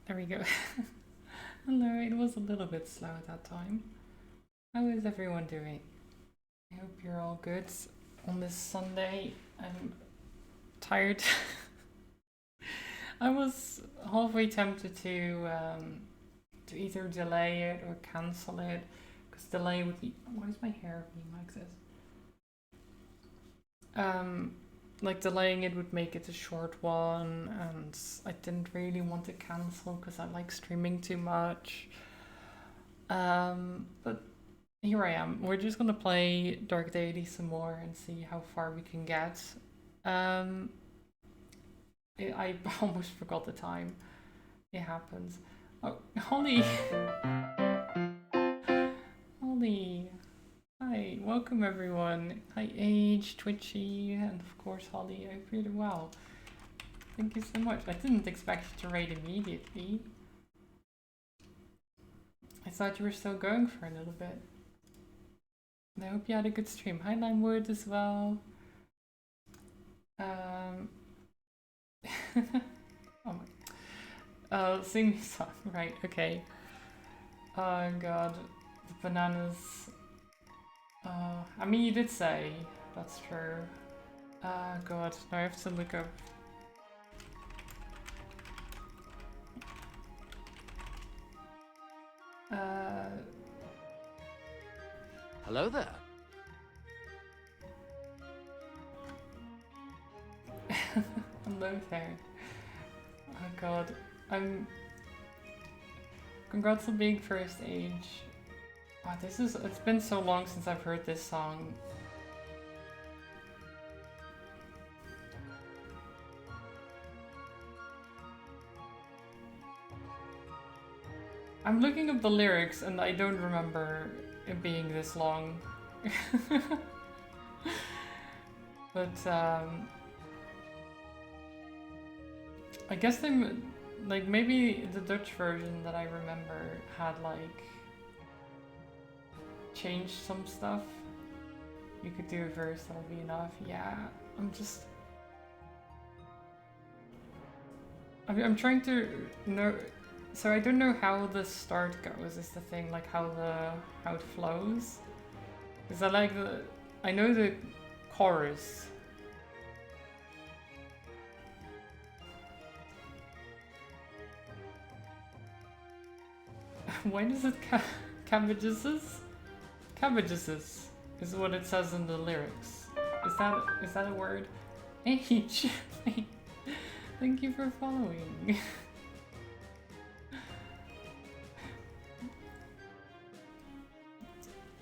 There we go. Hello, it was a little bit slow at that time. How is everyone doing? I hope you're all good on this Sunday. I'm tired. I was halfway tempted to either delay it or cancel it, because delay would be. Why is my hair being like this? Like delaying it would make it a short one, and I didn't really want to cancel because I like streaming too much. But here I am. We're just gonna play Dark Deity some more and see how far we can get. I almost forgot the time. It happens. Oh, Holly! Holly! Hi, welcome everyone. Hi, Age, Twitchy, and of course Holly. I hope you're doing well. Thank you so much. I didn't expect you to raid immediately. I thought you were still going for a little bit. And I hope you had a good stream. Hi, Limewood as well. Oh my. Sing me song. Right, okay. Oh god. The bananas. I mean, you did say. That's true. God. Now I have to look up. Hello there. Hello there. Oh god. Congrats on being first age. Oh, it's been so long since I've heard this song. I'm looking up the lyrics and I don't remember it being this long. But I guess like maybe the Dutch version that I remember had like changed some stuff. You could do a verse, that'll be enough. Yeah, I'm trying to know. So I don't know how the start goes. Is the thing, like how it flows? Because I know the chorus. Why does it cabbages? Cabbages is what it says in the lyrics. Is that a word? H. Thank you for following.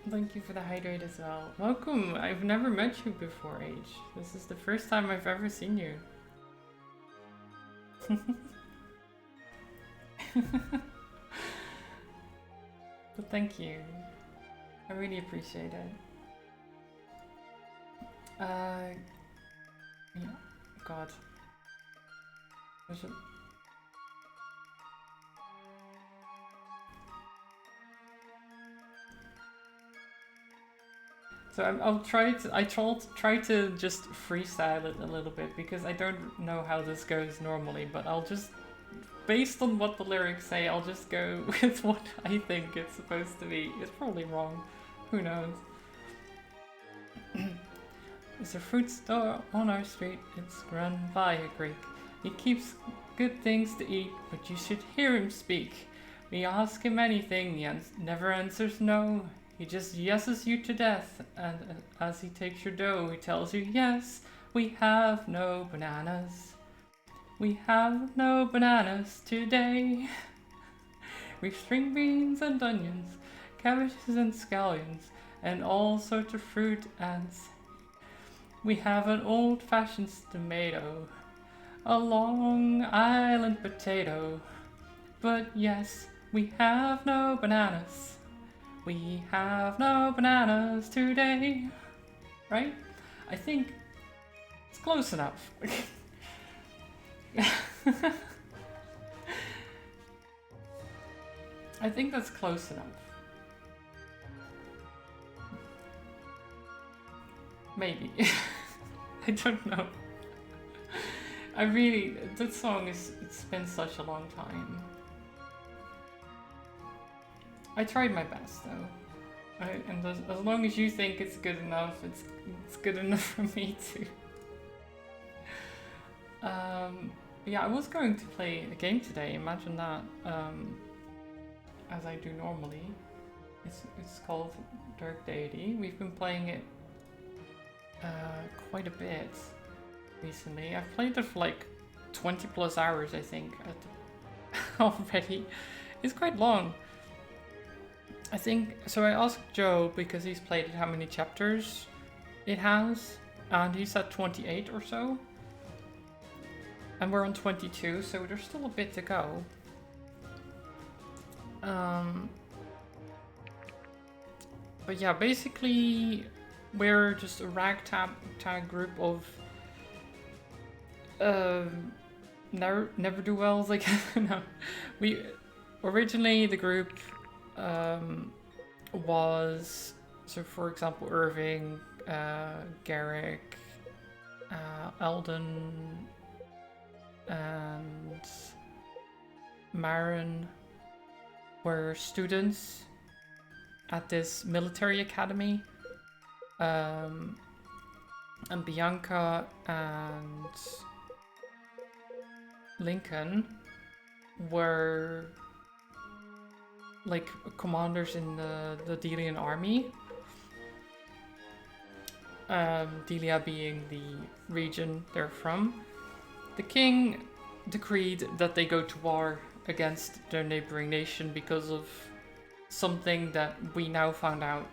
Thank you for the hydrate as well. Welcome! I've never met you before, H. This is the first time I've ever seen you. But thank you. I really appreciate it. Yeah. God. There's a... So I'll try to. Try to just freestyle it a little bit because I don't know how this goes normally. But I'll just, based on what the lyrics say, I'll just go with what I think it's supposed to be. It's probably wrong. Who knows? There's a fruit store on our street. It's run by a Greek. He keeps good things to eat, but you should hear him speak. We ask him anything, he never answers no. He just yeses you to death, and as he takes your dough, he tells you, yes, we have no bananas. We have no bananas today. We've string beans and onions, cabbages and scallions, and all sorts of fruit and... We have an old-fashioned tomato, a Long Island potato, but yes, we have no bananas. We have no bananas today. Right? I think it's close enough. I think that's close enough. Maybe. I don't know. I really... That song is... It's been such a long time. I tried my best though. And as long as you think it's good enough, it's good enough for me too. Yeah, I was going to play a game today, imagine that. As I do normally. It's called Deity. We've been playing it quite a bit recently. I've played it for like 20 plus hours, I think, already. It's quite long. I think, so I asked Joe, because he's played it, how many chapters it has, and he said 28 or so. And we're on 22, so there's still a bit to go. But yeah, basically we're just a ragtag group of never-do-wells, like, no. We originally, the group was, so for example, Irving, Garrick, Eldon, and Marin were students at this military academy, and Bianca and Lincoln were like commanders in the Delian army. Delia being the region they're from. The king decreed that they go to war against their neighboring nation because of something that we now found out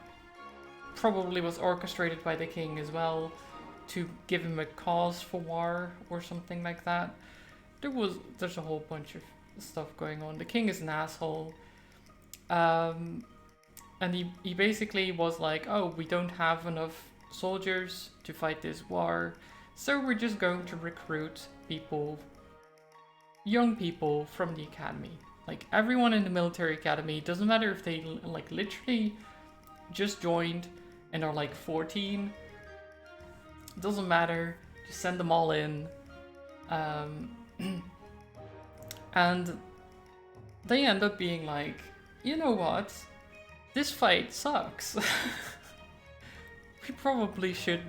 probably was orchestrated by the king as well, to give him a cause for war or something like that. There's a whole bunch of stuff going on. The king is an asshole. And he basically was like, oh, we don't have enough soldiers to fight this war, so we're just going to recruit people, young people from the academy. Like, everyone in the military academy, doesn't matter if they like literally just joined and are like 14, doesn't matter, just send them all in. And they end up being like, you know what, this fight sucks. We probably should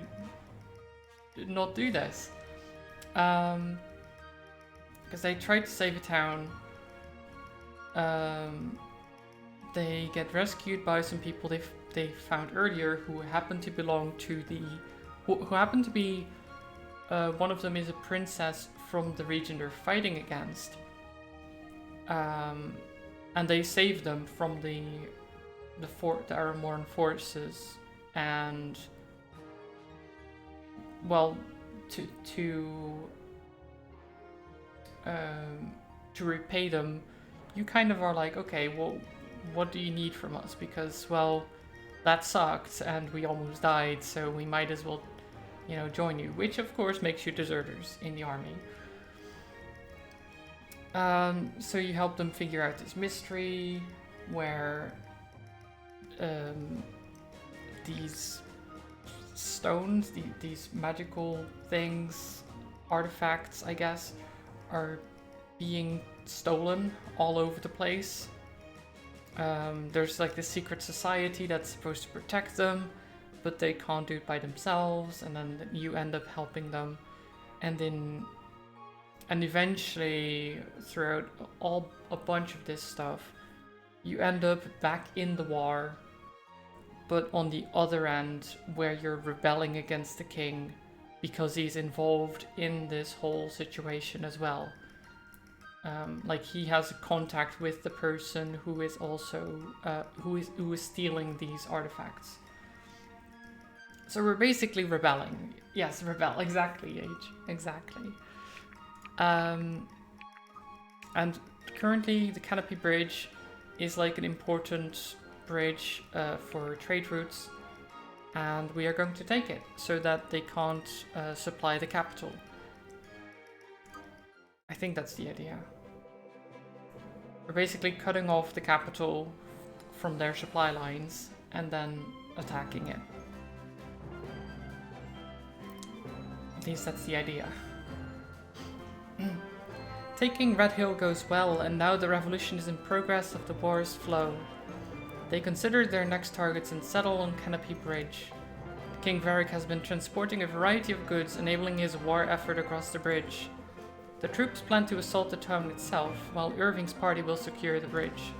not do this. Because they tried to save a town. They get rescued by some people they found earlier who happen to belong to who happen to be, one of them is a princess from the region they're fighting against. And they save them from the Aramoran forces, and well, to repay them, you kind of are like, okay, well, what do you need from us? Because, well, that sucked and we almost died, so we might as well, you know, join you. Which, of course, makes you deserters in the army. So you help them figure out this mystery where these stones, these magical things, artifacts, I guess, are being stolen all over the place. There's like this secret society that's supposed to protect them, but they can't do it by themselves, and then you end up helping them, and eventually throughout a bunch of this stuff, you end up back in the war, but on the other end where you're rebelling against the king because he's involved in this whole situation as well. Like he has a contact with the person who is also who is stealing these artifacts. So we're basically rebelling. Yes, rebel. Exactly, Age. Exactly. And currently the Canopy Bridge is like an important bridge for trade routes, and we are going to take it so that they can't supply the capital. I think that's the idea. We're basically cutting off the capital from their supply lines and then attacking it. At least that's the idea. Taking Red Hill goes well, and now the revolution is in progress of the war's flow. They consider their next targets and settle on Canopy Bridge. King Varric has been transporting a variety of goods, enabling his war effort across the bridge. The troops plan to assault the town itself, while Irving's party will secure the bridge.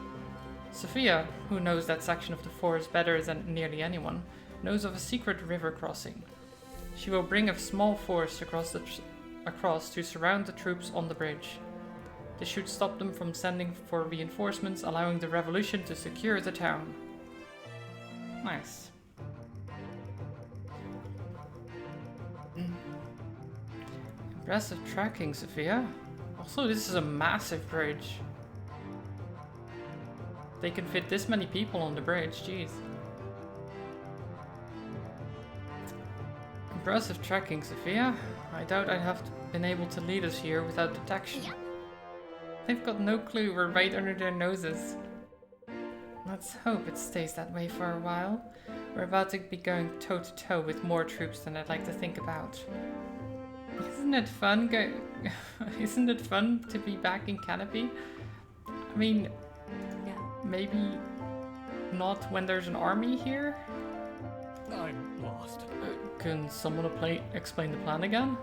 Sophia, who knows that section of the forest better than nearly anyone, knows of a secret river crossing. She will bring a small force across to surround the troops on the bridge. This should stop them from sending for reinforcements, allowing the revolution to secure the town. Nice. Impressive tracking, Sophia. Also, this is a massive bridge. They can fit this many people on the bridge, jeez. Impressive tracking, Sophia. I doubt I'd have been able to lead us here without detection. They've got no clue we're right under their noses. Let's hope it stays that way for a while. We're about to be going toe-to-toe with more troops than I'd like to think about. Isn't it fun? Isn't it fun to be back in Canopy? I mean, maybe not when there's an army here? I'm lost. Can someone explain the plan again?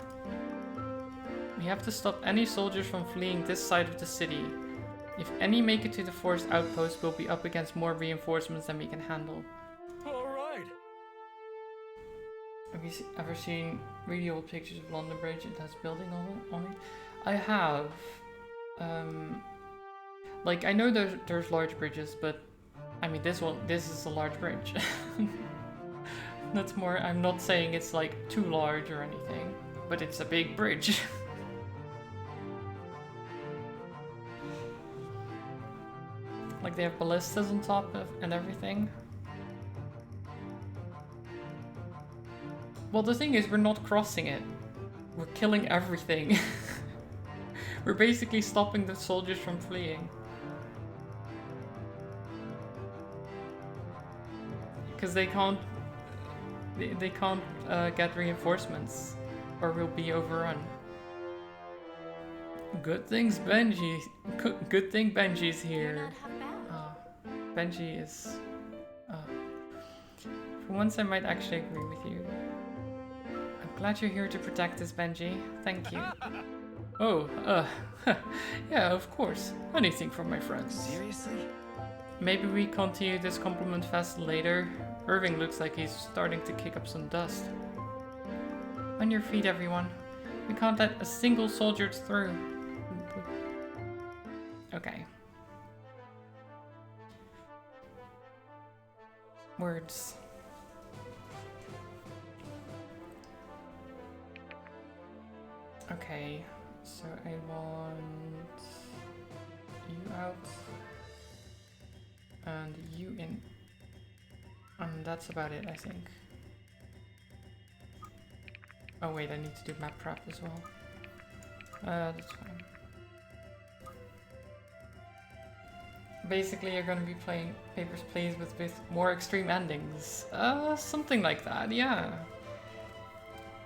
We have to stop any soldiers from fleeing this side of the city. If any make it to the forest outpost, we'll be up against more reinforcements than we can handle. Alright. Have you ever seen really old pictures of London Bridge? It has building on it. I have. Like I know there's large bridges, but I mean this is a large bridge. That's more. I'm not saying it's like too large or anything, but it's a big bridge. Like they have ballistas on top of and everything. Well, the thing is, we're not crossing it. We're killing everything. We're basically stopping the soldiers from fleeing. Because they can't get reinforcements, or we'll be overrun. Good thing Benji's here. Benji is. For once, I might actually agree with you. I'm glad you're here to protect us, Benji. Thank you. Oh, yeah, of course. Anything for my friends. Seriously? Maybe we continue this compliment fest later. Irving looks like he's starting to kick up some dust. On your feet, everyone. We can't let a single soldier through. Okay. Words. Okay, so I want you out. you in. And that's about it, I think. Oh wait, I need to do map prep as well. That's fine. Basically, you're gonna be playing Papers, Please with more extreme endings. Something like that, yeah.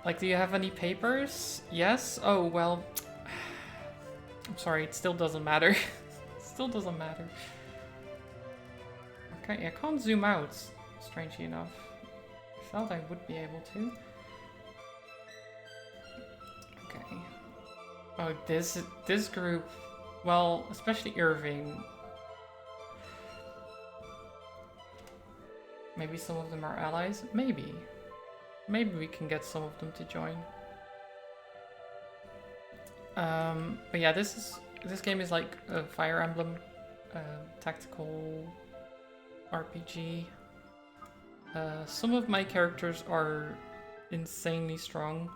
Like, do you have any papers? Yes? Oh, well... I'm sorry, it still doesn't matter. Still doesn't matter. Okay, I can't zoom out, strangely enough. I felt I would be able to. Okay. Oh, this group... Well, especially Irving... Maybe some of them are allies? Maybe. Maybe we can get some of them to join. But yeah, this game is like a Fire Emblem tactical RPG. Some of my characters are insanely strong.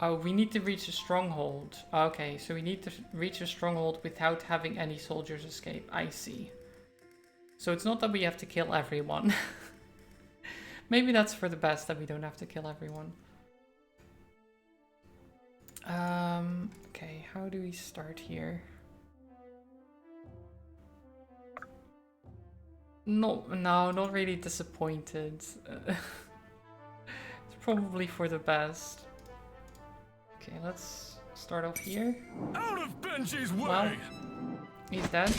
Oh, we need to reach a stronghold. Okay, so we need to reach a stronghold without having any soldiers escape. I see. So it's not that we have to kill everyone. Maybe that's for the best that we don't have to kill everyone. Okay, how do we start here? No, not really disappointed. It's probably for the best. Okay, let's start off here. Out of Benji's way! Well, he's dead.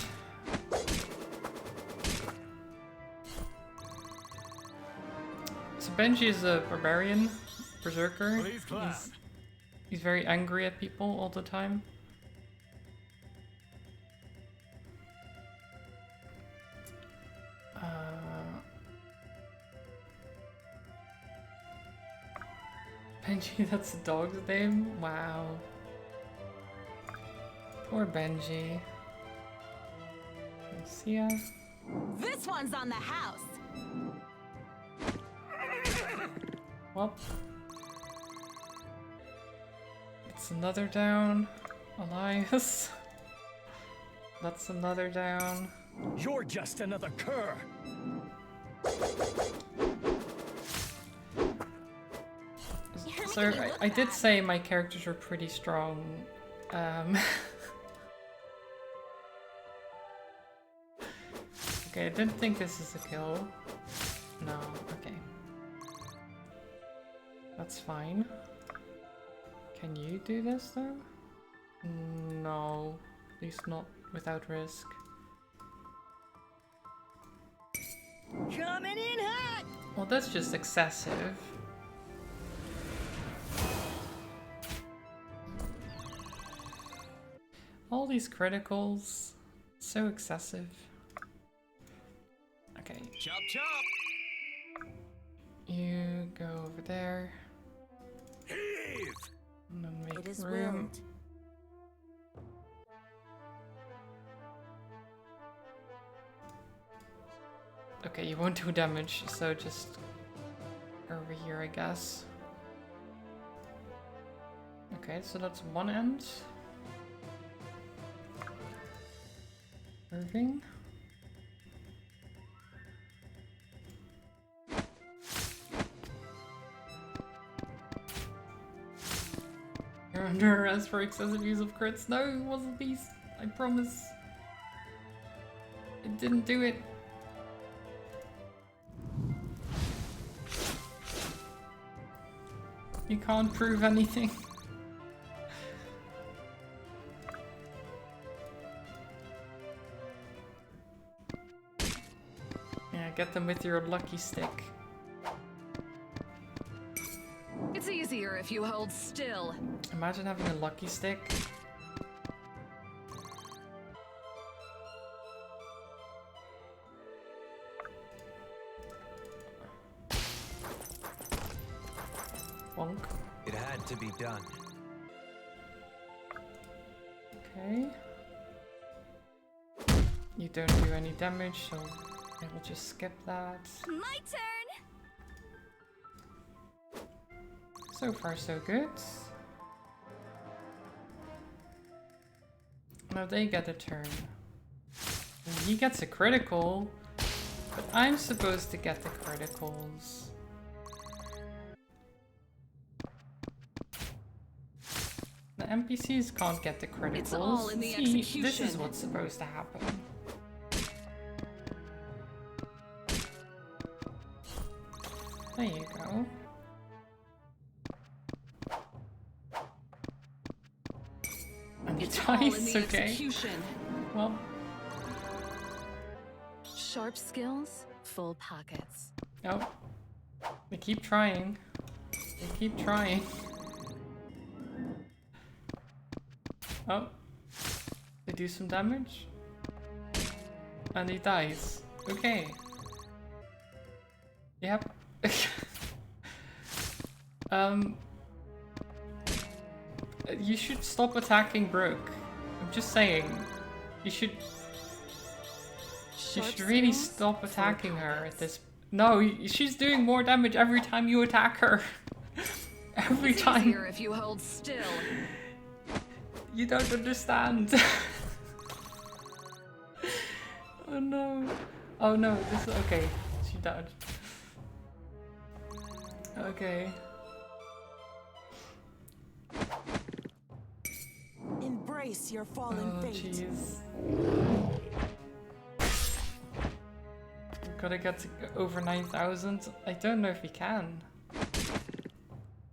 So Benji is a barbarian, berserker. He's very angry at people all the time. Benji, that's the dog's name? Wow. Poor Benji. See ya. This one's on the house. Well. It's another down. Elias. That's another down. You're just another cur. So I did say my characters were pretty strong. Okay, I didn't think this is a kill. No, okay. That's fine. Can you do this though? No, at least not without risk. Coming in hot. Well, that's just excessive. All these criticals, so excessive. Okay. Chop chop. You go over there. Heave. And then make It is room. willed. Okay, you won't do damage, so just over here, I guess. Okay, so that's one end. Irving. You're under arrest for excessive use of crits. No, it wasn't Beast. I promise. I didn't do it. You can't prove anything. Yeah, get them with your lucky stick. It's easier if you hold still. Imagine having a lucky stick. Bonk. It had to be done. Okay. You don't do any damage, so I will just skip that. My turn. So far, so good. Now they get a turn. And he gets a critical. But I'm supposed to get the criticals. The NPCs can't get the criticals. It's all in the See, this execution. is what's supposed to happen. There you go. And It's all in dice, the okay. execution. Well, Sharp skills, full pockets. oh. They keep trying. They keep trying. Oh. They do some damage. And he dies. Okay. Yep. You should stop attacking Brooke. I'm just saying. You should really skills, stop full attacking her at pockets. this. No, she's doing more damage every time you attack her. Every It's time. easier if you hold still. You don't understand. Oh no. Oh no, this is okay. She died. Okay. Embrace your fallen Oh fate. jeez. Gotta get to over 9,000. I don't know if we can.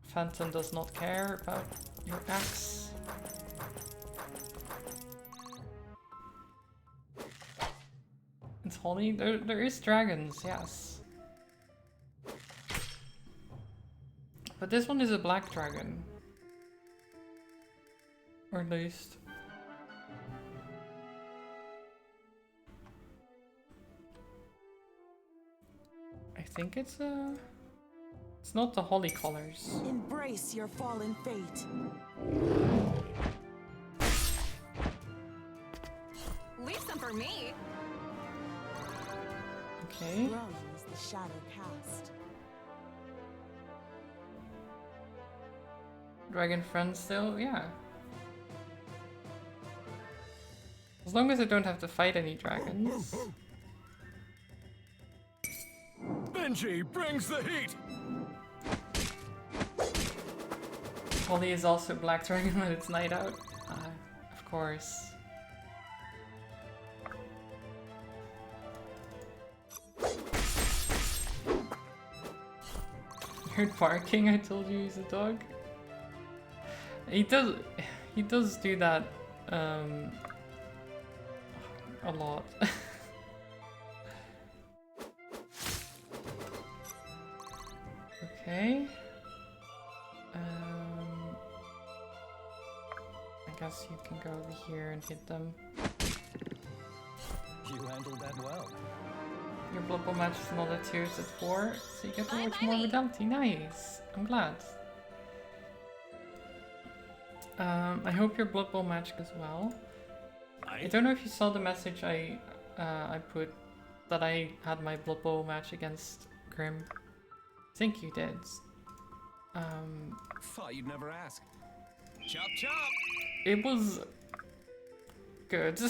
Phantom does not care about your axe. It's Holly. There is dragons, yes. But this one is a black dragon. Or at least. I think it's a... It's not the holly colors. Embrace your fallen fate. Leave some for me. Okay. Growing is the shadow cast. Dragon friend still? Yeah. As long as I don't have to fight any dragons. Benji brings the heat. Holly is also black dragon when it's night out. Of course. You heard barking? I told you he's a dog. He does do that a lot. Okay. I guess you can go over here and hit them. You handled that well. Your Blood Bowl match is another 2, it's at 4, so you get to Bye, watch bye, more me. Fidelity. Nice! I'm glad. I hope your Blood Bowl match goes well. I don't know if you saw the message I put that I had my Blood Bowl match against Grim. I think you did. Thought you'd never ask. Chop chop. It was good.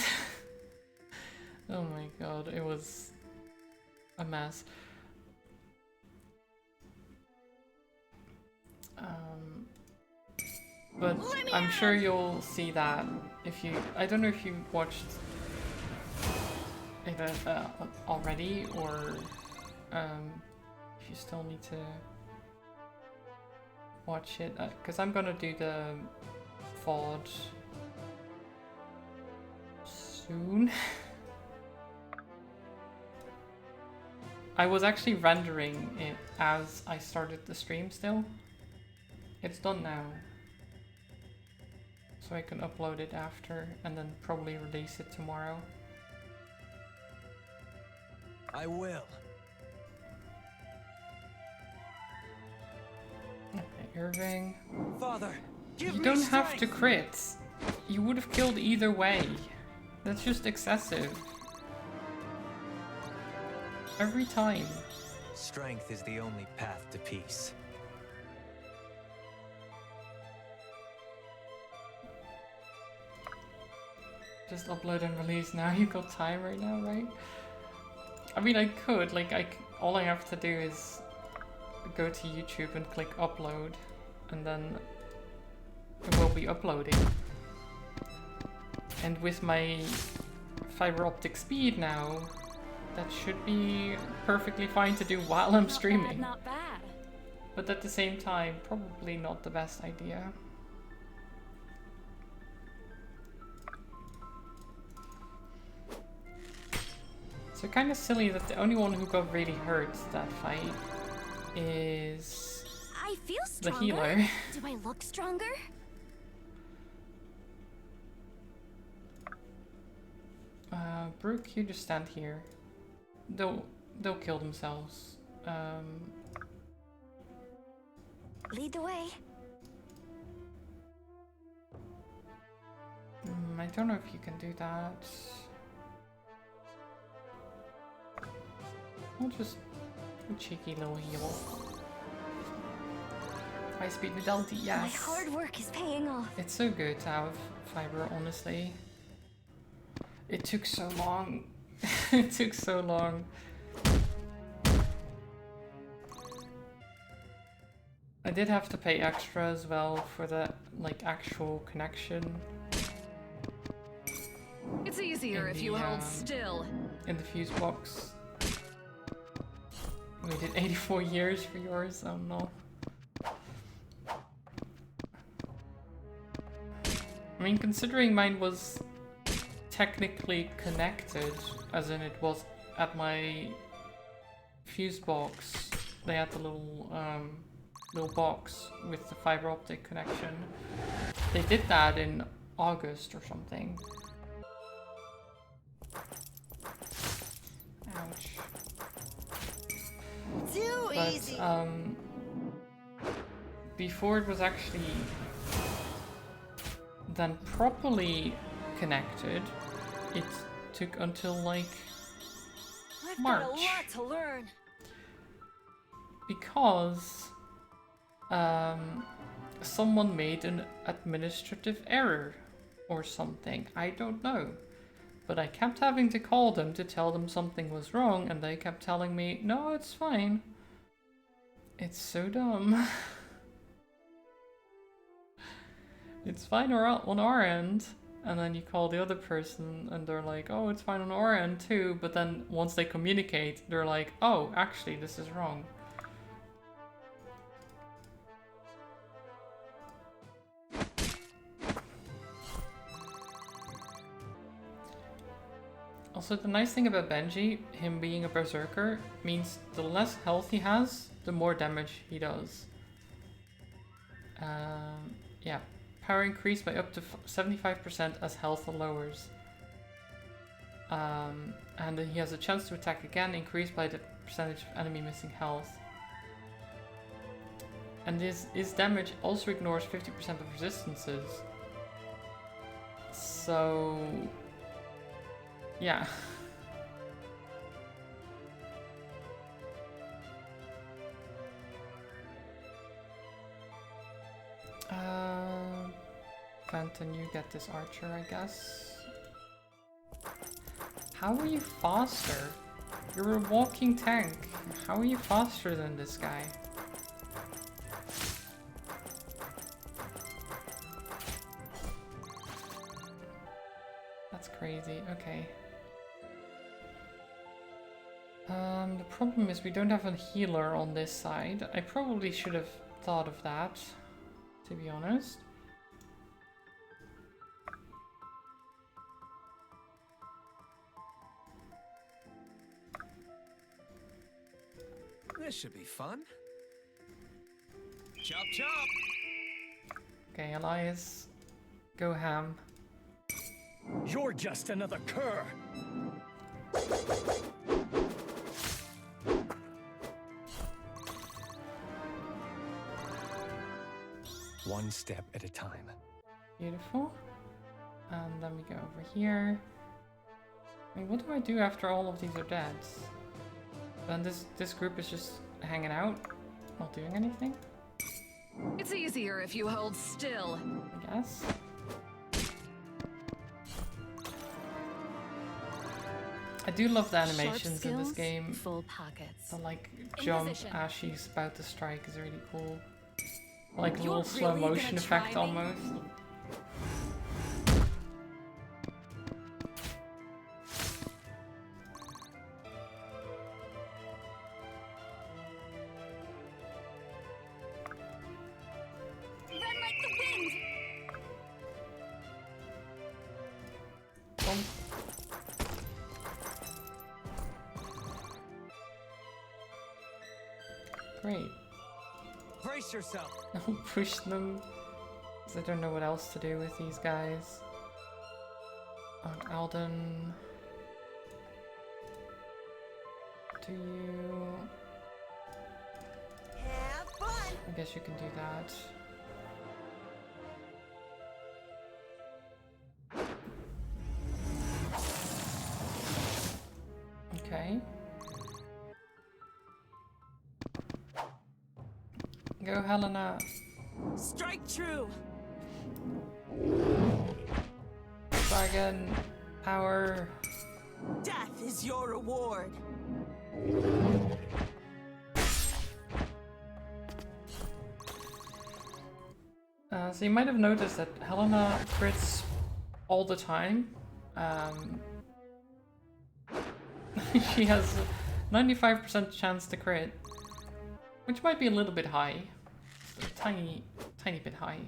Oh my god, it was a mess. But I'm sure you'll see that if you... I don't know if you watched it already or if you still need to watch it. Because I'm gonna do the VOD soon. I was actually rendering it as I started the stream still. It's done now. So I can upload it after and then probably release it tomorrow. I will. Okay, Irving. Father, give You me don't have to strength. crit. You would have killed either way. That's just excessive. Every time. Strength is the only path to peace. Just upload and release now. You got time right now, right? I mean, I could, like, all I have to do is go to YouTube and click upload, and then it will be uploading. And with my fiber optic speed now, that should be perfectly fine to do while I'm streaming. Not bad. But at the same time, probably not the best idea. So kind of silly that the only one who got really hurt that fight is I feel the stronger. healer. Do I look stronger? Brooke, you just stand here. They'll kill themselves. Lead the way. I don't know if you can do that. I'll just a cheeky little heal. High speed modality, yes. My hard work is paying off. It's so good to have fiber, honestly. It took so long. It took so long. I did have to pay extra as well for the like actual connection. It's easier if you hold still. In the fuse box. We did 84 years for yours, oh no. I mean, considering mine was technically connected, as in it was at my fuse box. They had the little box with the fiber optic connection. They did that in August or something. Ouch. Too easy. Before it was actually then properly connected, it took until like I've March. got a lot to learn. Because someone made an administrative error or something. I don't know. But I kept having to call them to tell them something was wrong, and they kept telling me, no, it's fine. It's so dumb. It's fine on our end. And then you call the other person and they're like, oh, it's fine on our end too. But then once they communicate, they're like, oh, actually, this is wrong. Also, the nice thing about Benji, him being a berserker, means the less health he has, the more damage he does. Yeah, power increased by up to 75% as health lowers. And then he has a chance to attack again, increased by the percentage of enemy missing health. And his damage also ignores 50% of resistances. So... yeah. Fenton, you get this archer, I guess. How are you faster? You're a walking tank. How are you faster than this guy? That's crazy. Okay. The problem is we don't have a healer on this side. I probably should have thought of that, to be honest. This should be fun. Chop chop! Okay, Elias, go ham. You're just another cur. One step at a time. Beautiful. And then we go over here. I mean, what do I do after all of these are dead? Then this group is just hanging out, not doing anything, It's easier if you hold still. I guess. I do love the Sharp animations in this skills, game. full pockets. The like jump position. as she's about to strike is really cool. Like a You're little slow really motion gonna try effect me? almost. Run like the wind. Boom. Great. Brace yourself. I'll push them. 'Cause I don't know what else to do with these guys. On Alden. Do you... Have fun! I guess you can do that. Okay. Go, Helena. Strike true! Dragon. Power. Death is your reward! So you might have noticed that Helena crits all the time. She has a 95% chance to crit, which might be a little bit high. A tiny bit high.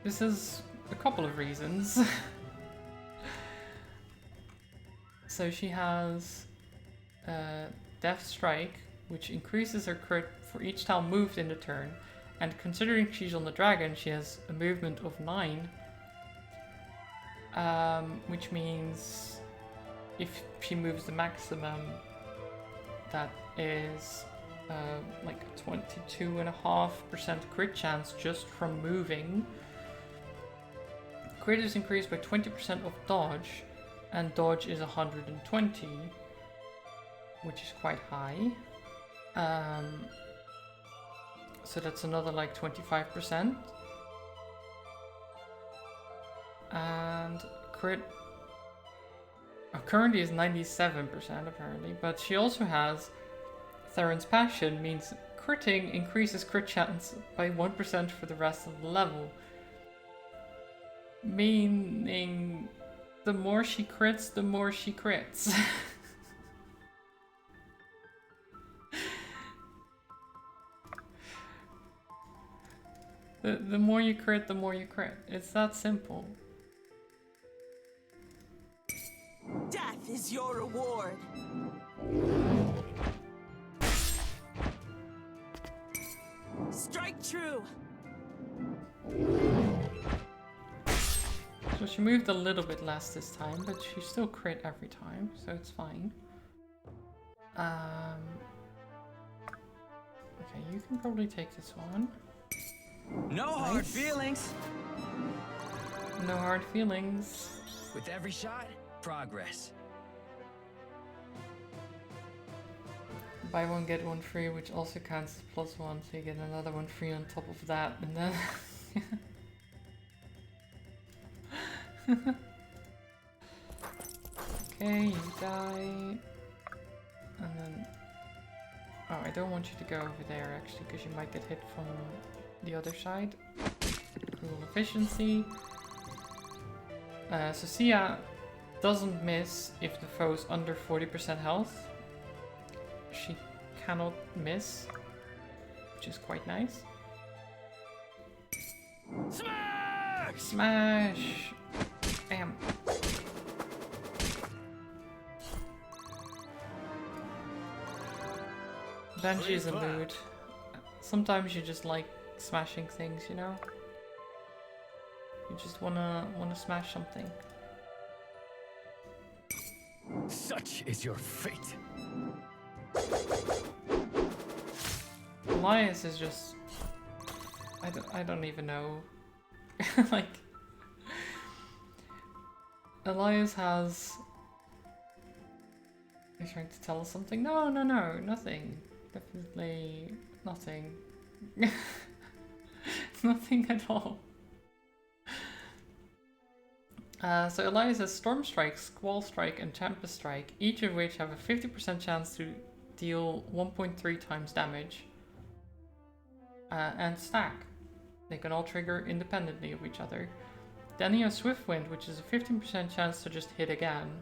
This is a couple of reasons. So she has Death Strike, which increases her crit for each tile moved in the turn, and considering she's on the dragon, she has a movement of 9, which means if she moves the maximum, that is like a 22.5% crit chance just from moving. Crit is increased by 20% of dodge, and dodge is 120, which is quite high. So that's another like 25%. And crit currently is 97% apparently, but she also has Theron's Passion, means critting increases crit chance by 1% for the rest of the level. Meaning the more she crits, the more she crits. The more you crit, the more you crit. It's that simple. Death is your reward! Strike true! So she moved a little bit less this time, but she still crit every time, so it's fine. Okay, you can probably take this one. No hard Nice. feelings. No hard feelings. With every shot, progress. Buy one, get one free, which also counts as +1, so you get another one free on top of that, and then... Okay, you die. And then... Oh, I don't want you to go over there, actually, because you might get hit from the other side. Cool efficiency. So Sia doesn't miss if the foe's under 40% health. She cannot miss, which is quite nice. Smash! Smash! Bam! Banshee is a mood. Sometimes you just like smashing things, you know? You just wanna smash something. Such is your fate. Elias is just... I don't even know. Like... Elias has... He's trying to tell us something? No, nothing. Definitely nothing. Nothing at all. So Elias has Storm Strike, Squall Strike, and Tempest Strike, each of which have a 50% chance to deal 1.3 times damage. And stack. They can all trigger independently of each other. Then he has Swift Wind, which is a 15% chance to just hit again.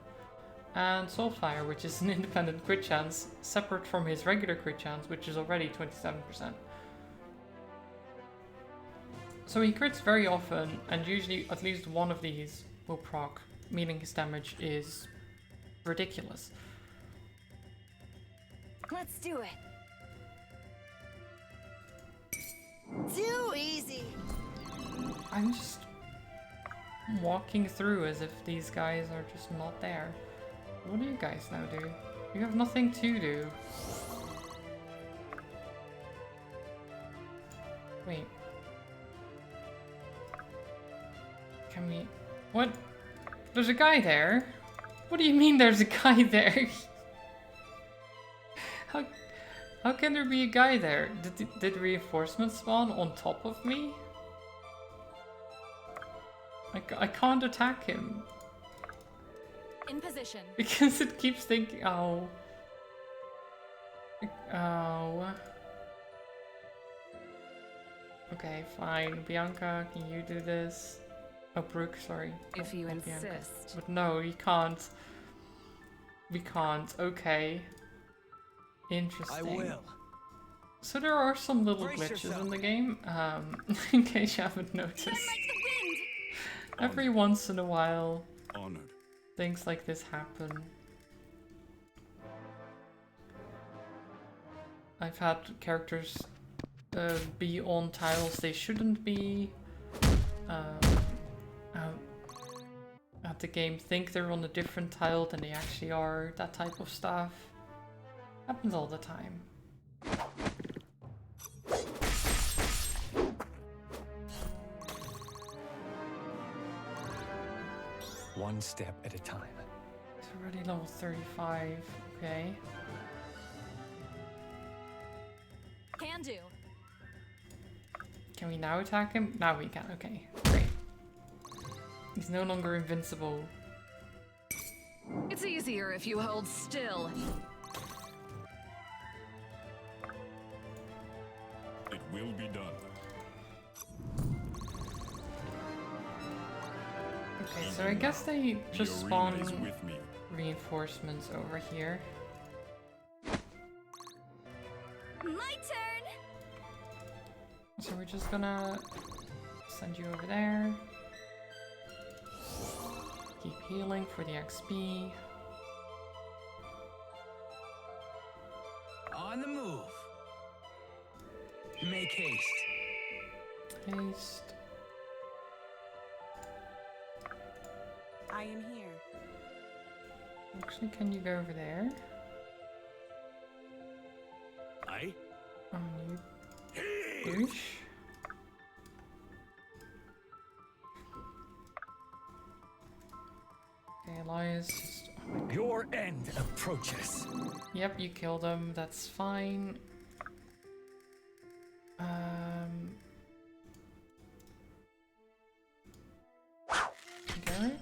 And Soulfire, which is an independent crit chance, separate from his regular crit chance, which is already 27%. So he crits very often, and usually at least one of these will proc, meaning his damage is ridiculous. Let's do it. Too easy. I'm just walking through as if these guys are just not there. What do you guys now do? You have nothing to do. Wait. Can we... What? There's a guy there? What do you mean there's a guy there? How can there be a guy there? Did reinforcements spawn on top of me? I can't attack him. In position. Because it keeps thinking, oh. Oh. Okay, fine. Bianca, can you do this? Oh, Brooke, sorry. If you Not Bianca. insist. But no, you can't. We can't. Okay. Interesting. I will. So there are some little Brace glitches yourself. in the game, in case you haven't noticed. Run like the wind. Every once in a while, Honored. things like this happen. I've had characters be on tiles they shouldn't be. At the game think they're on a different tile than they actually are. That type of stuff. Happens all the time. One step at a time. It's already level 35. Okay. Can do. Can we now attack him? Now we can. Okay, great. He's no longer invincible. It's easier if you hold still. It will be done. Okay, so I guess they just The spawn arena is with me. reinforcements over here. My turn. So we're just gonna send you over there. Keep healing for the XP. On the move. Make haste. Haste. I am here. Actually, can you go over there? I. You push. Okay, Elias just... Oh my god. Your end approaches. Yep, you killed him. That's fine. Garrick?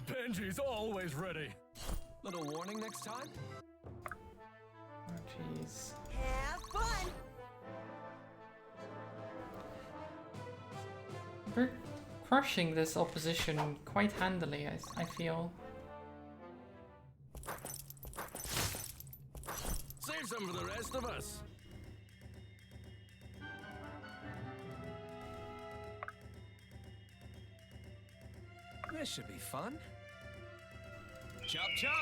Benji's always ready. Little warning next time? Oh, jeez. Have fun. We're crushing this opposition quite handily, I feel. Save some for the rest of us. This should be fun. Chop chop!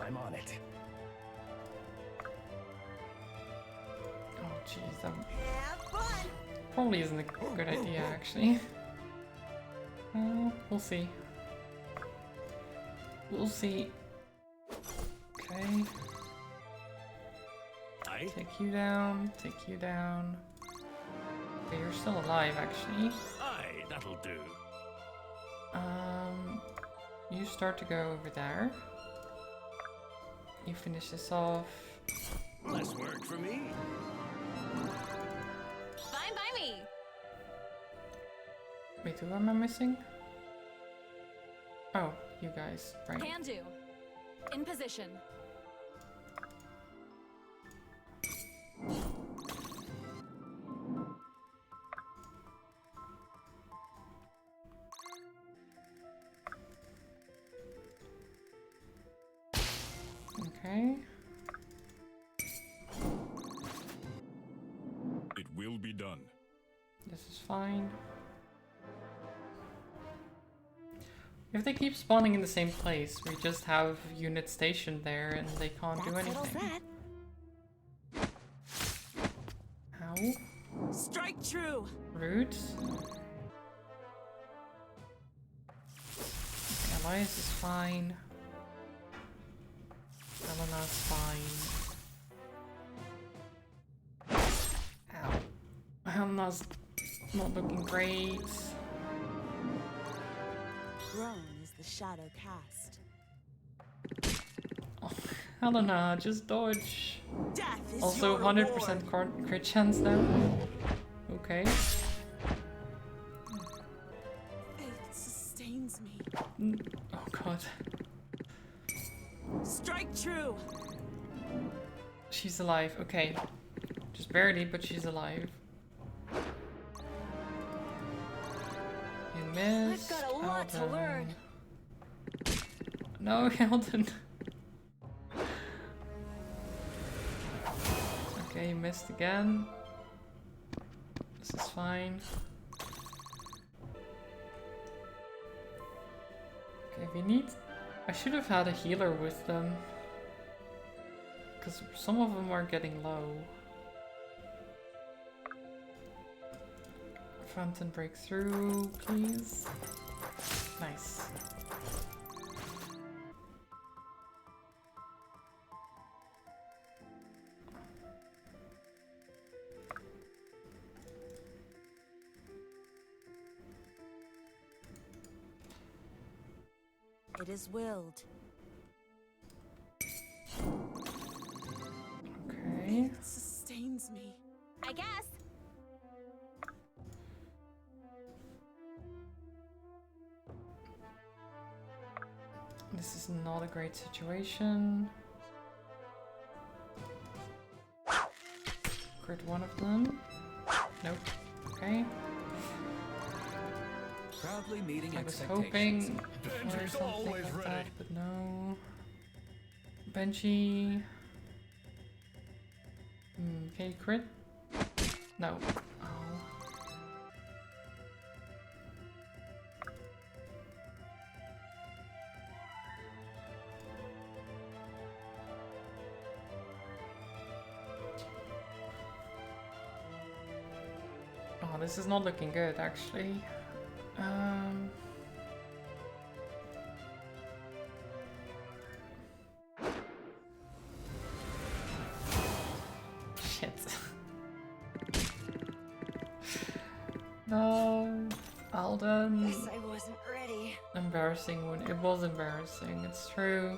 I'm on it. Oh, jeez, that Have fun. probably isn't a good idea, actually. We'll see. We'll see. Okay, I. take you down, take you down. Okay, you're still alive, actually. Aye, that'll do. You start to go over there. You finish this off. Less work for me. Fine by me. Wait, who am I missing? Oh, you guys, right. Can do. In position. Okay. It will be done. This is fine. If they keep spawning in the same place, we just have units stationed there and they can't do That settles anything. that. How? Strike true. Rude. Elias is fine. Elena's fine. Ow. Elena's not looking great. Grown is the shadow cast. Oh, Helena, just dodge. Death is Also, your 100% crit chance now. Okay. Faith sustains me. Oh god. Strike true. She's alive. Okay. Just barely, but she's alive. You missed. I've got a lot to Elden. learn. No, Elden. Okay, you missed again. This is fine. Okay, we need... I should have had a healer with them. Because some of them are getting low. Fountain breakthrough, please. Nice. It is willed. Okay. Faith sustains me. I guess. This is not a great situation. Crit one of them. Nope. Okay. Proudly meeting I was expectations. hoping for Benji's something always like ready. that, but no. Benji. Okay, crit? No. Oh. Oh, this is not looking good, actually. Shit. No, Alden. Guess I wasn't ready. Embarrassing one. It was embarrassing. It's true.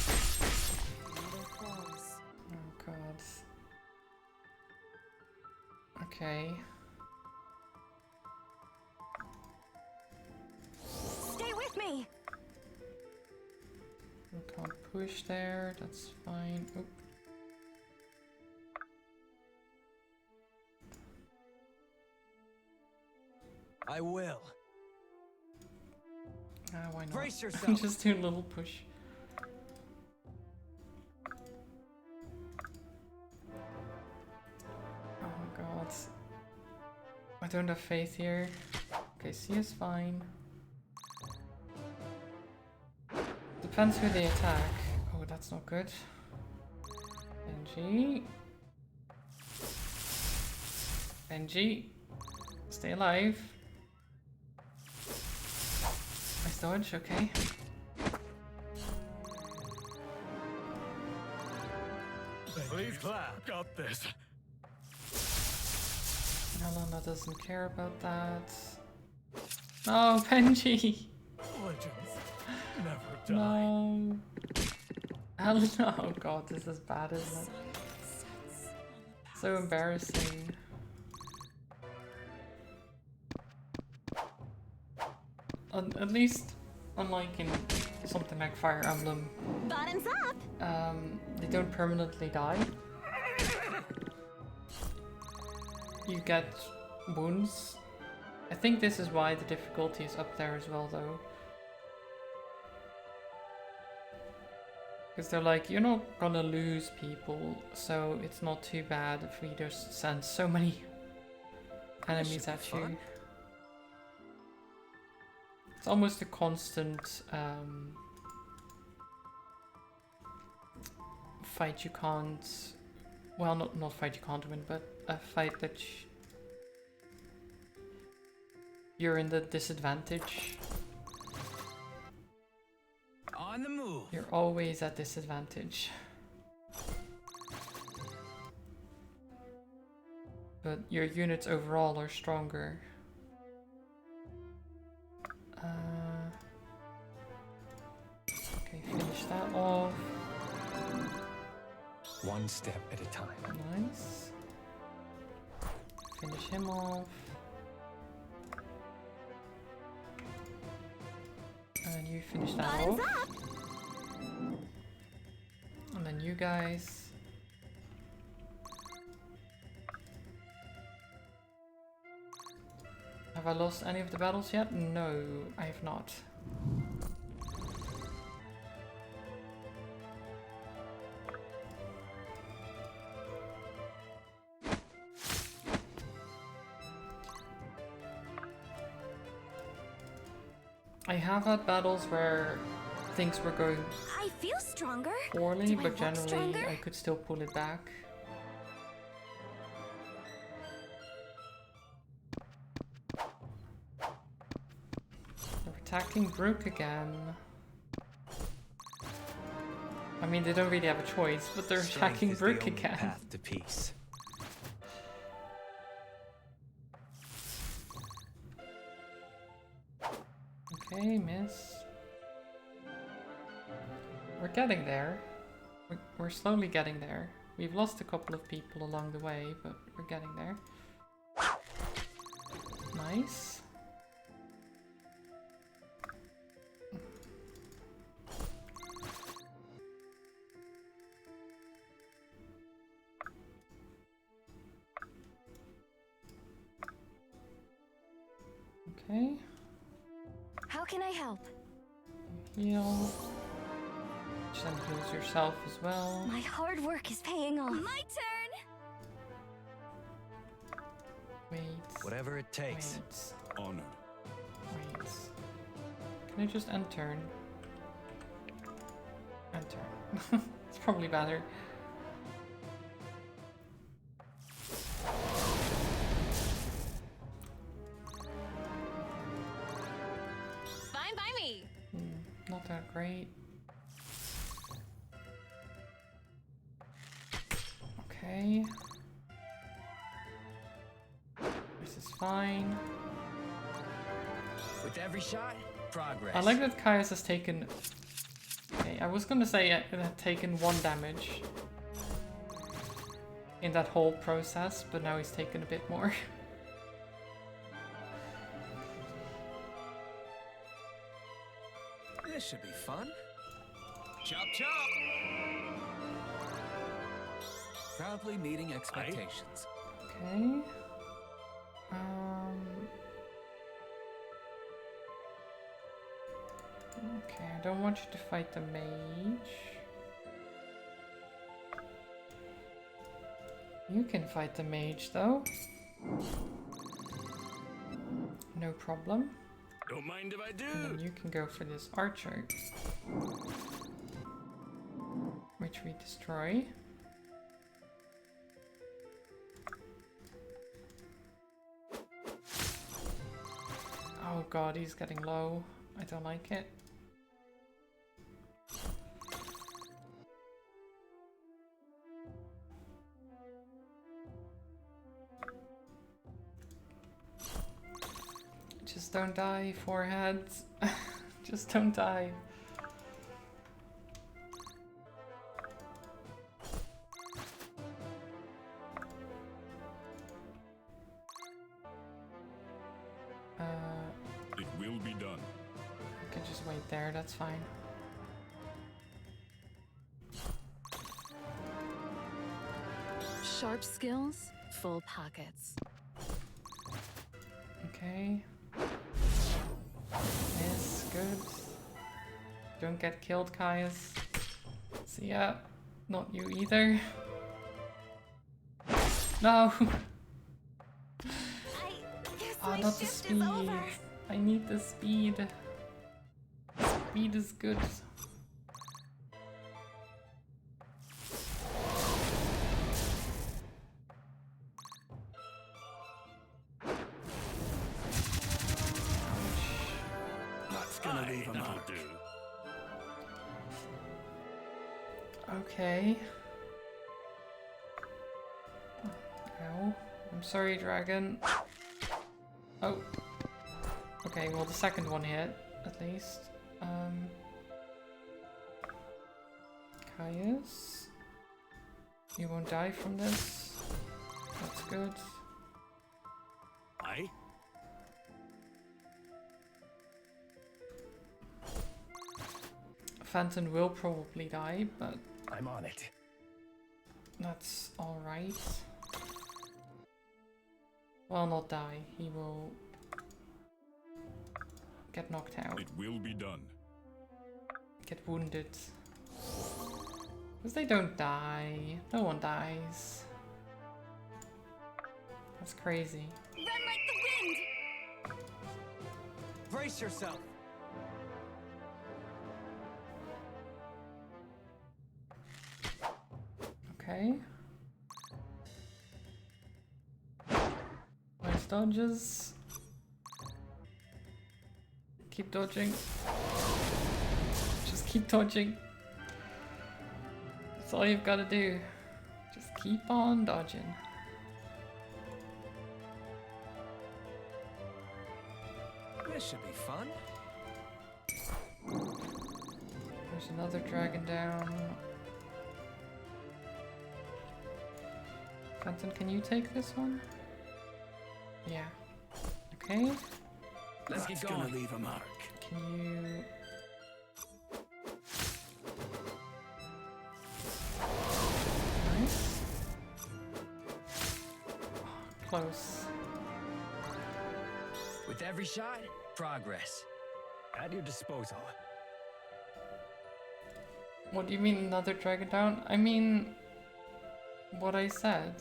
Neither falls. Oh god. Okay. Stay with me. We can't push there. That's fine. Oop. I will. Ah, why not? Brace yourself. Just do a little push. Oh god. I don't have faith here. Okay, C is fine. Depends who they attack. Oh, that's not good. Benji. Benji. Stay alive. I Nice dodge, okay. Please clap. Got this. Helena doesn't care about that. No, Benji! Legends never die. No. Helena, oh god, this is bad, isn't it? So embarrassing. At least, unlike in something like Fire Emblem, Bottoms up. they don't permanently die. You get wounds. I think this is why the difficulty is up there as well, though. Because they're like, you're not gonna lose people, so it's not too bad if we just send so many enemies at you. It's almost a constant fight you can't... Well, not fight you can't win, but a fight that you're in the disadvantage. On the move. You're always at disadvantage. But your units overall are stronger. Okay, finish that off. One step at a time. Nice. Finish him off. And then you finish that Bottoms off. up. And then you guys. Have I lost any of the battles yet? No, I have not. I have had battles where things were going I feel stronger. poorly, Do I but look generally stronger? I could still pull it back. They're attacking Brook again. I mean, they don't really have a choice, but they're Strength attacking is the Brook only again. path to peace. Okay, miss. We're getting there. We're slowly getting there. We've lost a couple of people along the way, but we're getting there. Nice. Okay. How can I help? Heal. Which then heals yourself as well. My hard work is paying off. My turn. Wait. Whatever it takes. Wait. Honored. Wait. Can I just end turn? End turn. It's probably better. Fine by me. Not that great. Okay. This is fine. With every shot, progress. I like that Caius has taken... Okay, I was gonna say it had taken 1 damage in that whole process, but now he's taken a bit more. This should be fun. Chop chop. Proudly meeting expectations. Okay. Okay, I don't want you to fight the mage. You can fight the mage though. No problem. Don't mind if I And do. then you can go for this archer, which we destroy. Oh god, he's getting low. I don't like it. Just don't die, foreheads. Just don't die. It will be done. I could just wait there, that's fine. Sharp skills, full pockets. Okay. Yes, good. Don't get killed, Caius. See ya. Not you either. No! I guess Ah, my not the shift speed. is over. I need the speed. Speed is good. That's gonna leave a That'll mark. do. Okay. Ow. I'm sorry, dragon. Oh. Okay, well the second one hit, at least. Caius? You won't die from this. That's good. Aye. Phantom will probably die, but I'm on it. that's alright. Well, not die. He will get knocked out, It will be done. get wounded. Because they don't die. No one dies. That's crazy. Run like the wind. Brace yourself. Okay. Nice dodges. Keep dodging. Just keep dodging. That's all you've got to do. Just keep on dodging. This should be fun. There's another dragon down. Phantom, can you take this one? Yeah. Okay. Let's get That's gonna going. leave a mark. Can you... Nice. Close. With every shot, progress. At your disposal. What do you mean another dragon down? I mean... what I said.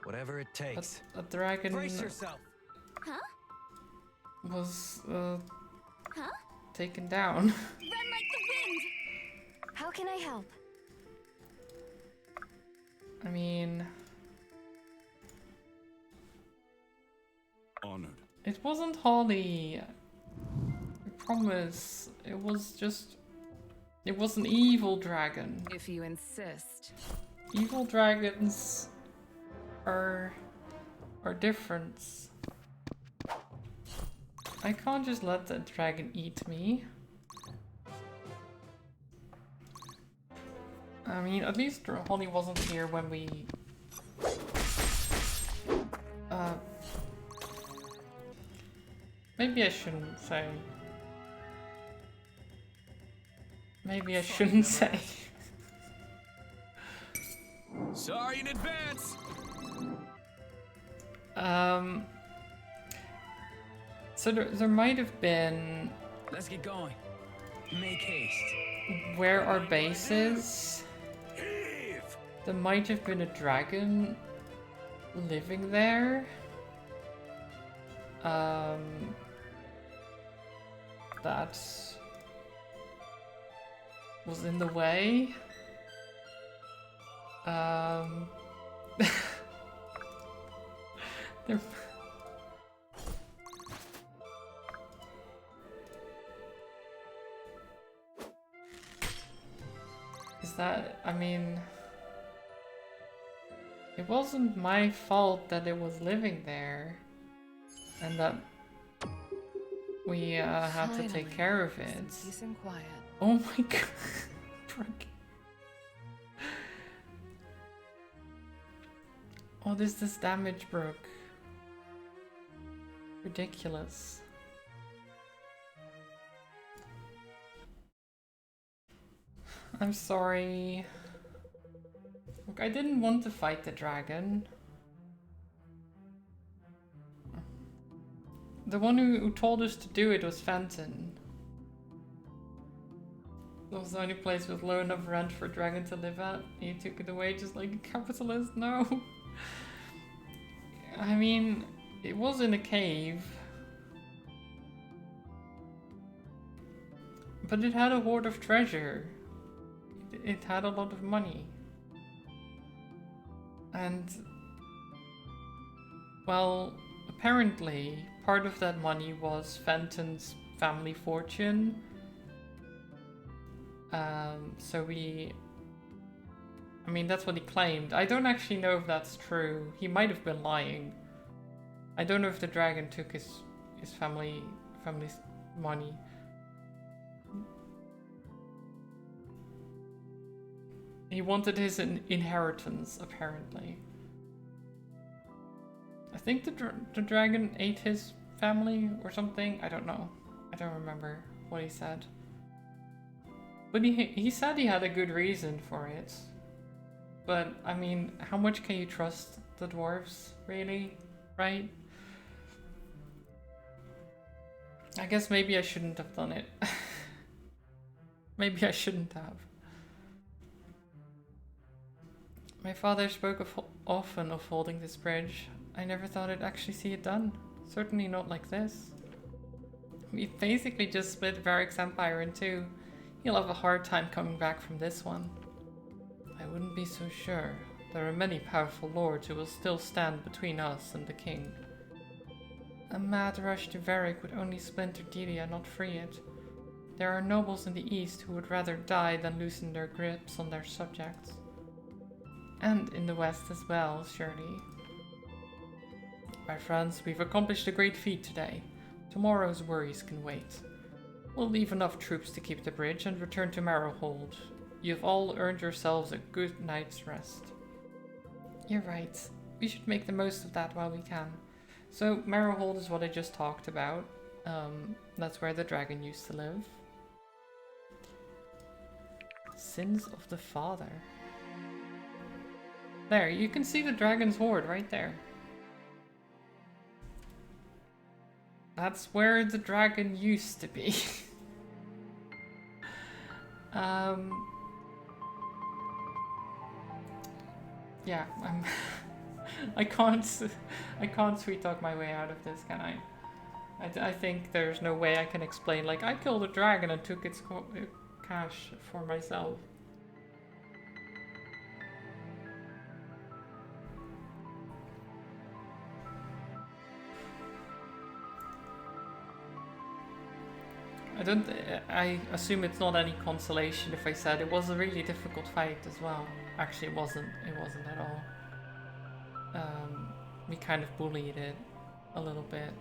Whatever it takes. A dragon Brace yourself. Huh? was Huh? taken down. Run like the wind. How can I help? I mean... Honored. it wasn't Holly. I promise. It was just... it was an evil dragon. If you insist. Evil dragons are different. I can't just let the dragon eat me. I mean, at least Holly wasn't here when we... maybe I shouldn't say. Maybe I shouldn't say. Sorry in advance. So there might have been... Let's get going. Make haste. where our base is, there might have been a dragon living there. That was in the way. There, is that, I mean, it wasn't my fault that it was living there and that we had to take care of it. Peace and quiet. Oh my god. Brooke. What is this damage, Brooke? Ridiculous. I'm sorry. Look, I didn't want to fight the dragon. The one who told us to do it was Fenton. It was the only place with low enough rent for a dragon to live at. He took it away just like a capitalist. No. I mean, it was in a cave. But it had a hoard of treasure. It had a lot of money. And, well, apparently part of that money was Fenton's family fortune. So I mean, that's what he claimed. I don't actually know if that's true. He might have been lying. I don't know if the dragon took his family's money. He wanted his inheritance, apparently. I think the dragon ate his family or something. I don't know. I don't remember what he said. But he said he had a good reason for it. But, I mean, how much can you trust the dwarves, really? Right? I guess maybe I shouldn't have done it. Maybe I shouldn't have. My father spoke often of holding this bridge. I never thought I'd actually see it done. Certainly not like this. We basically just split Varric's empire in two. He'll have a hard time coming back from this one. I wouldn't be so sure. There are many powerful lords who will still stand between us and the king. A mad rush to Varric would only splinter Deity and not free it. There are nobles in the east who would rather die than loosen their grips on their subjects. And in the west as well, surely. My friends, we've accomplished a great feat today. Tomorrow's worries can wait. We'll leave enough troops to keep the bridge and return to Marrowhold. You've all earned yourselves a good night's rest. You're right. We should make the most of that while we can. So, Marrowhold is what I just talked about. That's where the dragon used to live. Sins of the Father. There, you can see the dragon's hoard right there. That's where the dragon used to be. Yeah, I can't sweet talk my way out of this, can I? I think there's no way I can explain, like, I killed a dragon and took its cash for myself. I assume it's not any consolation if I said it was a really difficult fight as well. Actually, it wasn't at all. We kind of bullied it a little bit.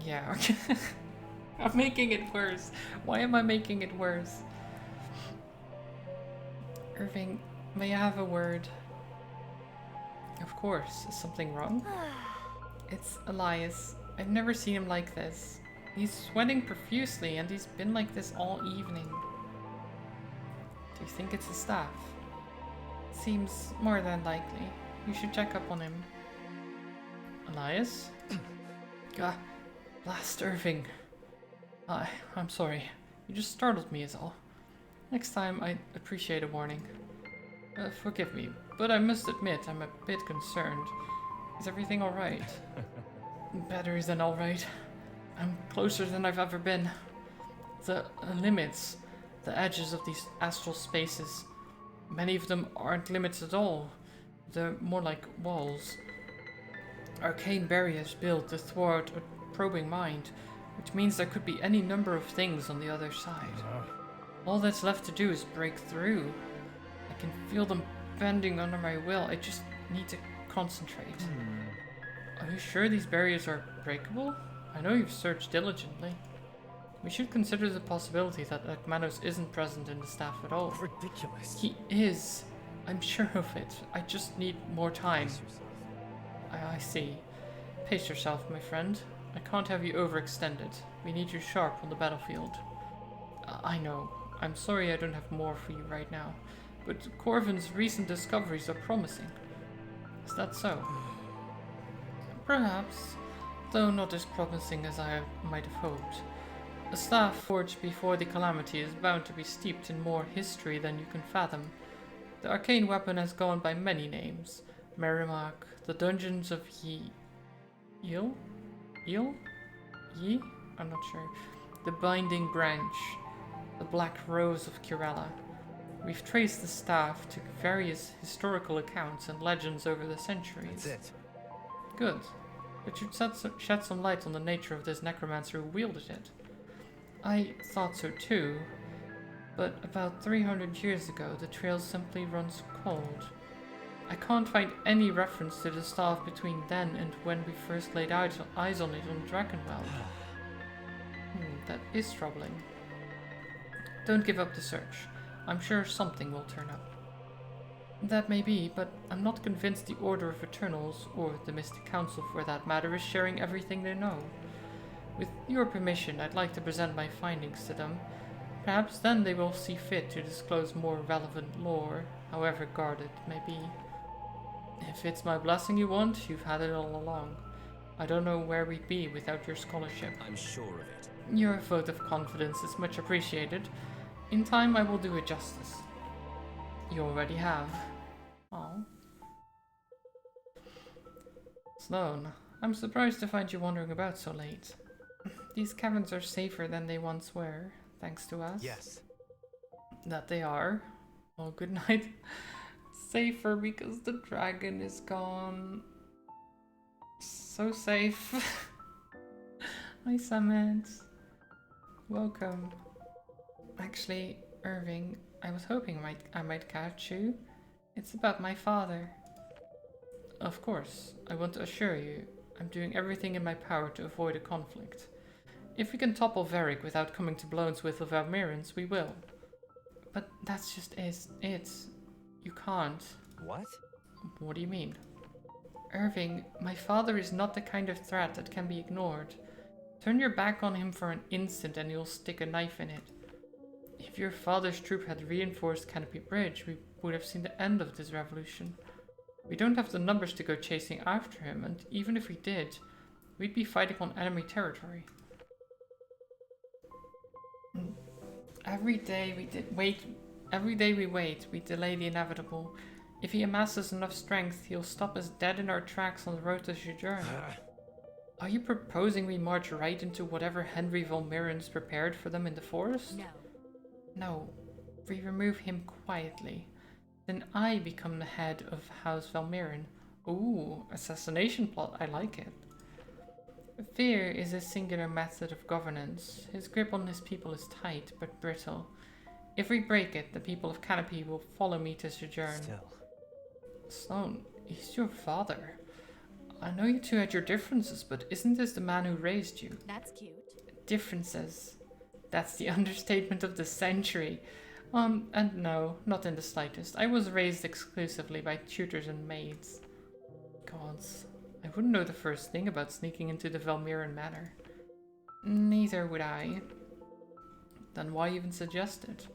Yeah, okay. I'm making it worse. Why am I making it worse? Irving, may I have a word? Of course. Is something wrong? It's Elias. I've never seen him like this. He's sweating profusely and he's been like this all evening. Do you think it's the staff? Seems more than likely. You should check up on him. Elias? Blast Irving. I'm sorry. You just startled me is all. Next time I'd appreciate a warning. Forgive me, but I must admit I'm a bit concerned. Is everything alright? Better than alright. I'm closer than I've ever been. The limits, the edges of these astral spaces, many of them aren't limits at all. They're more like walls. Arcane barriers built to thwart a probing mind. which means there could be any number of things on the other side. All that's left to do is break through. I can feel them bending under my will. I just need to concentrate. Are you sure these barriers are breakable? I know you've searched diligently. We should consider the possibility that Ekmanos isn't present in the staff at all. Ridiculous. He is. I'm sure of it. I just need more time. I see. Pace yourself, my friend. I can't have you overextended. We need you sharp on the battlefield. I know. I'm sorry I don't have more for you right now, but Corvin's recent discoveries are promising. Is that so? Perhaps, though not as promising as I might have hoped. A staff forged before the calamity is bound to be steeped in more history than you can fathom. The arcane weapon has gone by many names. Merrimack, the dungeons of Yil? Yi? I'm not sure. The Binding Branch, the Black Rose of Curella. We've traced the staff to various historical accounts and legends over the centuries. That's it. Good. But you'd shed some light on the nature of this necromancer who wielded it. I thought so too, but about 300 years ago the trail simply runs cold. I can't find any reference to the staff between then and when we first laid eyes on it on Drakenweld. That is troubling. Don't give up the search. I'm sure something will turn up. That may be, but I'm not convinced the Order of Eternals, or the Mystic Council for that matter, is sharing everything they know. With your permission, I'd like to present my findings to them. Perhaps then they will see fit to disclose more relevant lore, however guarded it may be. If it's my blessing you want, you've had it all along. I don't know where we'd be without your scholarship. I'm sure of it. Your vote of confidence is much appreciated. In time I will do it justice. You already have. Oh. Sloane, I'm surprised to find you wandering about so late. These caverns are safer than they once were, thanks to us. Yes. That they are. Well, good night. Safer because the dragon is gone. So safe. Hi, Summit. Welcome. Actually, Irving, I was hoping I might catch you. It's about my father. Of course, I want to assure you, I'm doing everything in my power to avoid a conflict. If we can topple Varric without coming to blows with the Valmyrans, we will. But that's just it. You can't. What? What do you mean? Irving, my father is not the kind of threat that can be ignored. Turn your back on him for an instant and you'll stick a knife in it. If your father's troop had reinforced Canopy Bridge, we would have seen the end of this revolution. We don't have the numbers to go chasing after him, and even if we did, we'd be fighting on enemy territory. Every day we wait, we delay the inevitable. If he amasses enough strength, he'll stop us dead in our tracks on the road to Sojourn. Are you proposing we march right into whatever Henry Valmyrans prepared for them in the forest? No. No, we remove him quietly. Then I become the head of House Valmyran. Ooh, assassination plot, I like it. Fear is a singular method of governance. His grip on his people is tight, but brittle. If we break it, the people of Canopy will follow me to Sojourn. Still. Sloane, he's your father. I know you two had your differences, but isn't this the man who raised you? That's cute. Differences. That's the understatement of the century. And no, not in the slightest. I was raised exclusively by tutors and maids. Gods, I wouldn't know the first thing about sneaking into the Valmyran Manor. Neither would I. Then why even suggest it?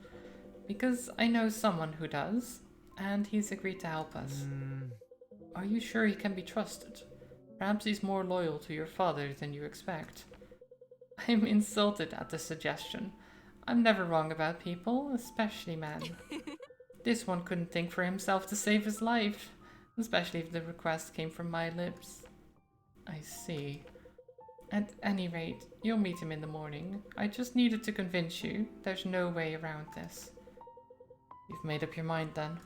Because I know someone who does, and he's agreed to help us. Are you sure he can be trusted? Perhaps he's more loyal to your father than you expect. I'm insulted at the suggestion. I'm never wrong about people, especially men. This one couldn't think for himself to save his life, especially if the request came from my lips. I see. At any rate, you'll meet him in the morning. I just needed to convince you. There's no way around this. You've made up your mind then?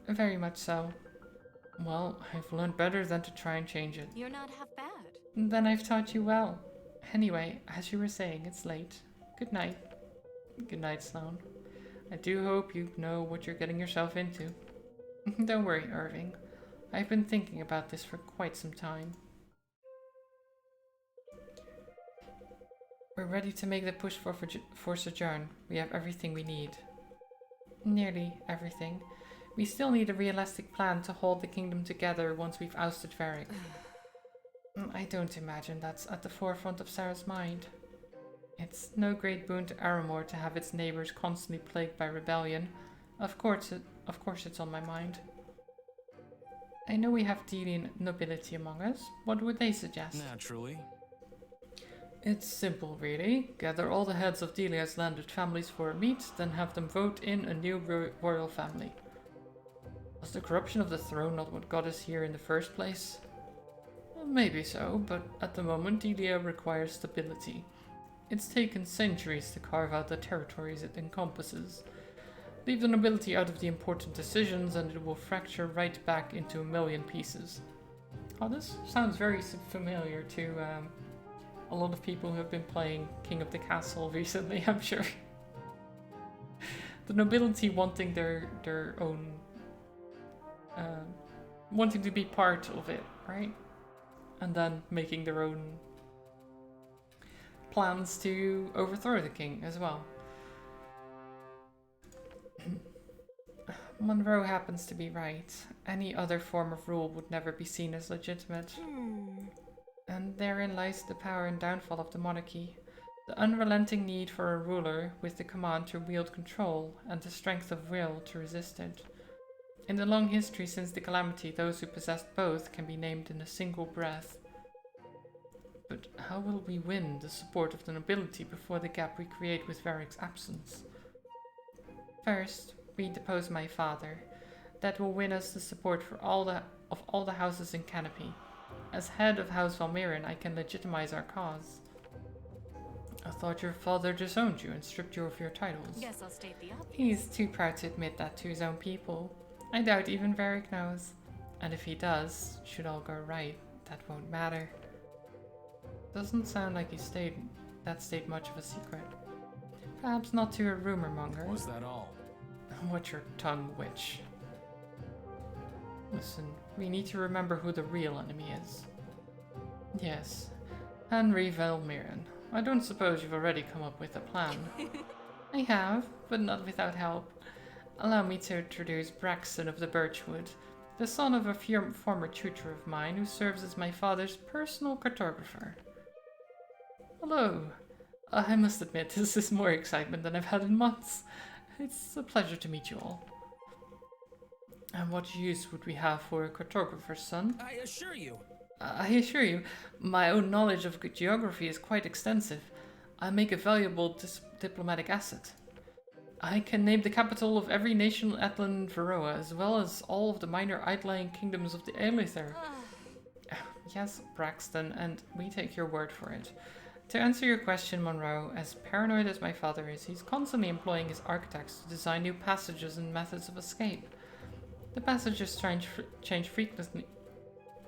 Very much so. Well, I've learned better than to try and change it. You're not half bad. Then I've taught you well. Anyway, as you were saying, it's late. Good night. Good night, Sloane. I do hope you know what you're getting yourself into. Don't worry, Irving. I've been thinking about this for quite some time. We're ready to make the push for Sojourn. We have everything we need. Nearly everything. We still need a realistic plan to hold the kingdom together once we've ousted Varric. I don't imagine that's at the forefront of Sarah's mind. It's no great boon to Aramor to have its neighbors constantly plagued by rebellion. Of course it's on my mind. I know we have Delian nobility among us. What would they suggest? Naturally. It's simple, really. Gather all the heads of Delia's landed families for a meet, then have them vote in a new royal family. Was the corruption of the throne not what got us here in the first place? Maybe so, but at the moment Delia requires stability. It's taken centuries to carve out the territories it encompasses. Leave the nobility out of the important decisions and it will fracture right back into a million pieces. Oh, this sounds very familiar to a lot of people who have been playing King of the Castle recently, I'm sure. The nobility wanting their own... wanting to be part of it, right? And then making their own plans to overthrow the king as well. Monroe happens to be right. Any other form of rule would never be seen as legitimate. And therein lies the power and downfall of the monarchy. The unrelenting need for a ruler with the command to wield control and the strength of will to resist it. In the long history since the calamity, those who possessed both can be named in a single breath. But how will we win the support of the nobility before the gap we create with Varric's absence? First, we depose my father. That will win us the support for all the houses in Canopy. As head of House Valmiran, I can legitimize our cause. I thought your father disowned you and stripped you of your titles. Guess I'll state the obvious. He's too proud to admit that to his own people. I doubt even Varric knows. And if he does, should all go right, that won't matter. Doesn't sound like he stayed much of a secret. Perhaps not to a rumor monger. Was that all? Watch your tongue, witch. Listen, we need to remember who the real enemy is. Yes, Henry Valmiran. I don't suppose you've already come up with a plan. I have, but not without help. Allow me to introduce Braxton of the Birchwood, the son of a former tutor of mine who serves as my father's personal cartographer. Hello. I must admit, this is more excitement than I've had in months. It's a pleasure to meet you all. And what use would we have for a cartographer's son? I assure you. I assure you, my own knowledge of geography is quite extensive. I make a valuable diplomatic asset. I can name the capital of every nation in Atlan Varroa, as well as all of the minor outlying kingdoms of the Aelither. Yes, Braxton, and we take your word for it. To answer your question, Monroe, as paranoid as my father is, he's constantly employing his architects to design new passages and methods of escape. The passages change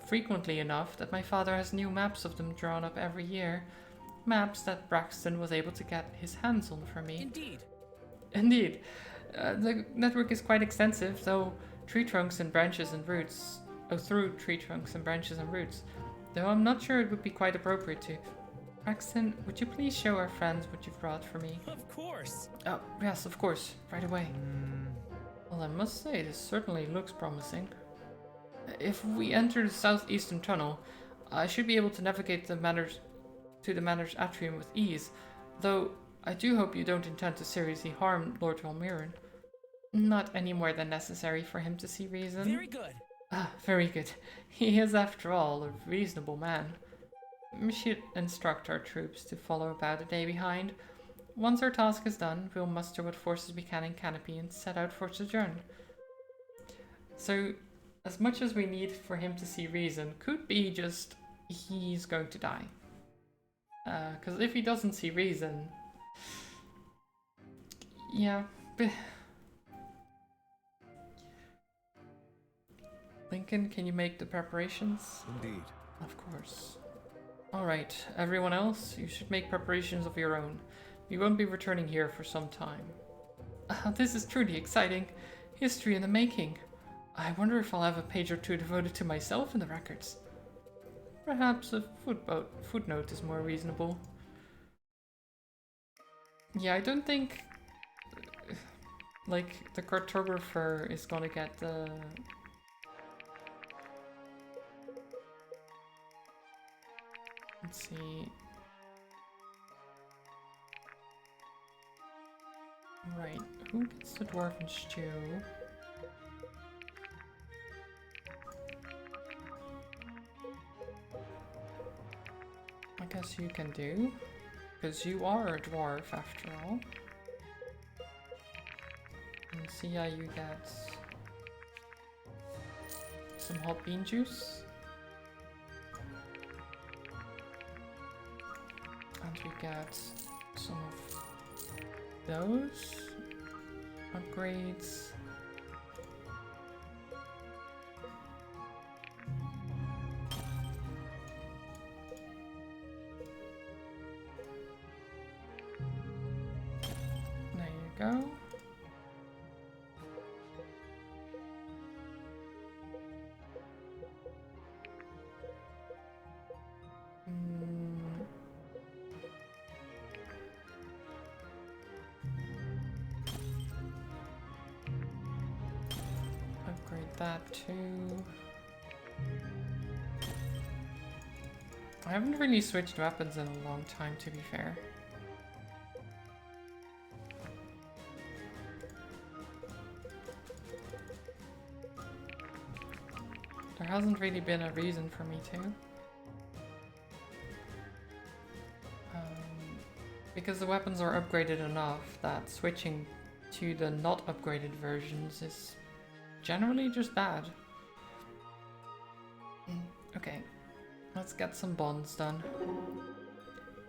frequently enough that my father has new maps of them drawn up every year. Maps that Braxton was able to get his hands on for me. Indeed. The network is quite extensive, though through tree trunks and branches and roots. Though I'm not sure it would be quite appropriate to. Braxton, would you please show our friends what you've brought for me? Of course. Oh, yes, of course. Right away. Well, I must say, this certainly looks promising. If we enter the southeastern tunnel, I should be able to navigate the manor's atrium with ease, though I do hope you don't intend to seriously harm Lord Valmiran. Not any more than necessary for him to see reason. Very good. Ah, very good. He is, after all, a reasonable man. We should instruct our troops to follow about a day behind. Once our task is done, we'll muster what forces we can in Canopy and set out for Sojourn. So, as much as we need for him to see reason, could be just he's going to die. Because if he doesn't see reason... Yeah. Lincoln, can you make the preparations? Indeed. Of course. Alright, everyone else, you should make preparations of your own. We won't be returning here for some time. This is truly exciting. History in the making. I wonder if I'll have a page or two devoted to myself in the records. Perhaps a footnote is more reasonable. Yeah, I don't think like the cartographer is gonna get the let's see. Right, who gets the dwarven stew? I guess you can do, because you are a dwarf after all. And see how you get some hot bean juice. And we get some of those upgrades. There you go. Upgrade that too. I haven't really switched weapons in a long time, to be fair. There hasn't really been a reason for me to. Because the weapons are upgraded enough that switching to the not upgraded versions is generally just bad. Okay, let's get some bonds done.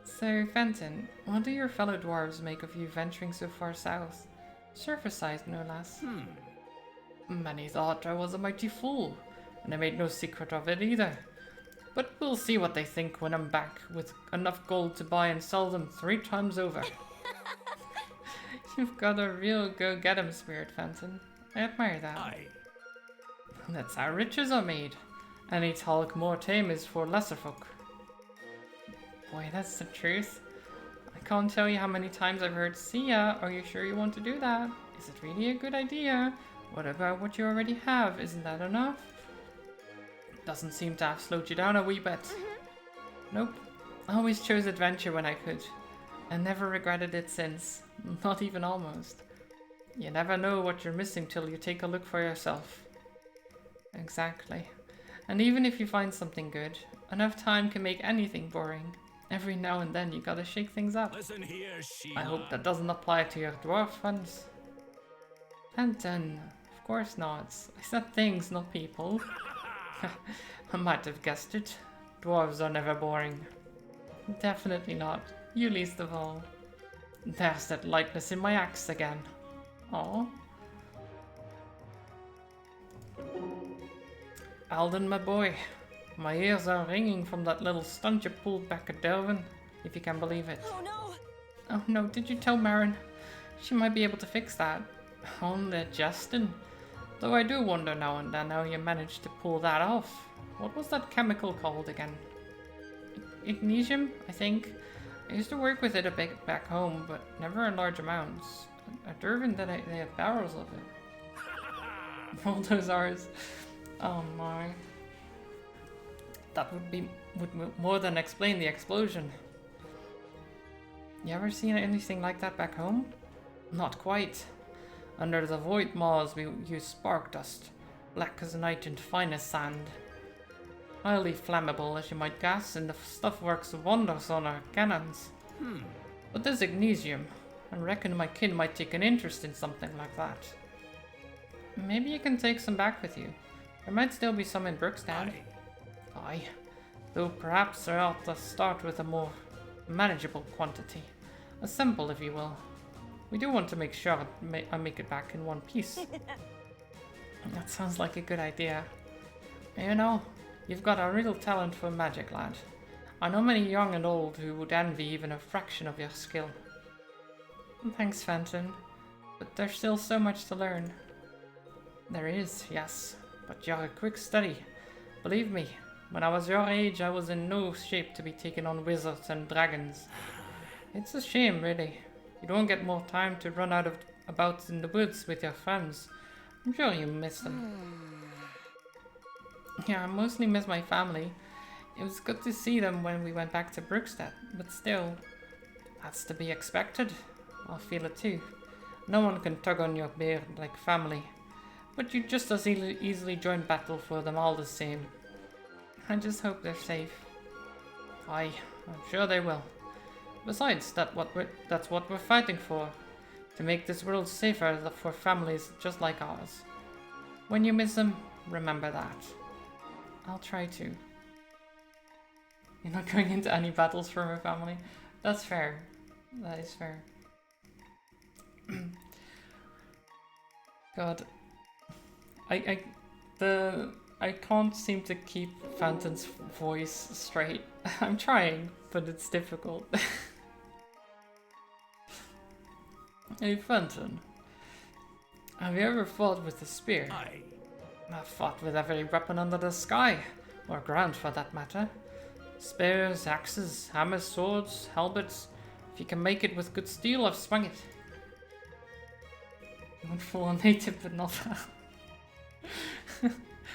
So, Fenton, what do your fellow dwarves make of you venturing so far south? Surface-sized, no less. Many thought I was a mighty fool, and I made no secret of it either. But we'll see what they think when I'm back with enough gold to buy and sell them 3 times over. You've got a real go-get-em spirit, Fenton. I admire that. Aye. That's how riches are made. Any talk more tame is for lesser folk. Boy, that's the truth. I can't tell you how many times I've heard, "See ya, are you sure you want to do that? Is it really a good idea? What about what you already have? Isn't that enough?" Doesn't seem to have slowed you down a wee bit. Nope. I always chose adventure when I could, and never regretted it since. Not even almost. You never know what you're missing till you take a look for yourself. Exactly. And even if you find something good, enough time can make anything boring. Every now and then you gotta shake things up. Listen here, Sheila. I hope that doesn't apply to your dwarf friends. Fenton, of course not. I said things, not people. I might have guessed it. Dwarves are never boring. Definitely not. You least of all. There's that lightness in my axe again. Aw. Alden, my boy. My ears are ringing from that little stunt you pulled back at Delvin, if you can believe it. Oh no! Oh no, did you tell Marin? She might be able to fix that. Only jesting. Though I do wonder now and then how you managed to pull that off. What was that chemical called again? Magnesium, I think. I used to work with it a bit back home, but never in large amounts. At Durban, they had barrels of it. All those R's. Oh my. That would more than explain the explosion. You ever seen anything like that back home? Not quite. Under the void maws we use spark dust, black as night and fine as sand. Highly flammable, as you might guess, and the stuff works wonders on our cannons. But there's magnesium. I reckon my kin might take an interest in something like that. Maybe you can take some back with you. There might still be some in Brookstad. Aye. Though perhaps I ought to start with a more manageable quantity. A sample, if you will. We do want to make sure I make it back in one piece. That sounds like a good idea. You know, you've got a real talent for magic, lad. I know many young and old who would envy even a fraction of your skill. Thanks, Fenton, but there's still so much to learn. There is, yes, but you're a quick study. Believe me, when I was your age, I was in no shape to be taking on wizards and dragons. It's a shame, really. You don't get more time to run about in the woods with your friends. I'm sure you miss them. Yeah, I mostly miss my family. It was good to see them when we went back to Brookstead, but still, that's to be expected. I feel it too. No one can tug on your beard like family, but you'd just as easily join battle for them all the same. I just hope they're safe. Aye, I'm sure they will. Besides, that's what we're fighting for. To make this world safer for families just like ours. When you miss them, remember that. I'll try to. You're not going into any battles for my family? That's fair. That is fair. God. I can't seem to keep Phantom's voice straight. I'm trying, but it's difficult. Hey, Fenton. Have you ever fought with a spear? I've fought with every weapon under the sky, or ground for that matter. Spears, axes, hammers, swords, halberds. If you can make it with good steel, I've swung it. You went full on native, but not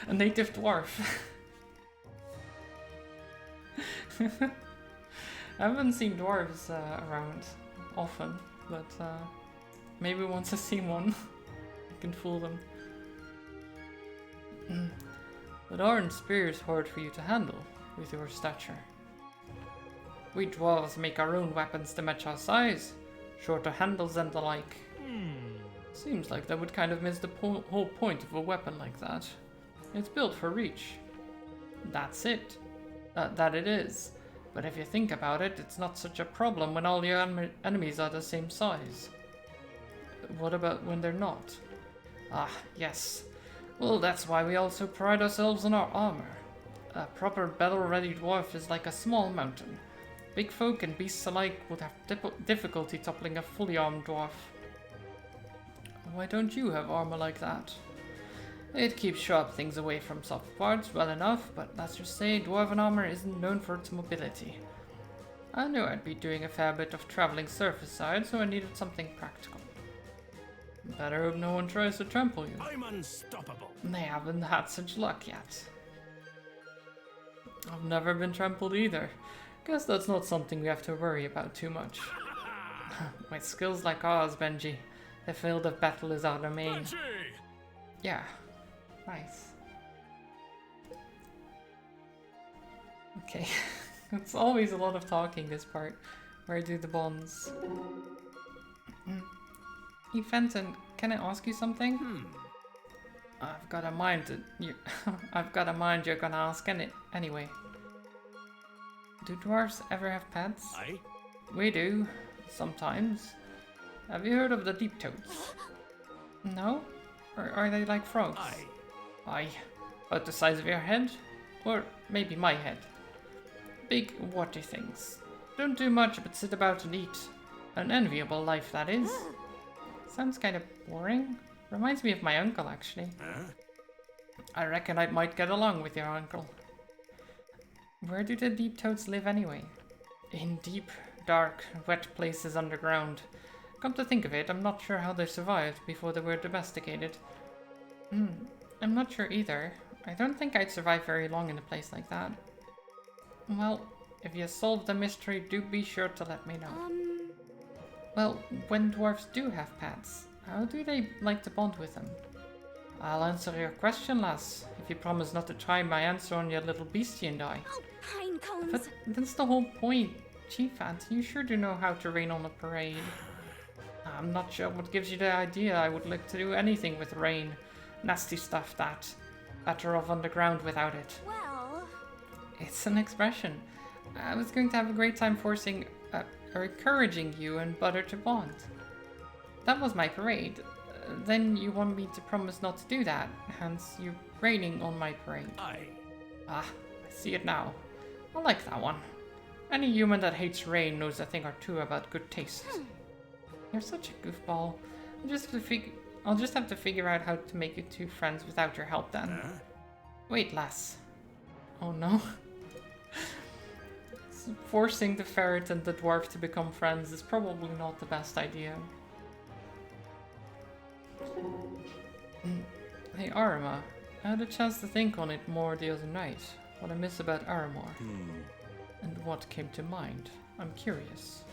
a native dwarf. I haven't seen dwarves around often, but maybe once I see one, I can fool them. But aren't spears hard for you to handle with your stature? We dwarves make our own weapons to match our size, shorter handles and the like. Seems like that would kind of miss the whole point of a weapon like that. It's built for reach. That's it. That it is. But if you think about it, it's not such a problem when all your enemies are the same size. What about when they're not? Ah, yes. Well, that's why we also pride ourselves on our armor. A proper battle-ready dwarf is like a small mountain. Big folk and beasts alike would have difficulty toppling a fully armed dwarf. Why don't you have armor like that? It keeps sharp things away from soft parts well enough, but let's just say dwarven armor isn't known for its mobility. I knew I'd be doing a fair bit of traveling surface side, so I needed something practical. Better hope no one tries to trample you. I'm unstoppable. They haven't had such luck yet. I've never been trampled either. Guess that's not something we have to worry about too much. With skills like ours, Benji, the field of battle is our domain. Benji! Yeah. Nice. Okay. It's always a lot of talking, this part. Where do the bonds? Hey, Fenton, can I ask you something? I've got a mind that you I've got a mind you're gonna ask anyway. Do dwarves ever have pets? Aye. We do, sometimes. Have you heard of the deep toads? No? Or are they like frogs? Aye. Aye. About the size of your head? Or maybe my head. Big, watery things. Don't do much but sit about and eat. An enviable life, that is. Sounds kind of boring. Reminds me of my uncle, actually. Huh? I reckon I might get along with your uncle. Where do the deep toads live anyway? In deep, dark, wet places underground. Come to think of it, I'm not sure how they survived before they were domesticated. I'm not sure either. I don't think I'd survive very long in a place like that. Well, if you solve the mystery, do be sure to let me know. Well, when dwarves do have pets, how do they like to bond with them? I'll answer your question, lass, if you promise not to try my answer on your little beastie and I. Oh, pine cones. But that's the whole point. Chief Ant, you sure do know how to rain on a parade. I'm not sure what gives you the idea I would like to do anything with rain. Nasty stuff, that. Better off underground without it. Well, It's an expression. I was going to have a great time forcing, or encouraging you and Butter to bond. That was my parade. Then you want me to promise not to do that, hence you raining on my parade. Aye. Ah, I see it now. I like that one. Any human that hates rain knows a thing or two about good taste. You're such a goofball. I'll just have to figure out how to make you two friends without your help then. Wait, lass. Oh no. Forcing the ferret and the dwarf to become friends is probably not the best idea. Hey Arima, I had a chance to think on it more the other night. What I miss about Aramor. And what came to mind. I'm curious.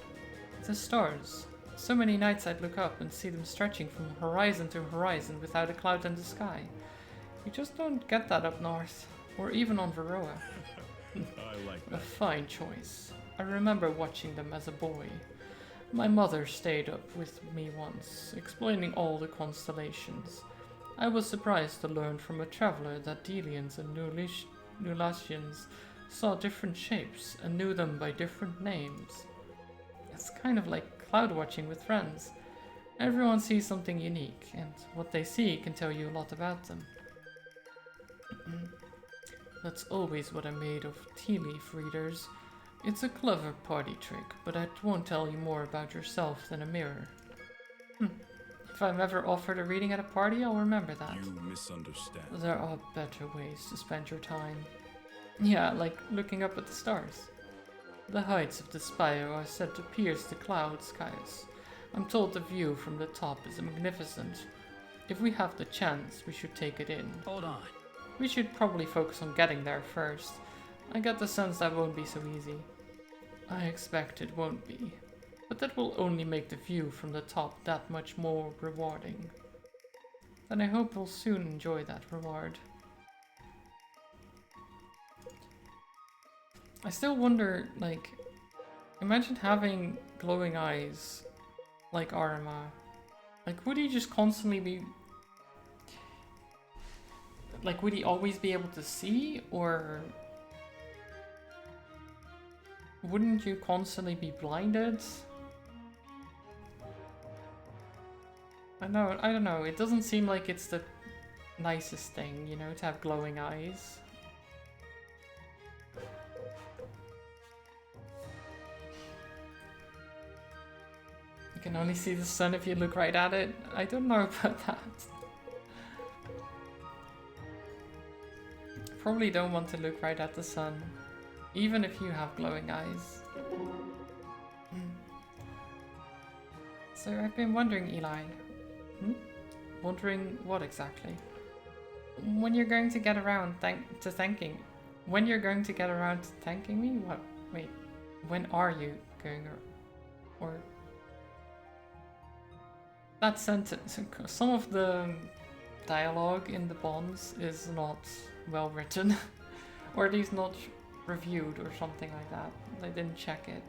The stars. So many nights I'd look up and see them stretching from horizon to horizon without a cloud in the sky. You just don't get that up north, or even on Varroa. I like A that. fine choice. I remember watching them as a boy. My mother stayed up with me once, explaining all the constellations. I was surprised to learn from a traveler that Delians and Nulasians saw different shapes and knew them by different names. It's kind of like cloud watching with friends. Everyone sees something unique, and what they see can tell you a lot about them. That's always what I made of tea leaf readers. It's a clever party trick, but it won't tell you more about yourself than a mirror. If I'm ever offered a reading at a party, I'll remember that. You misunderstand. There are better ways to spend your time. Yeah, like looking up at the stars. The heights of the spire are said to pierce the cloud skies. I'm told the view from the top is magnificent. If we have the chance, we should take it in. Hold on. We should probably focus on getting there first. I get the sense that won't be so easy. I expect it won't be, but that will only make the view from the top that much more rewarding. Then I hope we'll soon enjoy that reward. I still wonder, like, imagine having glowing eyes like Arima. Like, would he just constantly be... Like, would he always be able to see, or... Wouldn't you constantly be blinded? I don't know, it doesn't seem like it's the nicest thing, you know, to have glowing eyes. You can only see the sun if you look right at it. I don't know about that. Probably don't want to look right at the sun, even if you have glowing eyes. So I've been wondering, Eli. Wondering what exactly? When you're going to get around to thanking... When you're going to get around to thanking me? What? Wait. When are you going... Or... That sentence... Some of the dialogue in the bonds is not well written. Or at least not reviewed or something like that. I didn't check it.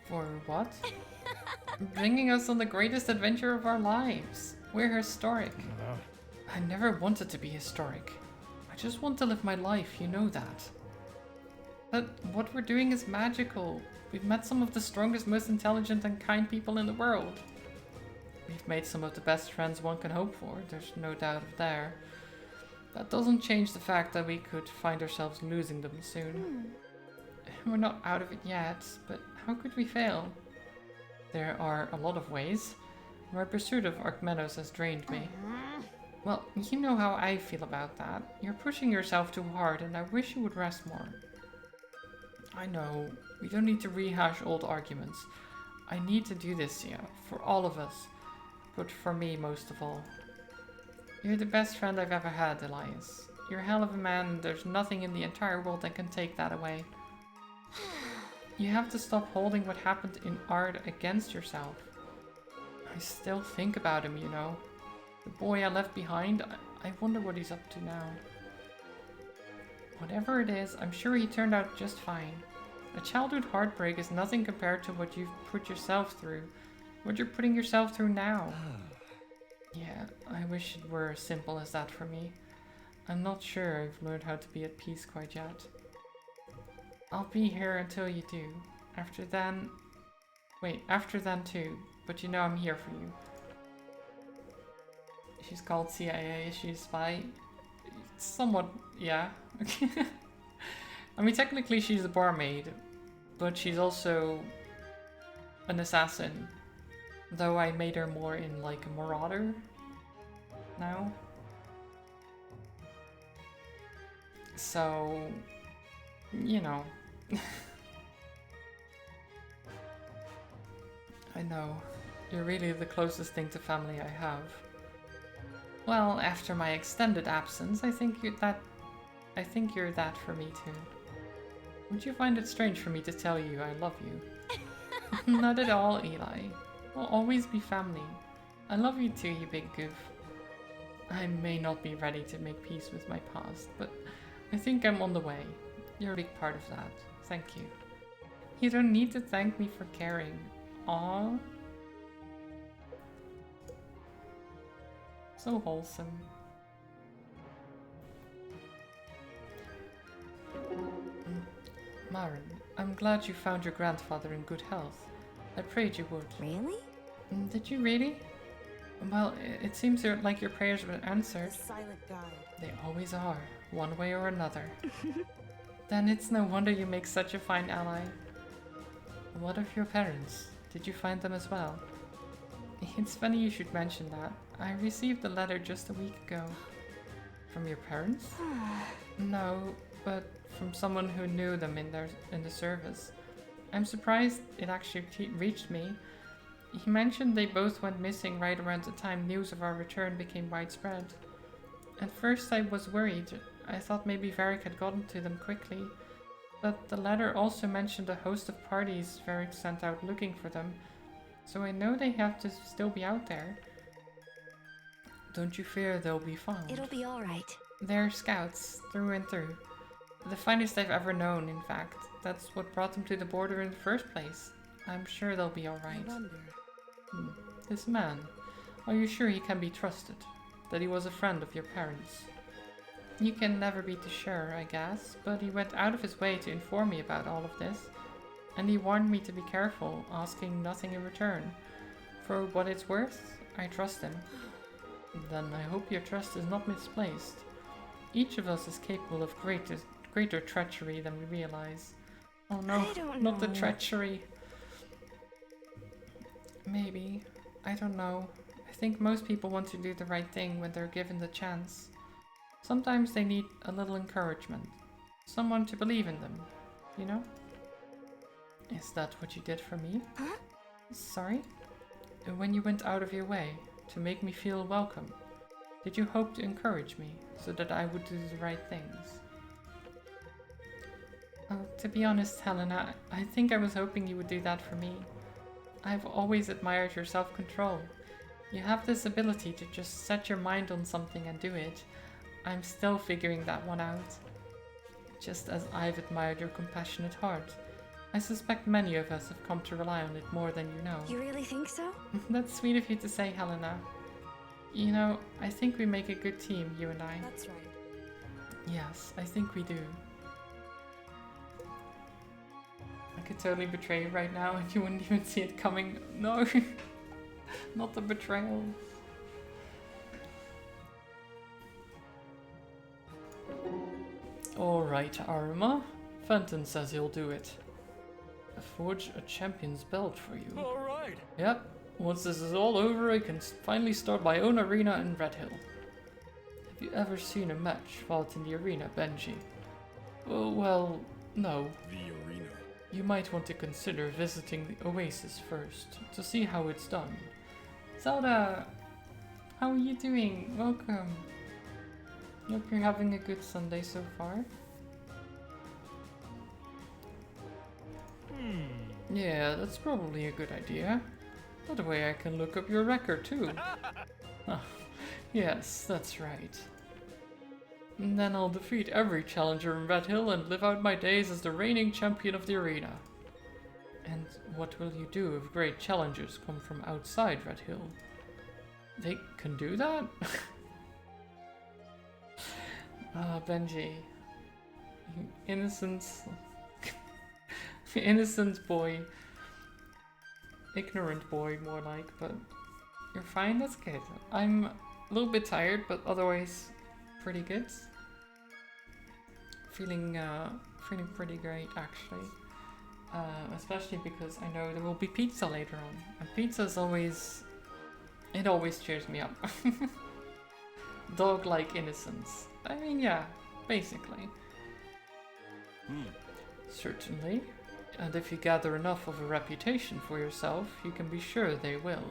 For what? Bringing us on the greatest adventure of our lives. We're historic. I never wanted to be historic. I just want to live my life, you know that. But what we're doing is magical. We've met some of the strongest, most intelligent and kind people in the world. We've made some of the best friends one can hope for, there's no doubt of there. That doesn't change the fact that we could find ourselves losing them soon. We're not out of it yet, but how could we fail? There are a lot of ways. My pursuit of Archmenos has drained me. Well, you know how I feel about that. You're pushing yourself too hard and I wish you would rest more. I know, we don't need to rehash old arguments. I need to do this, yeah, for all of us. But for me most of all. You're the best friend I've ever had, Elias. You're a hell of a man and there's nothing in the entire world that can take that away. You have to stop holding what happened in art against yourself. I still think about him, you know. The boy I left behind, I wonder what he's up to now. Whatever it is, I'm sure he turned out just fine. A childhood heartbreak is nothing compared to what you've put yourself through. What you're putting yourself through now. Yeah, I wish it were as simple as that for me. I'm not sure I've learned how to be at peace quite yet. I'll be here until you do. After then... Wait, after then too. But you know I'm here for you. She's called CIA, she's a spy. somewhat, yeah. I mean, technically she's a barmaid, but she's also an assassin. Though I made her more in like a marauder now. So, you know. I know. You're really the closest thing to family I have. Well, after my extended absence, I think you're that for me too. Would you find it strange for me to tell you I love you? Not at all, Eli. We'll always be family. I love you too, you big goof. I may not be ready to make peace with my past, but I think I'm on the way. You're a big part of that. Thank you. You don't need to thank me for caring. Aww. So wholesome. Maren, I'm glad you found your grandfather in good health. I prayed you would. Really? Did you really? Well, it seems like your prayers were answered. The silent guide. They always are, one way or another. Then it's no wonder you make such a fine ally. What of your parents? Did you find them as well? It's funny you should mention that. I received a letter just a week ago. From your parents? No, but from someone who knew them in the service. I'm surprised it actually reached me. He mentioned they both went missing right around the time news of our return became widespread. At first I was worried. I thought maybe Varric had gotten to them quickly. But the letter also mentioned a host of parties Varric sent out looking for them. So I know they have to still be out there. Don't you fear they'll be found? It'll be alright. They're scouts, through and through. The finest I've ever known, in fact. That's what brought them to the border in the first place. I'm sure they'll be alright. I wonder. This man, are you sure he can be trusted? That he was a friend of your parents? You can never be too sure, I guess, but he went out of his way to inform me about all of this. And he warned me to be careful, asking nothing in return. For what it's worth, I trust him. Then I hope your trust is not misplaced. Each of us is capable of greater treachery than we realize. Oh no, I don't not the know. treachery. Maybe. I don't know. I think most people want to do the right thing when they're given the chance. Sometimes they need a little encouragement. Someone to believe in them, you know? Is that what you did for me? Huh? Sorry? When you went out of your way to make me feel welcome, did you hope to encourage me so that I would do the right things? Oh, to be honest, Helena, I think I was hoping you would do that for me. I've always admired your self-control. You have this ability to just set your mind on something and do it. I'm still figuring that one out. Just as I've admired your compassionate heart. I suspect many of us have come to rely on it more than you know. You really think so? That's sweet of you to say, Helena. You know, I think we make a good team, you and I. That's right. Yes, I think we do. I could totally betray you right now and you wouldn't even see it coming. No, not the betrayal. Alright, Aruma. Fenton says he'll do it. Forge a champion's belt for you. All right. Yep, once this is all over, I can finally start my own arena in Red Hill. Have you ever seen a match fought in the arena, Benji? Oh, well, no. The arena. You might want to consider visiting the Oasis first, to see how it's done. Zelda! How are you doing? Welcome. Hope you're having a good Sunday so far. Yeah, that's probably a good idea. That way I can look up your record too. Ah, yes, that's right. And then I'll defeat every challenger in Red Hill and live out my days as the reigning champion of the arena. And what will you do if great challengers come from outside Red Hill? They can do that? Ah, Benji. You innocent... innocent boy. Ignorant boy, more like, but... You're fine, that's good. I'm a little bit tired, but otherwise... pretty good. Feeling pretty great actually. Especially because I know there will be pizza later on, and pizza's always, it always cheers me up. Dog-like innocence. I mean, yeah, basically. Certainly. And if you gather enough of a reputation for yourself, you can be sure they will.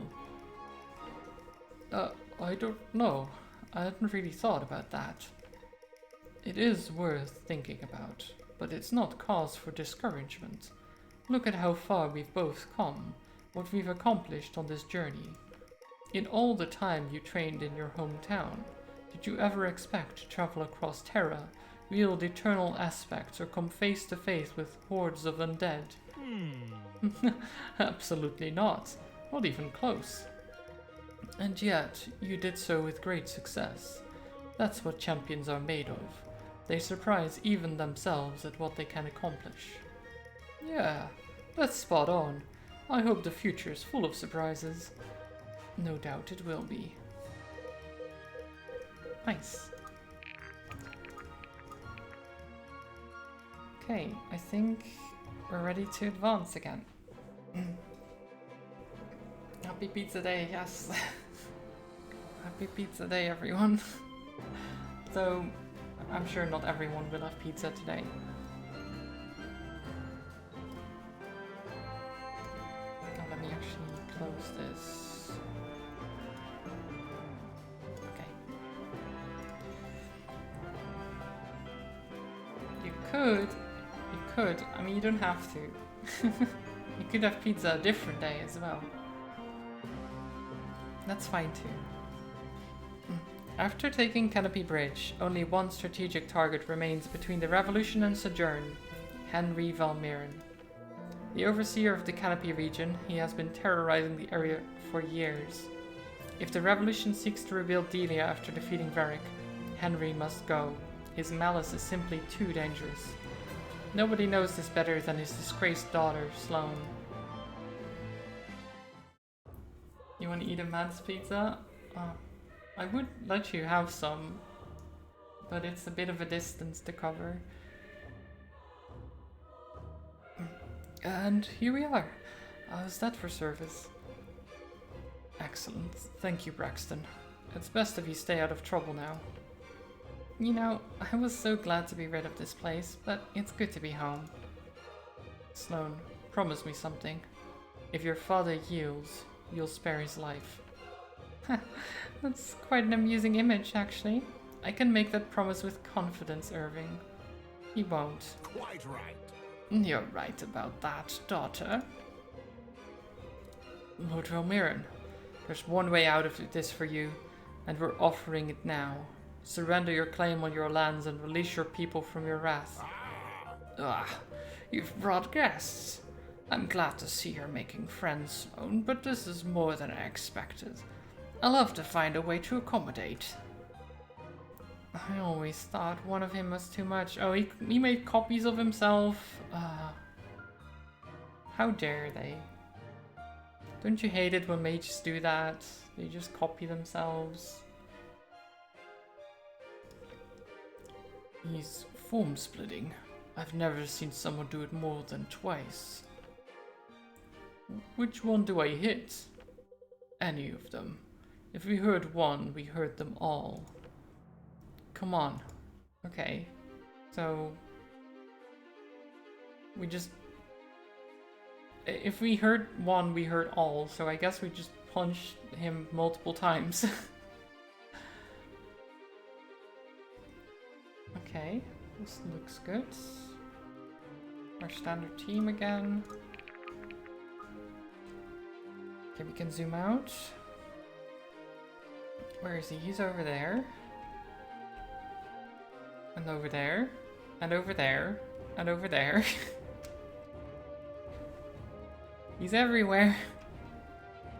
I don't know. I hadn't really thought about that. It is worth thinking about, but it's not cause for discouragement. Look at how far we've both come, what we've accomplished on this journey. In all the time you trained in your hometown, did you ever expect to travel across Terra, wield eternal aspects, or come face to face with hordes of undead? Absolutely not. Not even close. And yet, you did so with great success. That's what champions are made of. They surprise even themselves at what they can accomplish. Yeah, that's spot on. I hope the future is full of surprises. No doubt it will be. Nice. Okay, I think we're ready to advance again. Happy Pizza Day, yes. Happy Pizza Day, everyone. So, I'm sure not everyone will have pizza today. Now let me actually close this. Okay. You could, I mean you don't have to. You could have pizza a different day as well. That's fine too. After taking Canopy Bridge, only one strategic target remains between the Revolution and Sojourn, Henry Valmiran. The overseer of the Canopy region, he has been terrorizing the area for years. If the Revolution seeks to rebuild Delia after defeating Varric, Henry must go. His malice is simply too dangerous. Nobody knows this better than his disgraced daughter, Sloane. You want to eat a man's pizza? I would let you have some, but it's a bit of a distance to cover. And here we are. How's that for service? Excellent. Thank you, Braxton. It's best if you stay out of trouble now. You know, I was so glad to be rid of this place, but it's good to be home. Sloane, promise me something. If your father yields, you'll spare his life. That's quite an amusing image, actually. I can make that promise with confidence, Irving. He won't. Quite right. You're right about that, daughter. Lord Valmiran, there's one way out of this for you, and we're offering it now. Surrender your claim on your lands and release your people from your wrath. You've brought guests. I'm glad to see you're making friends, Sloane, but this is more than I expected. I'll have to find a way to accommodate. I always thought one of him was too much. Oh, he made copies of himself. How dare they? Don't you hate it when mages do that? They just copy themselves. He's form splitting. I've never seen someone do it more than twice. Which one do I hit? Any of them. If we heard one, we heard them all. Come on. Okay. So... we just... if we heard one, we heard all, so I guess we just punched him multiple times. Okay, this looks good. Our standard team again. Okay, we can zoom out. Where is he? He's over there. And over there. And over there. And over there. He's everywhere.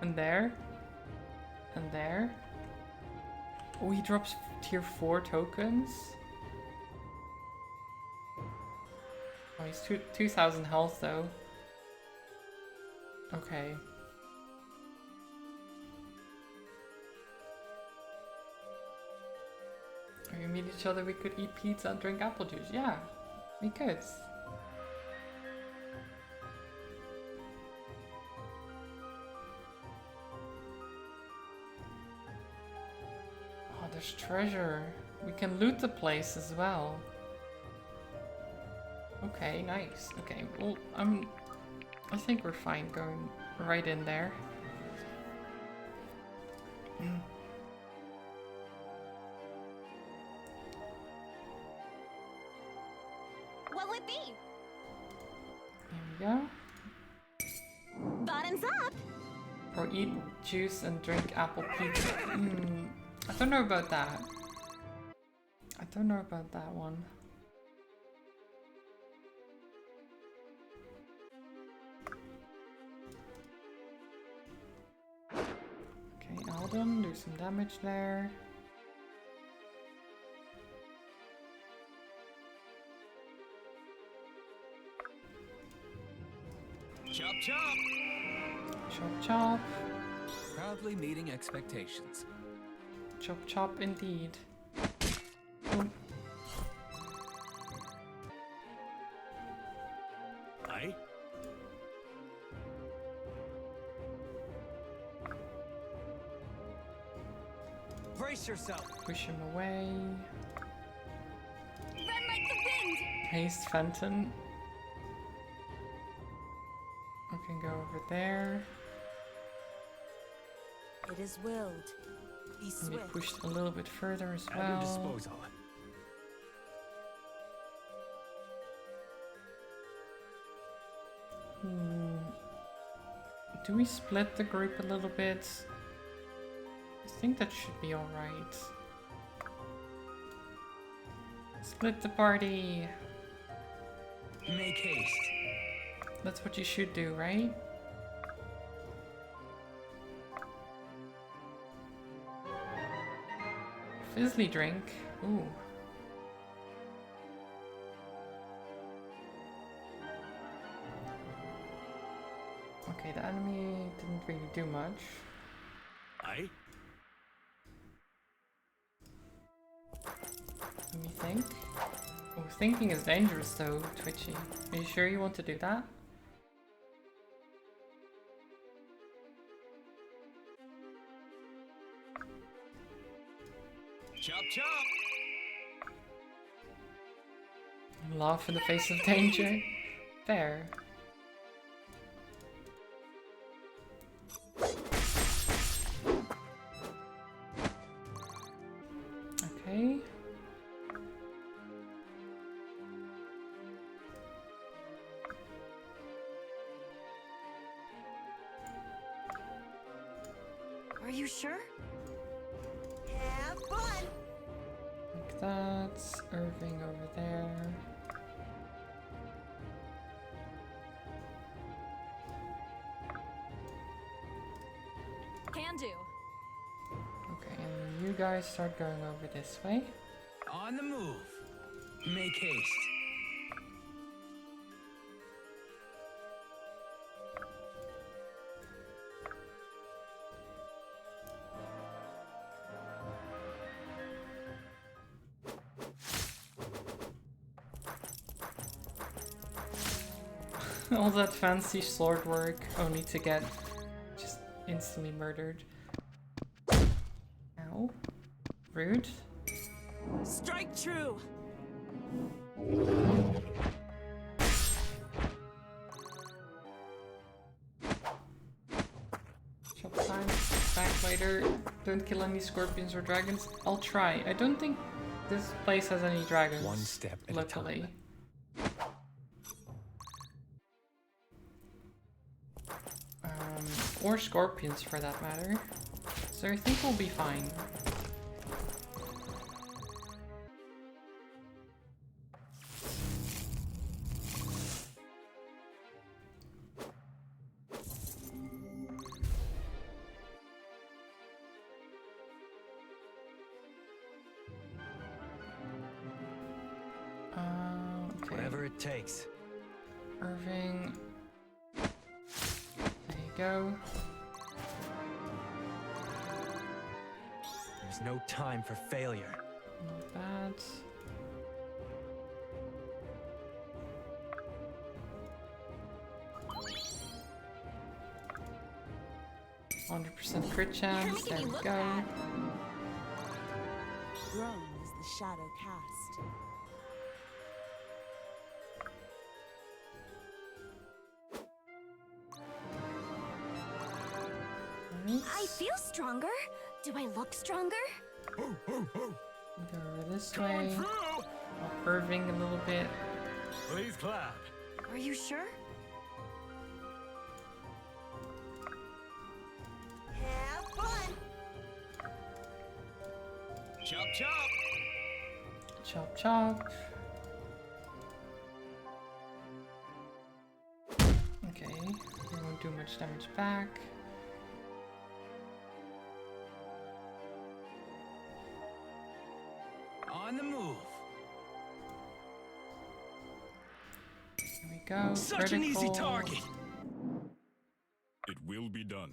And there. And there. Oh, he drops tier 4 tokens. Oh, he's 2,000 health though. Okay. If we meet each other, we could eat pizza and drink apple juice. Yeah, we could. Oh, there's treasure. We can loot the place as well. Okay, nice. Okay, well, I think we're fine going right in there. What would be? There we go. Bottoms up. Or eat juice and drink apple pizza. I don't know about that. I don't know about that one. Okay, Alden, do some damage there. Chop chop! Chop chop. Proudly meeting expectations. Chop chop indeed. Oh, Aye? Brace yourself! push him away. Run like the wind. Haste Fenton. I can go over there. It is willed. Be And be swift. pushed a little bit further as At your well. disposal. Do we split the group a little bit? I think that should be alright. Split the party! Make haste. That's what you should do, right? Fizzly drink. Ooh. Okay, the enemy didn't really do much. Aye? Let me think. Oh, thinking is dangerous though, Twitchy. Are you sure you want to do that? Chop chop! Laugh in the face of danger. Fair. Okay. Are you sure? Have fun. Like that. Irving over there. Can do. Okay, and you guys start going over this way. On the move. Make haste. All that fancy sword work only to get just instantly murdered. Ow. Rude. Strike true. Shop time. Back later. Don't kill any scorpions or dragons. I'll try. I don't think this place has any dragons. One step at a luckily. time. Or scorpions for that matter. So I think we'll be fine. Okay. Whatever it takes. Irving. There you go. There's no time for failure. Not 100% crit chance. making There me we look go. bad. Grown is the shadow cast. Nice. I feel stronger. Do I look stronger? Go over this Coming way. through! While curving a little bit. Please clap. Are you sure? Have fun! Chop chop! Chop chop. Okay, we won't do much damage back. On the move. Here we go. Such an easy critical. target. It will be done.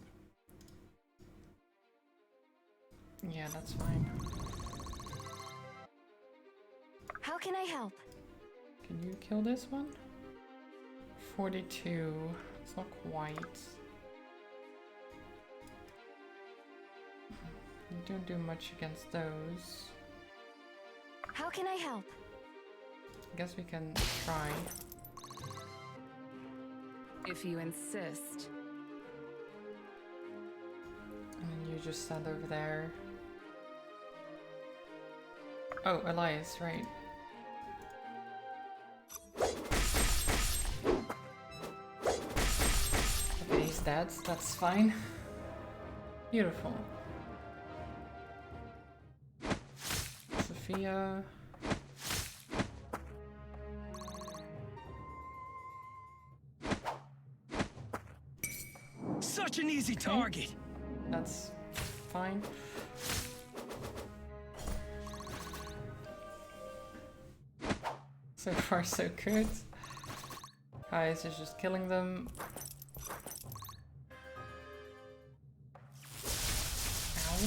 Yeah, that's fine. How can I help? Can you kill this one? 42. It's not quite. You don't do much against those. How can I help? I guess we can try. If you insist. And then you just stand over there. Oh, Elias, right. Okay, he's dead. That's fine. Beautiful. Sophia. Such an easy target. That's fine. So far, so good. Guys is just killing them. Ow.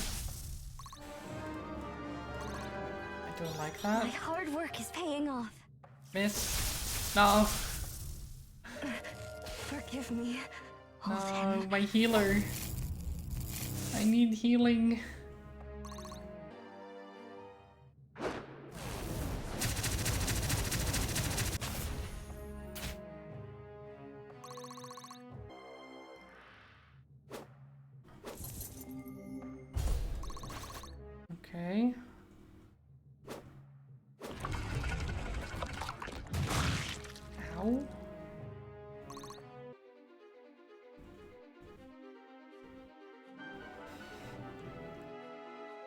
I don't like My that. hard work is paying off. Miss. No. Forgive me. Hold No, him. my healer. I need healing. Okay. Ow.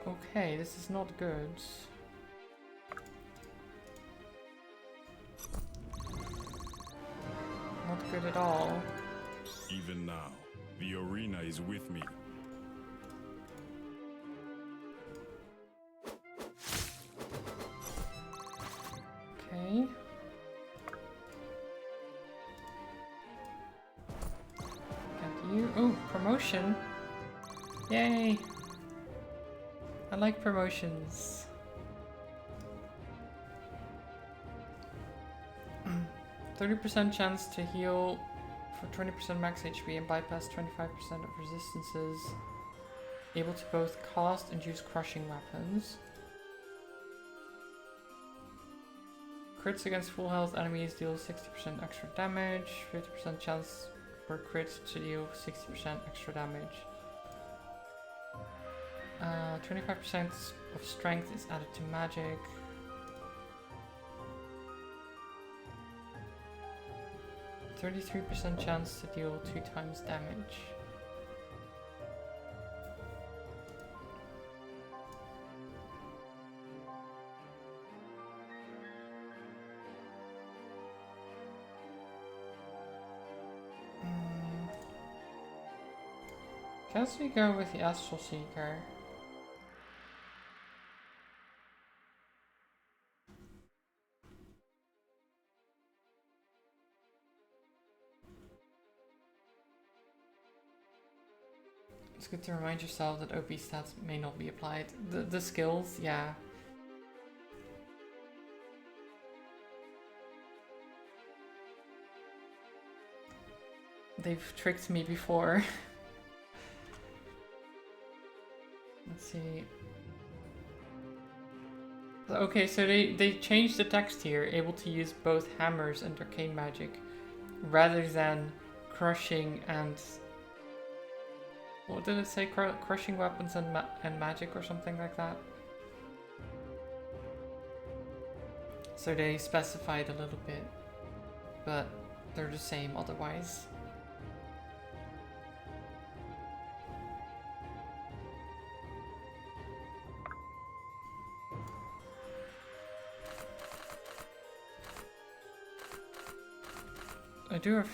Okay, this is not good. Not good at all. Even now, the arena is with me. Okay. Got you. Oh, promotion. Yay. I like promotions. 30% chance to heal for 20% max HP and bypass 25% of resistances. Able to both cast and use crushing weapons. Crits against full health enemies deal 60% extra damage. 50% chance for crits to deal 60% extra damage. 25% of strength is added to magic. %33% chance to deal 2 times damage. Guess we go with the Astral Seeker. It's good to remind yourself that OP stats may not be applied. The skills, yeah. They've tricked me before. see. Okay, so they changed the text here, able to use both hammers and arcane magic, rather than crushing and... What did it say? Crushing weapons and magic or something like that? So they specified a little bit, but they're the same otherwise. I do have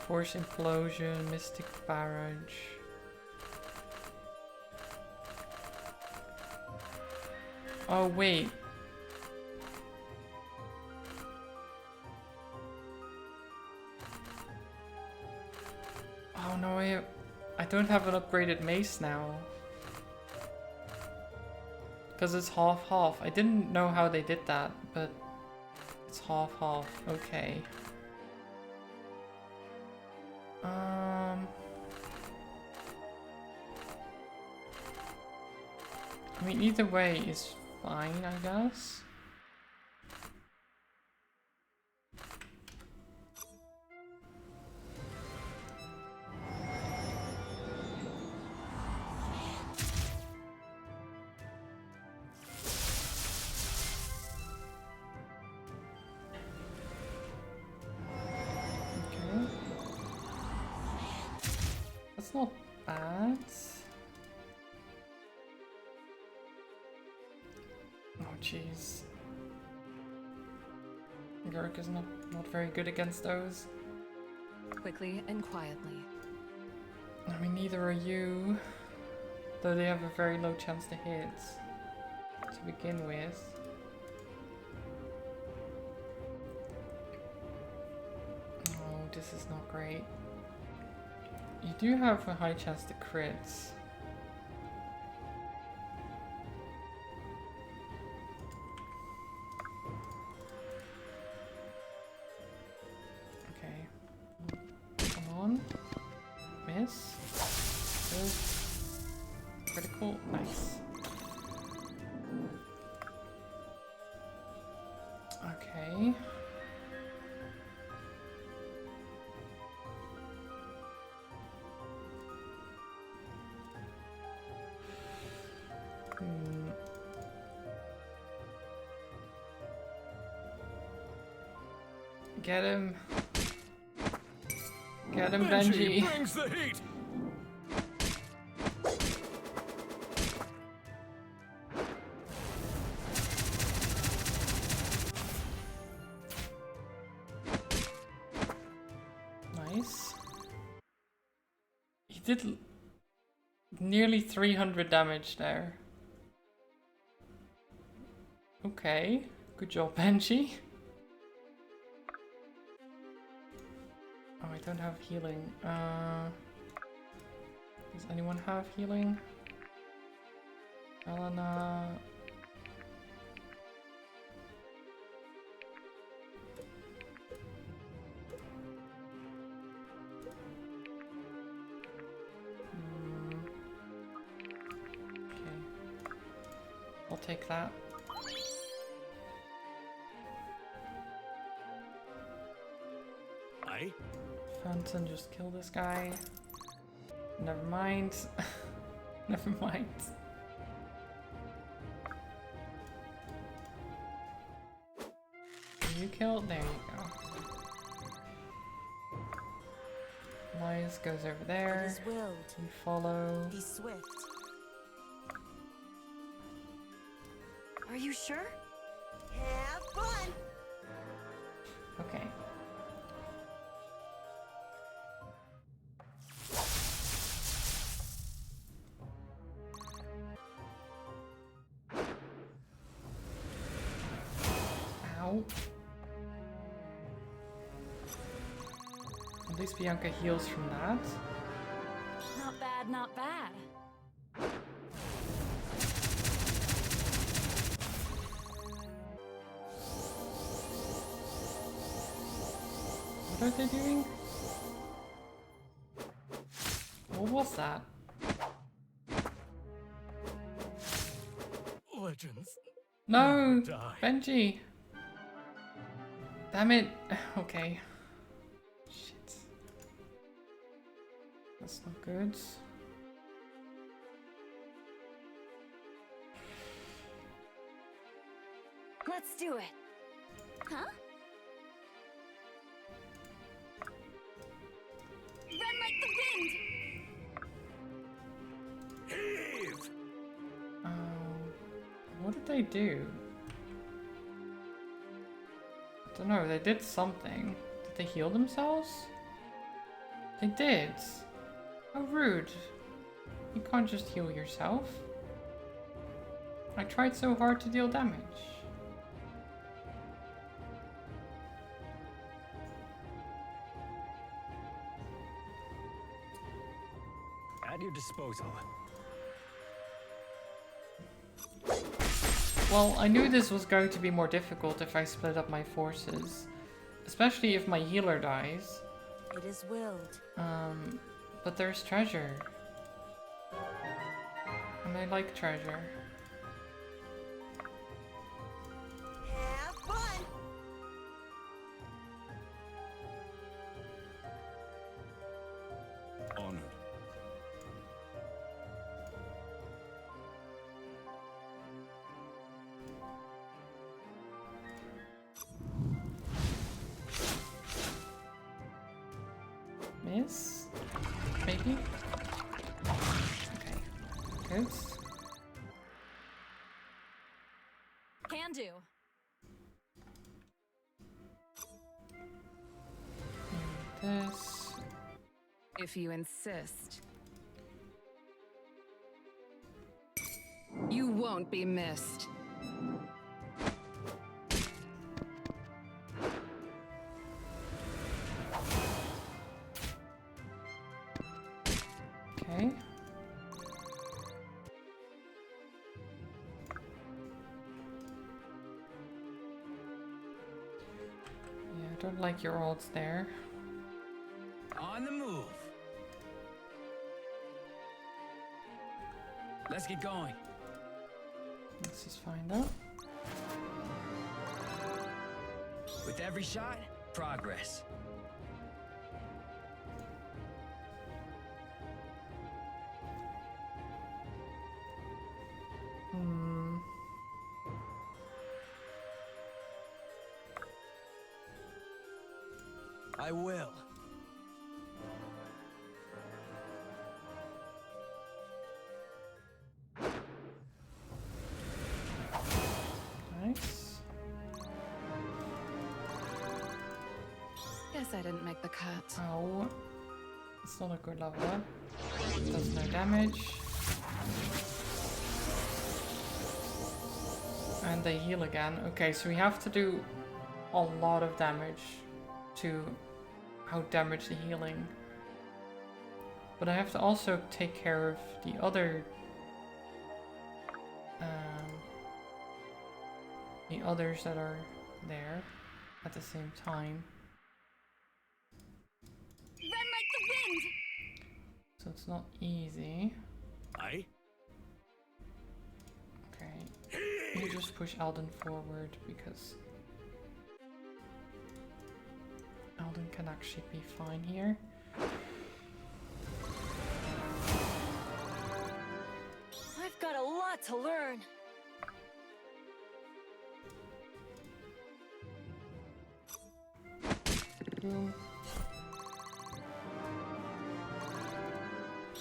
Force Implosion, Mystic Barrage. Oh wait. Oh no, I don't have an upgraded mace now. Because it's half-half. I didn't know how they did that, but it's half-half. Okay. I mean, either way is fine, I guess. Okay. That's not bad. Oh jeez. Garrick is not very good against those. Quickly and quietly. I mean, neither are you. Though they have a very low chance to hit to begin with. Oh, this is not great. You do have a high chance to crits. Critical, nice. Okay. Get him. Get him, Benji. Brings the heat. Nice. He did nearly 300 damage there. Okay, good job, Benji. Oh, I don't have healing. Does anyone have healing? Elena. Okay. I'll take that. Aye. Phantom, just kill this guy. Never mind. Never mind. You killed? There you go. Elias goes over It there. is willed. You follow. Be swift. Are you sure? Have fun. Okay. Ow. At least Bianca heals from that. Not bad, not bad. What are they doing? What was that? legends. No, Never die. Benji. Damn it. Okay. Shit. That's not good. Let's do it. Huh? Run like the wind! Heave! What did they do? I don't know, they did something. Did they heal themselves? They did. How rude. You can't just heal yourself. I tried so hard to deal damage. At your disposal. Well, I knew this was going to be more difficult if I split up my forces. Especially if my healer dies. It is willed. But there's treasure. And I like treasure. Have fun! Honored. Miss? Maybe? Okay. Good. Can do. And this. If you insist. You won't be missed. Okay. Yeah, I don't like your odds there. On the move. Let's get going. Let's just find out. With every shot, progress. I will. Nice. Guess I didn't make the cut. Ow. It's not a good level up. Does no damage. And they heal again. Okay, so we have to do a lot of damage to outdamage the healing. But I have to also take care of the other the others that are there at the same time. Run like the wind! So it's not easy. Aye. Okay. You just push Alden forward because Alden can actually be fine here. I've got a lot to learn. Boom.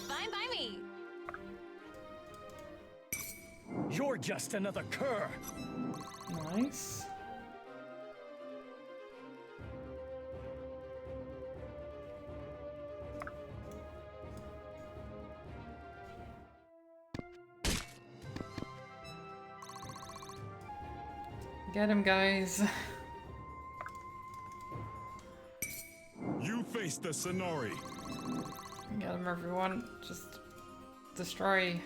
Fine by me. You're just another cur. Nice. Get him, guys. You face the Sonori. Get him, everyone. Just destroy.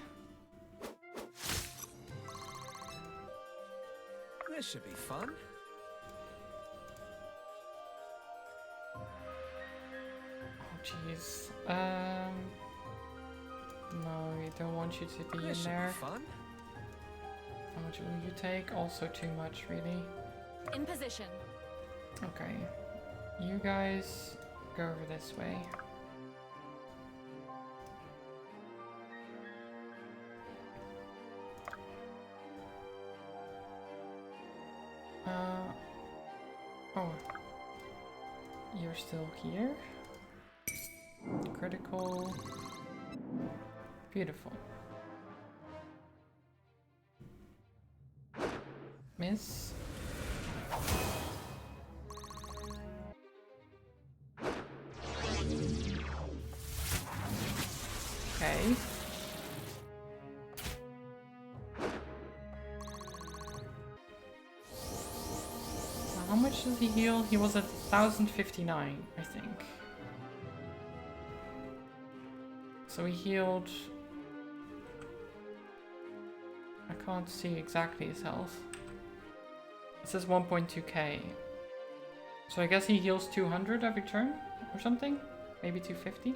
This should be fun. Oh, jeez. No, we don't want you to be This in should there. be fun. I'm much will you take? Also too much, really. In position. Okay. You guys go over this way. Oh. You're still here? Critical. Beautiful. Miss. Okay. So how much does he heal? He was at 1059, I think. So he healed... I can't see exactly his health. It says 1.2k. So I guess he heals 200 every turn or something? Maybe 250?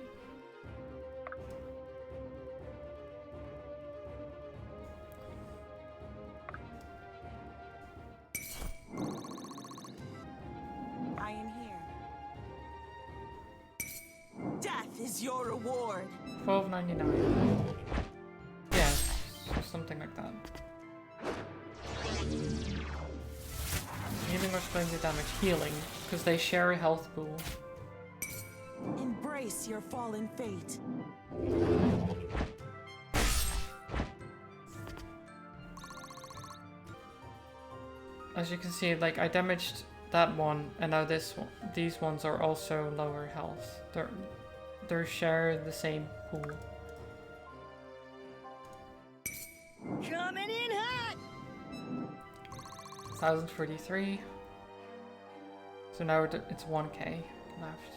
I am here. Death is your reward. 12.99. Yes, something like that. Healing or splendid damage. Healing, because they share a health pool. Embrace your fallen fate. As you can see, like I damaged that one, and now this one. These ones are also lower health. They share the same pool. Coming in hot. 1043. So now it's 1k left.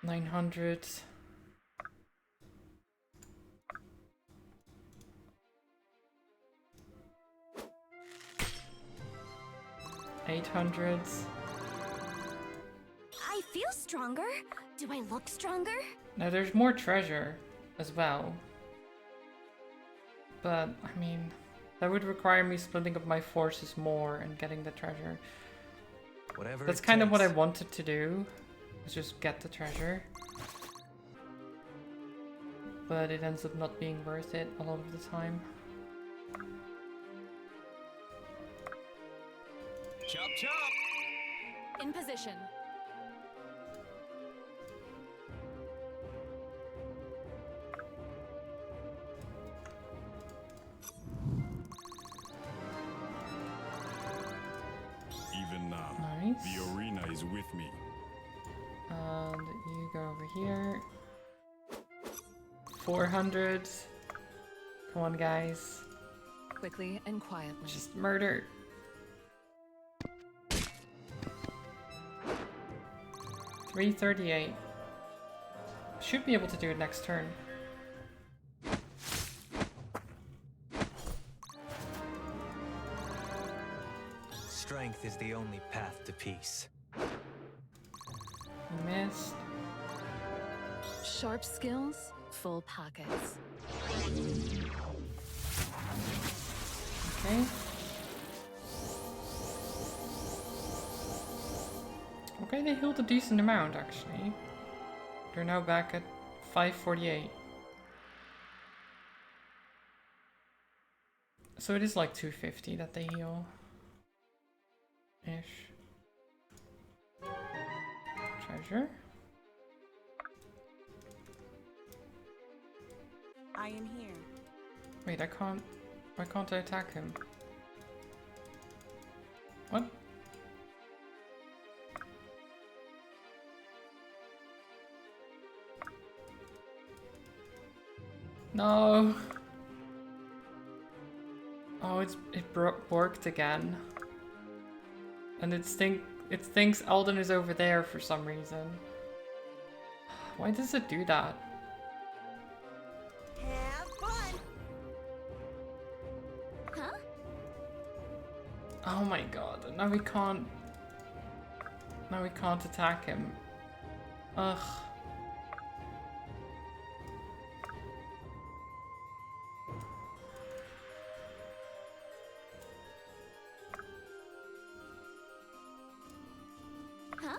$900. $800. I feel stronger. Do I look stronger? Now there's more treasure as well. But, I mean, that would require me splitting up my forces more and getting the treasure. Whatever. That's it kind of what I takes. wanted to do, was just get the treasure. But it ends up not being worth it a lot of the time. Chop chop. In position. Even now, Nice. the arena is with me. And you go over here. 400. Come on, guys. Quickly and quietly. Just murder. 338. Should be able to do it next turn. Strength is the only path to peace. Missed. Sharp skills, full pockets. Okay. Okay, they healed a decent amount actually. They're now back at 548. So it is like 250 that they heal. Ish. Treasure? I am here. Wait, why can't I attack him? What? No. Oh, it worked again. And it thinks Alden is over there for some reason. Why does it do that? Have fun. Huh? Oh my god, now we can't... Now we can't attack him. Ugh.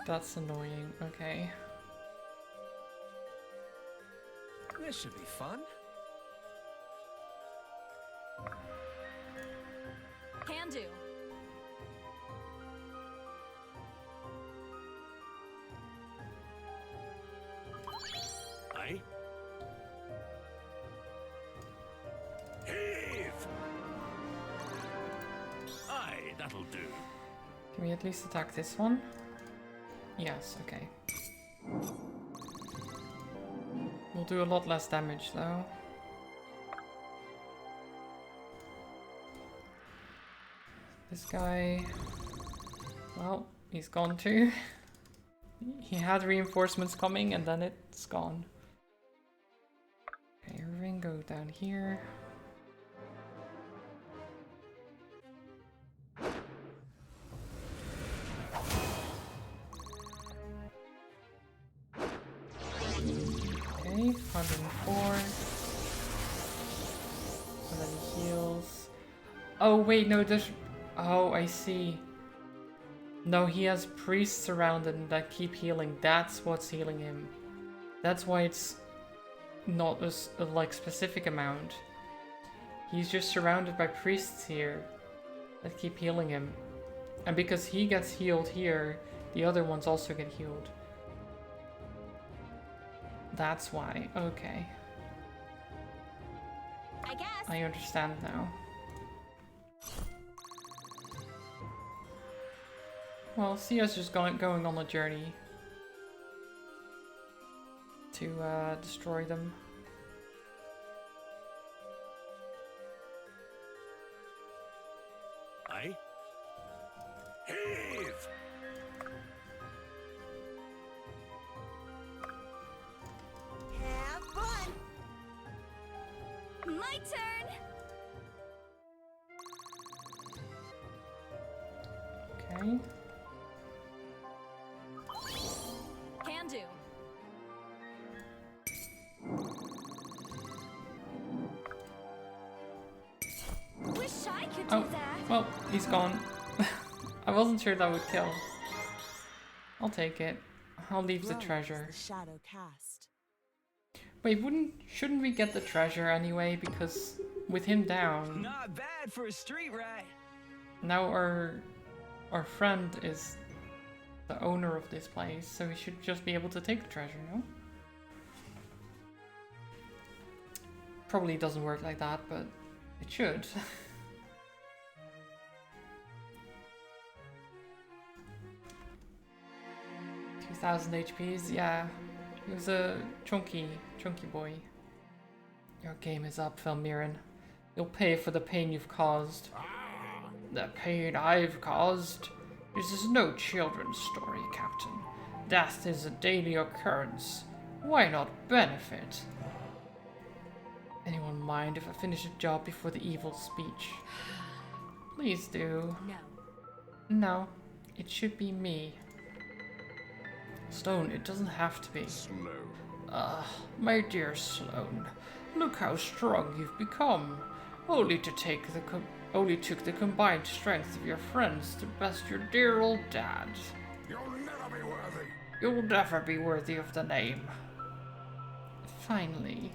That's annoying. Okay. This should be fun. Can do. Aye. Heave! Aye, that'll do. Can we at least attack this one? Yes, okay. We'll do a lot less damage though. This guy... Well, he's gone too. He had reinforcements coming and then it's gone. Okay, Irving, go down here. Okay, 104. And then he heals. Oh wait, no, there's... Oh, I see. No, he has priests around him that keep healing. That's what's healing him. That's why it's not a like specific amount. He's just surrounded by priests here that keep healing him. And because he gets healed here, the other ones also get healed. That's why. Okay. I guess. I understand now. Well, Sia's just going on a journey to destroy them. Aye. Heave! Have fun! My turn! Okay. Can do. Wish I could do Oh, that. well, he's gone. I wasn't sure that would kill. I'll take it. I'll leave the Blood is treasure. The shadow cast. Wait, shouldn't we get the treasure anyway? Because with him down, Not bad for a street rat. now our friend is the owner of this place, so we should just be able to take the treasure, no? Probably doesn't work like that, but it should. 2,000 HPs, yeah. He was a chunky boy. Your game is up, Felmiran. You'll pay for the pain you've caused. The pain I've caused? This is no children's story, Captain. Death is a daily occurrence. Why not benefit? Anyone mind if I finish the job before the evil speech? Please do. No. No, it should be me. Sloane, it doesn't have to be. Slow. My dear Sloane, look how strong you've become. Only took the combined strength of your friends to best your dear old dad. You'll never be worthy. You'll never be worthy of the name. Finally.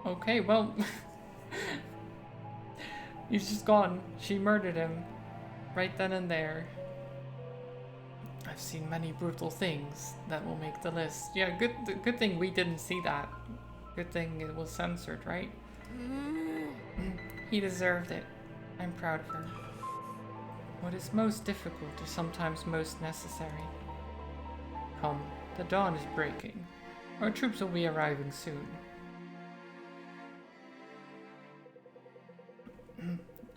Okay, well... he's just gone. She murdered him. Right then and there. I've seen many brutal things that will make the list. Yeah, good thing we didn't see that. Good thing it was censored, right? He deserved it. I'm proud of her. What is most difficult is sometimes most necessary. Come, the dawn is breaking. Our troops will be arriving soon.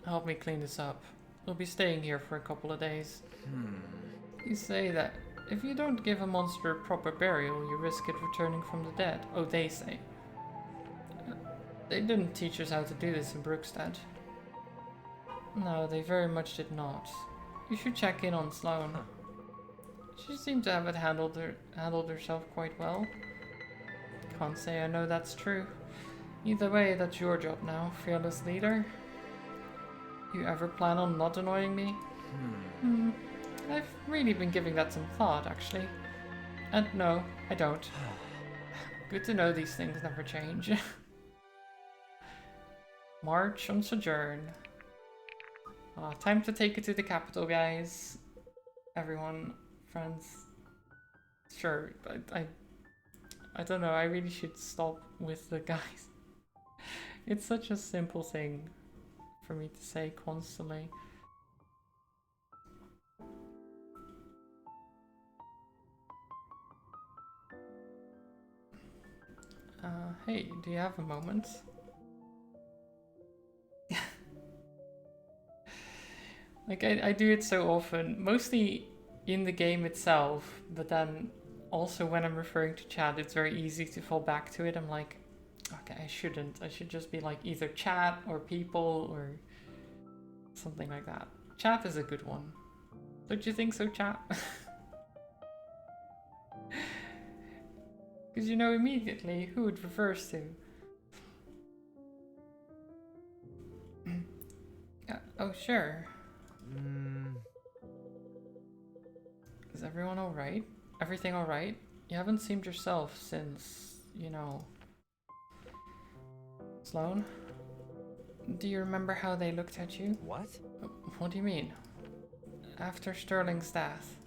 Help me clean this up. We'll be staying here for a couple of days. You say that if you don't give a monster a proper burial, you risk it returning from the dead. Oh, they say. They didn't teach us how to do this in Brookstead. No, they very much did not. You should check in on Sloane. She seemed to have it handled herself quite well. Can't say I know that's true. Either way, that's your job now, fearless leader. You ever plan on not annoying me? I've really been giving that some thought, actually. And no, I don't. Good to know these things never change. March on Sojourn. Time to take it to the capital, guys. Everyone, friends. Sure, I don't know, I really should stop with the guys. It's such a simple thing for me to say constantly. Hey, do you have a moment? Like, I do it so often, mostly in the game itself, but then also when I'm referring to chat, it's very easy to fall back to it. I'm like, okay, I shouldn't. I should just be like either chat or people or something like that. Chat is a good one. Don't you think so, chat? Because you know immediately who it refers to. Oh, sure. Is everyone alright? Everything alright? You haven't seemed yourself since, you know... Sloane? Do you remember how they looked at you? What? What do you mean? After Sterling's death.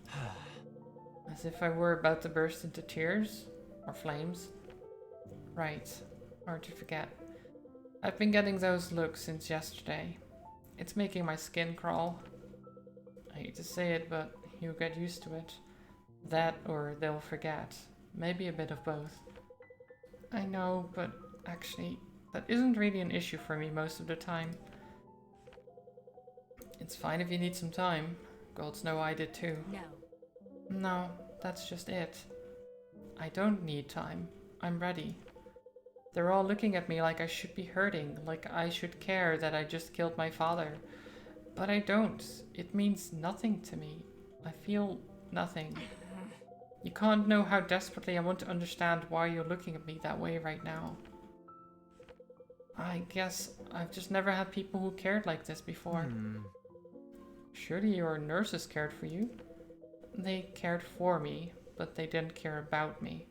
As if I were about to burst into tears? Or flames? Right. Hard to forget. I've been getting those looks since yesterday. It's making my skin crawl. I hate to say it, but you'll get used to it. That or they'll forget. Maybe a bit of both. I know, but actually, that isn't really an issue for me most of the time. It's fine if you need some time. Gods know I did too. No. No, that's just it. I don't need time. I'm ready. They're all looking at me like I should be hurting, like I should care that I just killed my father. But I don't. It means nothing to me. I feel nothing. You can't know how desperately I want to understand why you're looking at me that way right now. I guess I've just never had people who cared like this before. Surely your nurses cared for you? They cared for me, but they didn't care about me.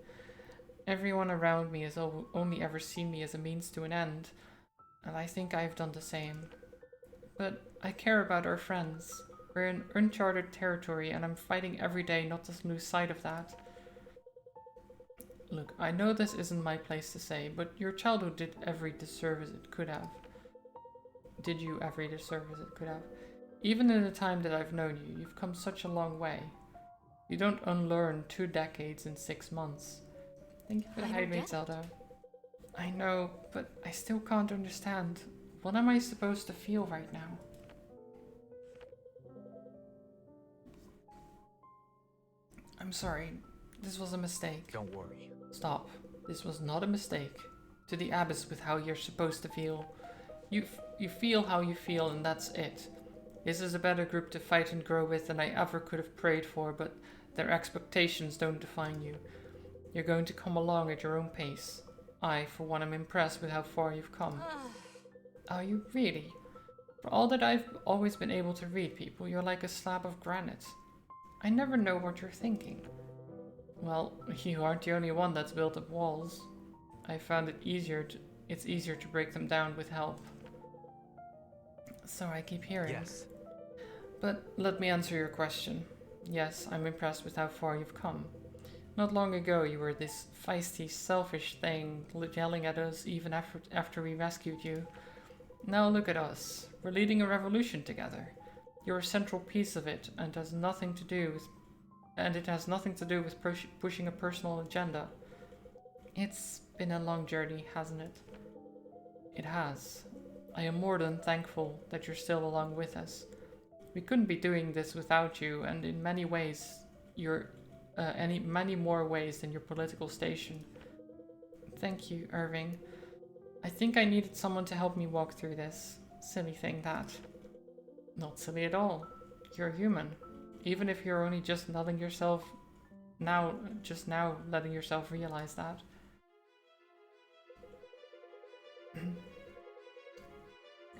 Everyone around me has only ever seen me as a means to an end, and I think I've done the same. But I care about our friends. We're in uncharted territory, and I'm fighting every day not to lose sight of that. Look, I know this isn't my place to say, but your childhood did every disservice it could have. Did you every disservice it could have? Even in the time that I've known you, you've come such a long way. You don't unlearn 2 decades in 6 months. Thank you for the hydrate, Zelda. I know, but I still can't understand. What am I supposed to feel right now? I'm sorry. This was a mistake. Don't worry. Stop. This was not a mistake. To the abyss with how you're supposed to feel. You feel how you feel and that's it. This is a better group to fight and grow with than I ever could have prayed for, but their expectations don't define you. You're going to come along at your own pace. I, for one, am impressed with how far you've come. Are you really? For all that I've always been able to read people, you're like a slab of granite. I never know what you're thinking. Well, you aren't the only one that's built up walls. I found it's easier to break them down with help. So I keep hearing. Yes. But let me answer your question. Yes, I'm impressed with how far you've come. Not long ago you were this feisty, selfish thing, yelling at us even after we rescued you. Now look at us. We're leading a revolution together. You're a central piece of it, and it has nothing to do with pushing a personal agenda. It's been a long journey, hasn't it? It has. I am more than thankful that you're still along with us. We couldn't be doing this without you, and in many ways, many more ways than your political station. Thank you, Irving. I think I needed someone to help me walk through this. Silly thing, that. Not silly at all. You're human. Even if you're only just letting yourself now letting yourself realize that.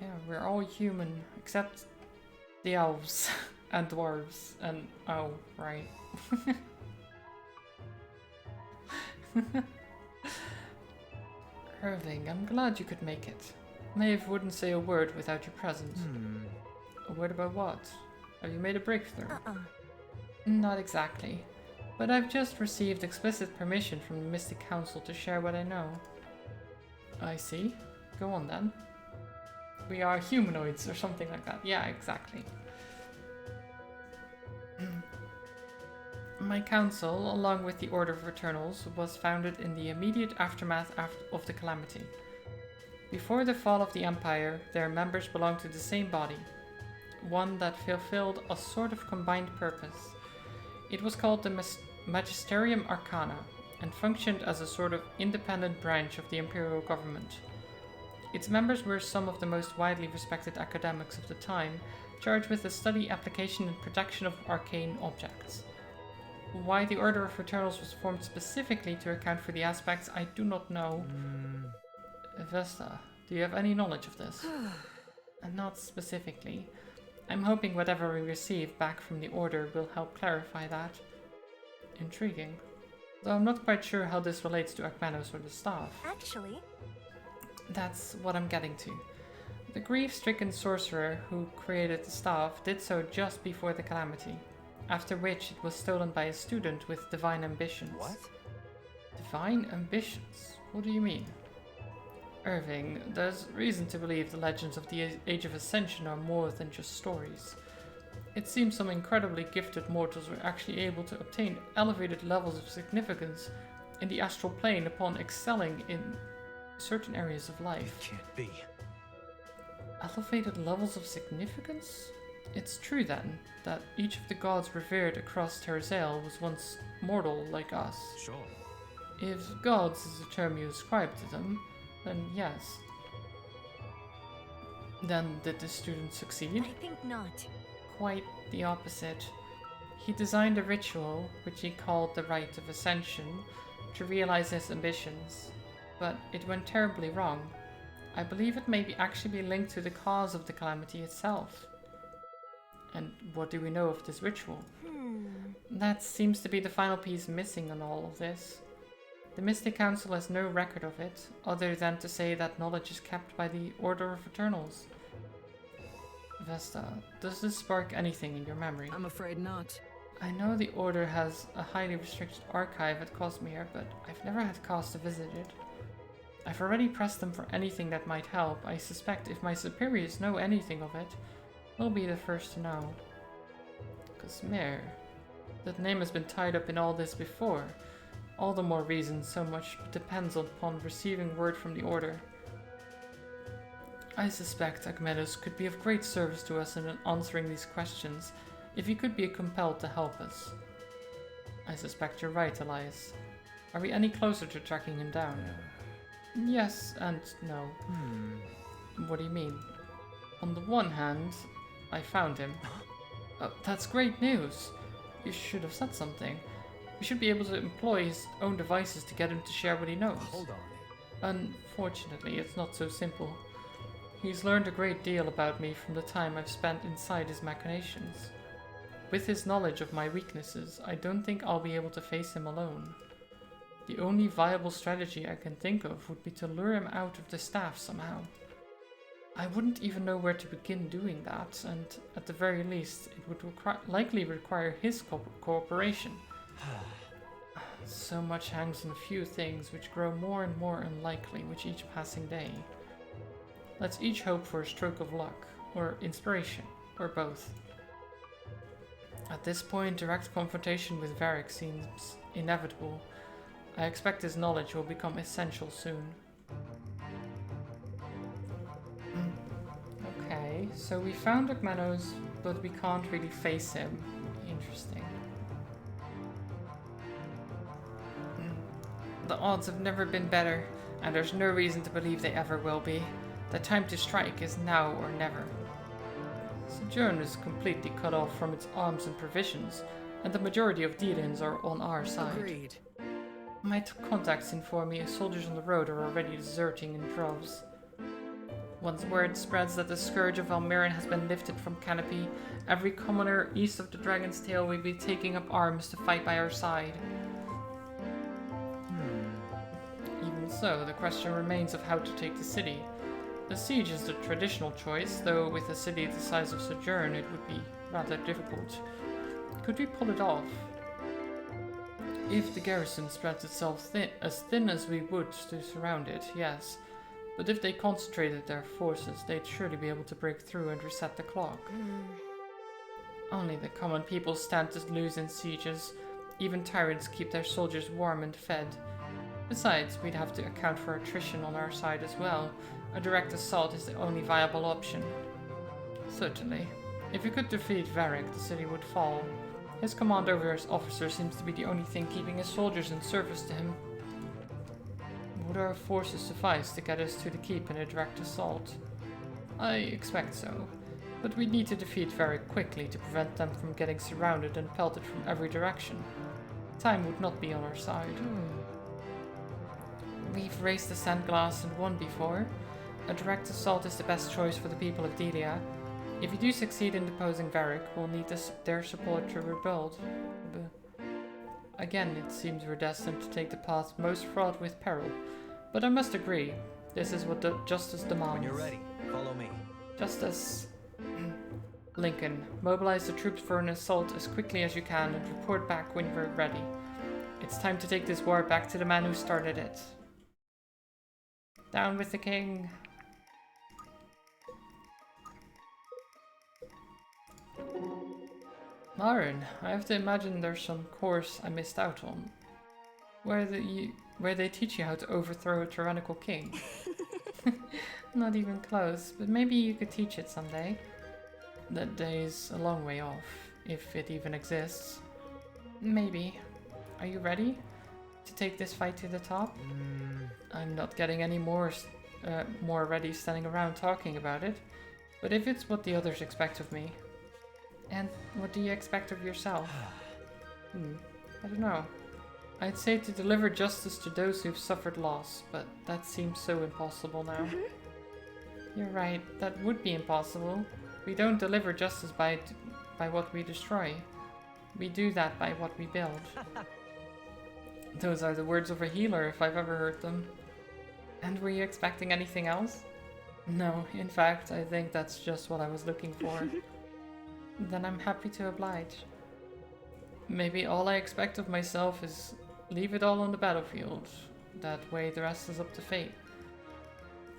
Yeah, we're all human, except the elves and dwarves and oh, right. Irving, I'm glad you could make it. Maeve wouldn't say a word without your presence. A word about what? Have you made a breakthrough? Not exactly. But I've just received explicit permission from the Mystic Council to share what I know. I see. Go on then. We are humanoids or something like that. Yeah, exactly. My council, along with the Order of Eternals, was founded in the immediate aftermath of the Calamity. Before the fall of the Empire, their members belonged to the same body, one that fulfilled a sort of combined purpose. It was called the Magisterium Arcana, and functioned as a sort of independent branch of the imperial government. Its members were some of the most widely respected academics of the time, charged with the study, application, and protection of arcane objects. Why the Order of Eternals was formed specifically to account for the aspects I do not know. Vesta, do you have any knowledge of this? Not specifically. I'm hoping whatever we receive back from the Order will help clarify that. Intriguing. Though I'm not quite sure how this relates to Akmenos or the staff. Actually, That's what I'm getting to. The grief-stricken sorcerer who created the staff did so just before the Calamity, after which it was stolen by a student with divine ambitions. What? Divine ambitions? What do you mean? Irving, there's reason to believe the legends of the Age of Ascension are more than just stories. It seems some incredibly gifted mortals were actually able to obtain elevated levels of significance in the astral plane upon excelling in certain areas of life. It can't be. Elevated levels of significance? It's true then, that each of the gods revered across Terrazel was once mortal like us. Sure. If gods is a term you ascribe to them, then yes. Then did the student succeed? I think not. Quite the opposite. He designed a ritual, which he called the Rite of Ascension, to realize his ambitions, but it went terribly wrong. I believe it may actually be linked to the cause of the Calamity itself. And what do we know of this ritual? That seems to be the final piece missing in all of this. The Mystic Council has no record of it, other than to say that knowledge is kept by the Order of Eternals. Vesta, does this spark anything in your memory? I'm afraid not. I know the Order has a highly restricted archive at Cosmere, but I've never had cause to visit it. I've already pressed them for anything that might help. I suspect if my superiors know anything of it, they'll be the first to know. Cosmere. That name has been tied up in all this before. All the more reason so much depends upon receiving word from the Order. I suspect Akmenos could be of great service to us in answering these questions, if he could be compelled to help us. I suspect you're right, Elias. Are we any closer to tracking him down? Yes and no. What do you mean? On the one hand, I found him. That's great news. You should have said something. We should be able to employ his own devices to get him to share what he knows. Hold on. Unfortunately, it's not so simple. He's learned a great deal about me from the time I've spent inside his machinations. With his knowledge of my weaknesses, I don't think I'll be able to face him alone. The only viable strategy I can think of would be to lure him out of the staff somehow. I wouldn't even know where to begin doing that, and at the very least, it would likely require his cooperation. So much hangs on a few things which grow more and more unlikely with each passing day. Let's each hope for a stroke of luck, or inspiration, or both. At this point, direct confrontation with Varric seems inevitable. I expect his knowledge will become essential soon. Okay, so we found Akmenos, but we can't really face him. Interesting. The odds have never been better, and there's no reason to believe they ever will be. The time to strike is now or never. Sojourn is completely cut off from its arms and provisions, and the majority of Dealians are on our side. Agreed. My contacts inform me soldiers on the road are already deserting in droves. Once word spreads that the scourge of Valmiran has been lifted from Canopy, every commoner east of the Dragon's Tail will be taking up arms to fight by our side. Even so, the question remains of how to take the city. The siege is the traditional choice, though with a city the size of Sojourn it would be rather difficult. Could we pull it off? If the garrison spreads itself as thin as we would to surround it, yes. But if they concentrated their forces, they'd surely be able to break through and reset the clock. Only the common people stand to lose in sieges. Even tyrants keep their soldiers warm and fed. Besides, we'd have to account for attrition on our side as well. A direct assault is the only viable option. Certainly. If we could defeat Varric, the city would fall. His command over his officers seems to be the only thing keeping his soldiers in service to him. Would our forces suffice to get us to the keep in a direct assault? I expect so. But we need to defeat Varric quickly to prevent them from getting surrounded and pelted from every direction. Time would not be on our side. We've raised the Sandglass and won before. A direct assault is the best choice for the people of Delia. If you do succeed in deposing Varric, we'll need their support to rebuild. Again, it seems we're destined to take the path most fraught with peril. But I must agree, this is what justice demands. When you're ready, follow me. Justice. Lincoln, mobilize the troops for an assault as quickly as you can and report back when you're ready. It's time to take this war back to the man who started it. Down with the king. Marin, I have to imagine there's some course I missed out on. Where they teach you how to overthrow a tyrannical king. Not even close, but maybe you could teach it someday. That day's a long way off, if it even exists. Maybe. Are you ready to take this fight to the top? I'm not getting any more ready standing around talking about it, but if it's what the others expect of me. And what do you expect of yourself? I don't know. I'd say to deliver justice to those who've suffered loss, but that seems so impossible now. You're right, that would be impossible. We don't deliver justice by what we destroy. We do that by what we build. Those are the words of a healer, if I've ever heard them. And were you expecting anything else? No, in fact, I think that's just what I was looking for. Then I'm happy to oblige. Maybe all I expect of myself is leave it all on the battlefield. That way the rest is up to fate.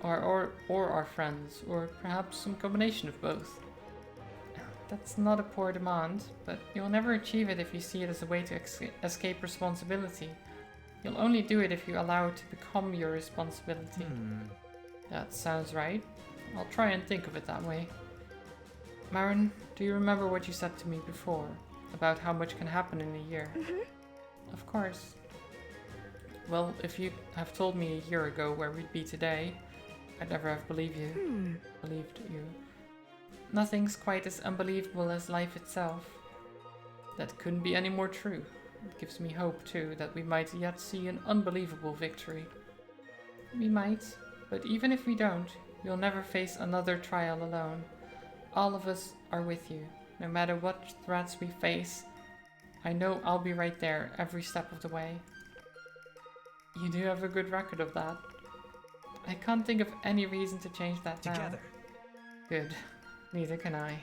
Or our friends, or perhaps some combination of both. That's not a poor demand, but you'll never achieve it if you see it as a way to escape responsibility. You'll only do it if you allow it to become your responsibility. That sounds right. I'll try and think of it that way. Marin, do you remember what you said to me before? About how much can happen in a year? Of course. Well, if you have told me a year ago where we'd be today, I'd never have believed you. Nothing's quite as unbelievable as life itself. That couldn't be any more true. It gives me hope, too, that we might yet see an unbelievable victory. We might, but even if we don't, you'll never face another trial alone. All of us are with you, no matter what threats we face. I know I'll be right there every step of the way. You do have a good record of that. I can't think of any reason to change that now. Together. Good. Neither can I.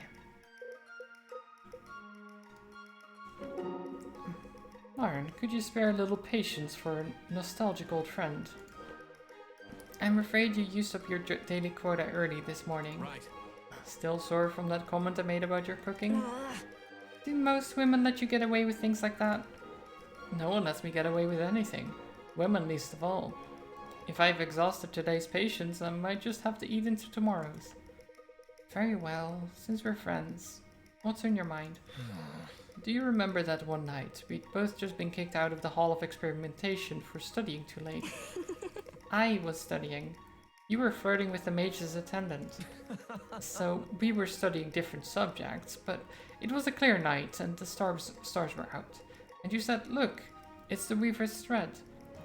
Marin, could you spare a little patience for a nostalgic old friend? I'm afraid you used up your daily quota early this morning. Right. Still sore from that comment I made about your cooking? Do most women let you get away with things like that? No one lets me get away with anything. Women least of all. If I've exhausted today's patience, I might just have to eat into tomorrow's. Very well, since we're friends. What's on your mind? Do you remember that one night we'd both just been kicked out of the Hall of Experimentation for studying too late? I was studying. You were flirting with the mage's attendant. So we were studying different subjects, but it was a clear night and the stars were out. And you said, look, it's the Weaver's thread.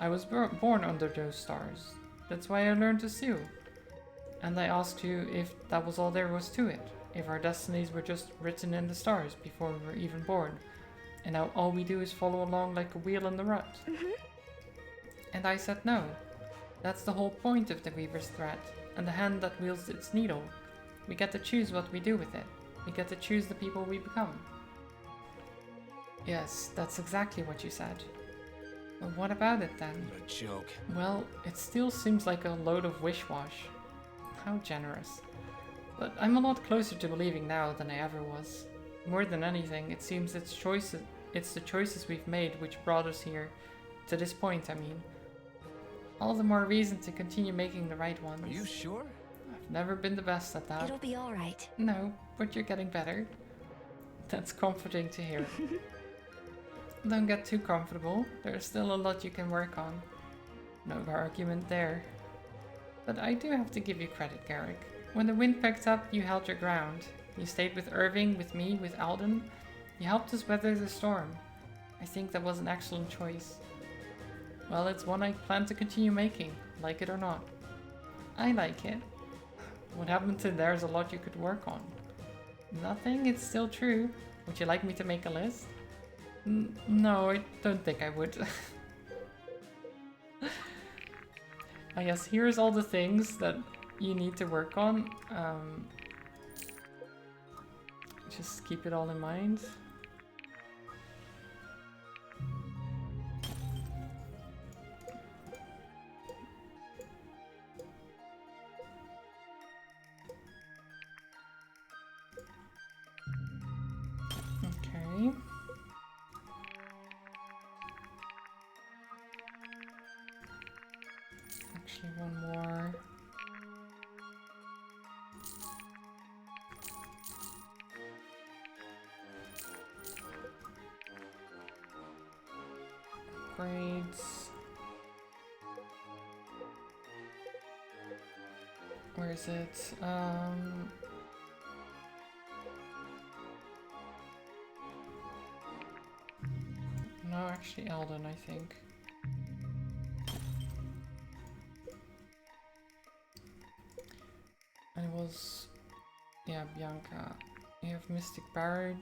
I was born under those stars. That's why I learned to sew. And I asked you if that was all there was to it, if our destinies were just written in the stars before we were even born, and now all we do is follow along like a wheel in the rut. And I said no. That's the whole point of the Weaver's thread, and the hand that wields its needle. We get to choose what we do with it. We get to choose the people we become. Yes, that's exactly what you said. But what about it then? A joke. Well, it still seems like a load of wish-wash. How generous. But I'm a lot closer to believing now than I ever was. More than anything, it seems it's the choices we've made which brought us here. To this point, I mean. All the more reason to continue making the right ones. Are you sure? I've never been the best at that. It'll be all right. No, but you're getting better. That's comforting to hear. Don't get too comfortable. There's still a lot you can work on. No argument there. But I do have to give you credit, Garrick. When the wind picked up, you held your ground. You stayed with Irving, with me, with Alden. You helped us weather the storm. I think that was an excellent choice. Well, it's one I plan to continue making, like it or not. I like it. What happened to there's a lot you could work on? Nothing, it's still true. Would you like me to make a list? No, I don't think I would. I guess here's all the things that you need to work on. Just keep it all in mind. Okay. Actually, one more. Upgrades. Where is it? No, actually Alden, I think. And it was... yeah, Bianca. You have Mystic Barrage.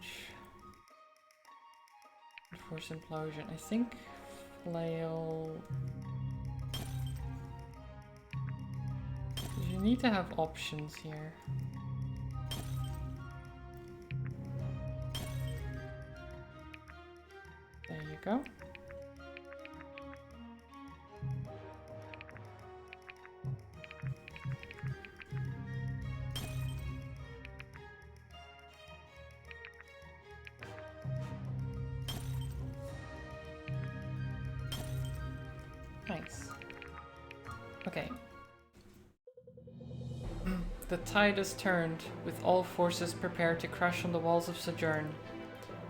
Force Implosion. I think Flail... you need to have options here. There you go. Nice. Okay. The tide has turned, with all forces prepared to crash on the walls of Sojourn.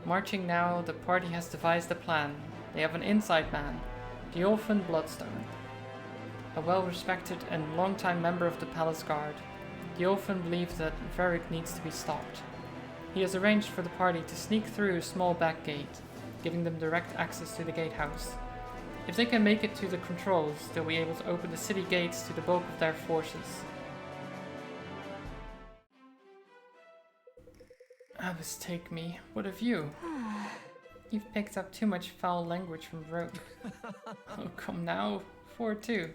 Marching now, the party has devised a plan. They have an inside man, the Orphan Bloodstone. A well-respected and long-time member of the Palace Guard, the Orphan believes that Varric needs to be stopped. He has arranged for the party to sneak through a small back gate, giving them direct access to the gatehouse. If they can make it to the controls, they'll be able to open the city gates to the bulk of their forces. Ah, mistake me. What of you? You've picked up too much foul language from Rogue. Oh, come now. 4-2.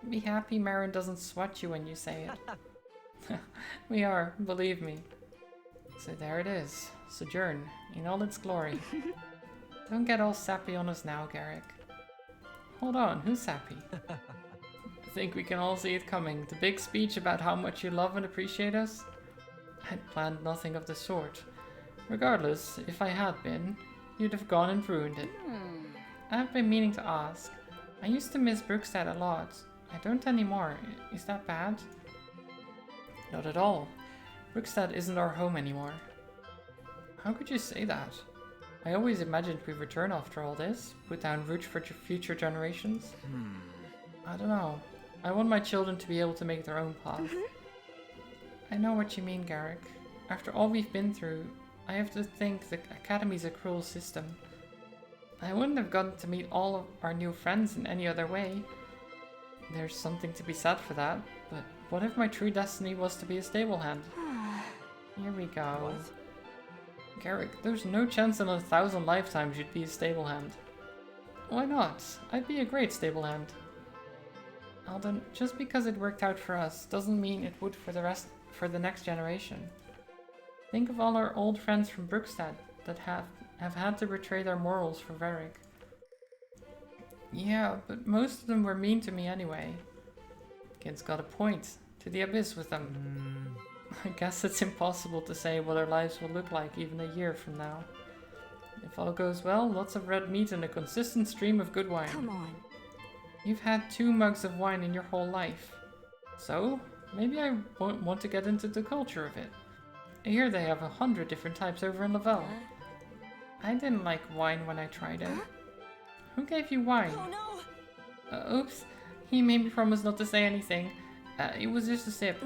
Be happy Marin doesn't swat you when you say it. We are, believe me. So there it is. Sojourn, in all its glory. Don't get all sappy on us now, Garrick. Hold on, who's sappy? I think we can all see it coming. The big speech about how much you love and appreciate us? I'd planned nothing of the sort. Regardless, if I had been, you'd have gone and ruined it. I've been meaning to ask. I used to miss Brookstead a lot. I don't anymore. Is that bad? Not at all. Brookstead isn't our home anymore. How could you say that? I always imagined we'd return after all this, put down roots for future generations. I don't know. I want my children to be able to make their own path. I know what you mean, Garrick. After all we've been through, I have to think the Academy's a cruel system. I wouldn't have gotten to meet all of our new friends in any other way. There's something to be said for that, but What if my true destiny was to be a stable hand? Here we go. Garrick, there's no chance in 1,000 lifetimes you'd be a stable hand. Why not? I'd be a great stable hand. Alden, just because it worked out for us doesn't mean it would for the next generation. Think of all our old friends from Brookstad that have had to betray their morals for Varric. Yeah, but most of them were mean to me anyway. Kid's got a point. To the abyss with them. I guess it's impossible to say what our lives will look like even a year from now. If all goes well, lots of red meat and a consistent stream of good wine. Come on. You've had 2 mugs of wine in your whole life. So, maybe I won't want to get into the culture of it. I hear they have 100 different types over in Lavelle. I didn't like wine when I tried it. Who gave you wine? Oh no! Oops. He made me promise not to say anything. It was just a sip.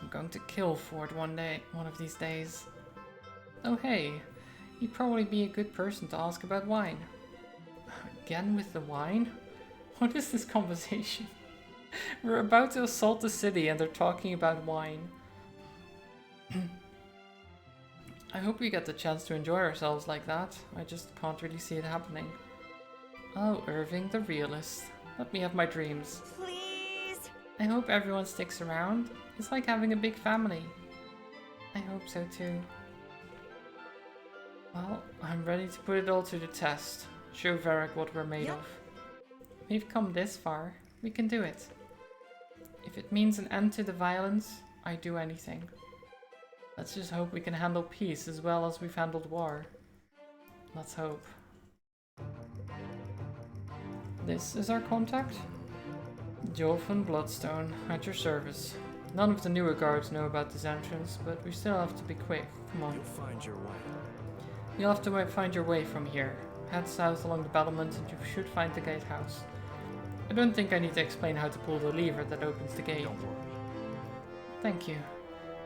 I'm going to kill Ford one of these days. Oh hey, you'd probably be a good person to ask about wine. Again with the wine? What is this conversation? We're about to assault the city and they're talking about wine. I hope we get the chance to enjoy ourselves like that. I just can't really see it happening. Oh, Irving the realist. Let me have my dreams. Please! I hope everyone sticks around. It's like having a big family. I hope so too. Well, I'm ready to put it all to the test. Show Varric what we're made of. We've come this far. We can do it. If it means an end to the violence, I'd do anything. Let's just hope we can handle peace as well as we've handled war. Let's hope. This is our contact? Jovan Bloodstone, at your service. None of the newer guards know about this entrance, but we still have to be quick. Come on. You'll find your way. You'll have to find your way from here. Head south along the battlement and you should find the gatehouse. I don't think I need to explain how to pull the lever that opens the gate. Don't worry. Thank you.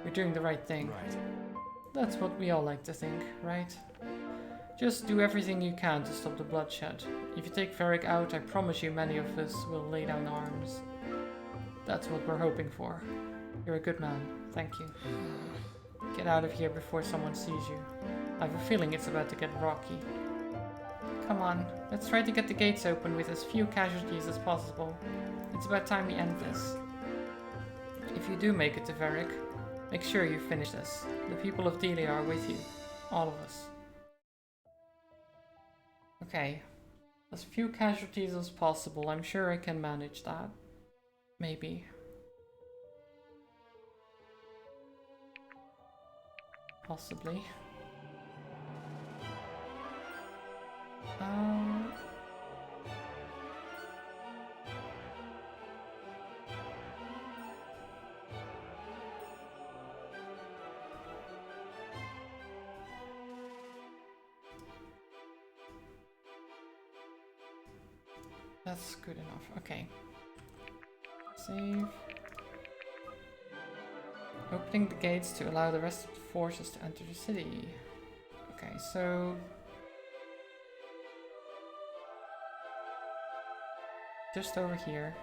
You're doing the right thing. Right. That's what we all like to think, right? Just do everything you can to stop the bloodshed. If you take Varric out, I promise you many of us will lay down arms. That's what we're hoping for. You're a good man. Thank you. Get out of here before someone sees you. I have a feeling it's about to get rocky. Come on, let's try to get the gates open with as few casualties as possible. It's about time we end this. If you do make it to Varric, make sure you finish this. The people of Delia are with you. All of us. Okay. As few casualties as possible. I'm sure I can manage that. Maybe. Possibly. That's good enough. Okay. Save. Opening the gates to allow the rest of the forces to enter the city. Okay, so... just over here.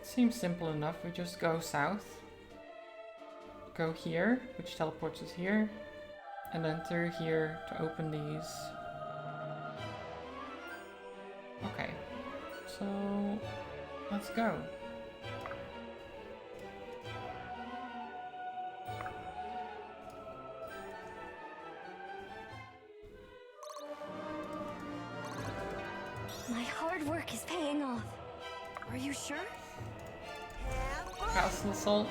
Seems simple enough. We just go south. Go here, which teleports us here. And then through here to open these. Okay. So... let's go. My hard work is paying off. Are you sure? Have fun! Castle assault.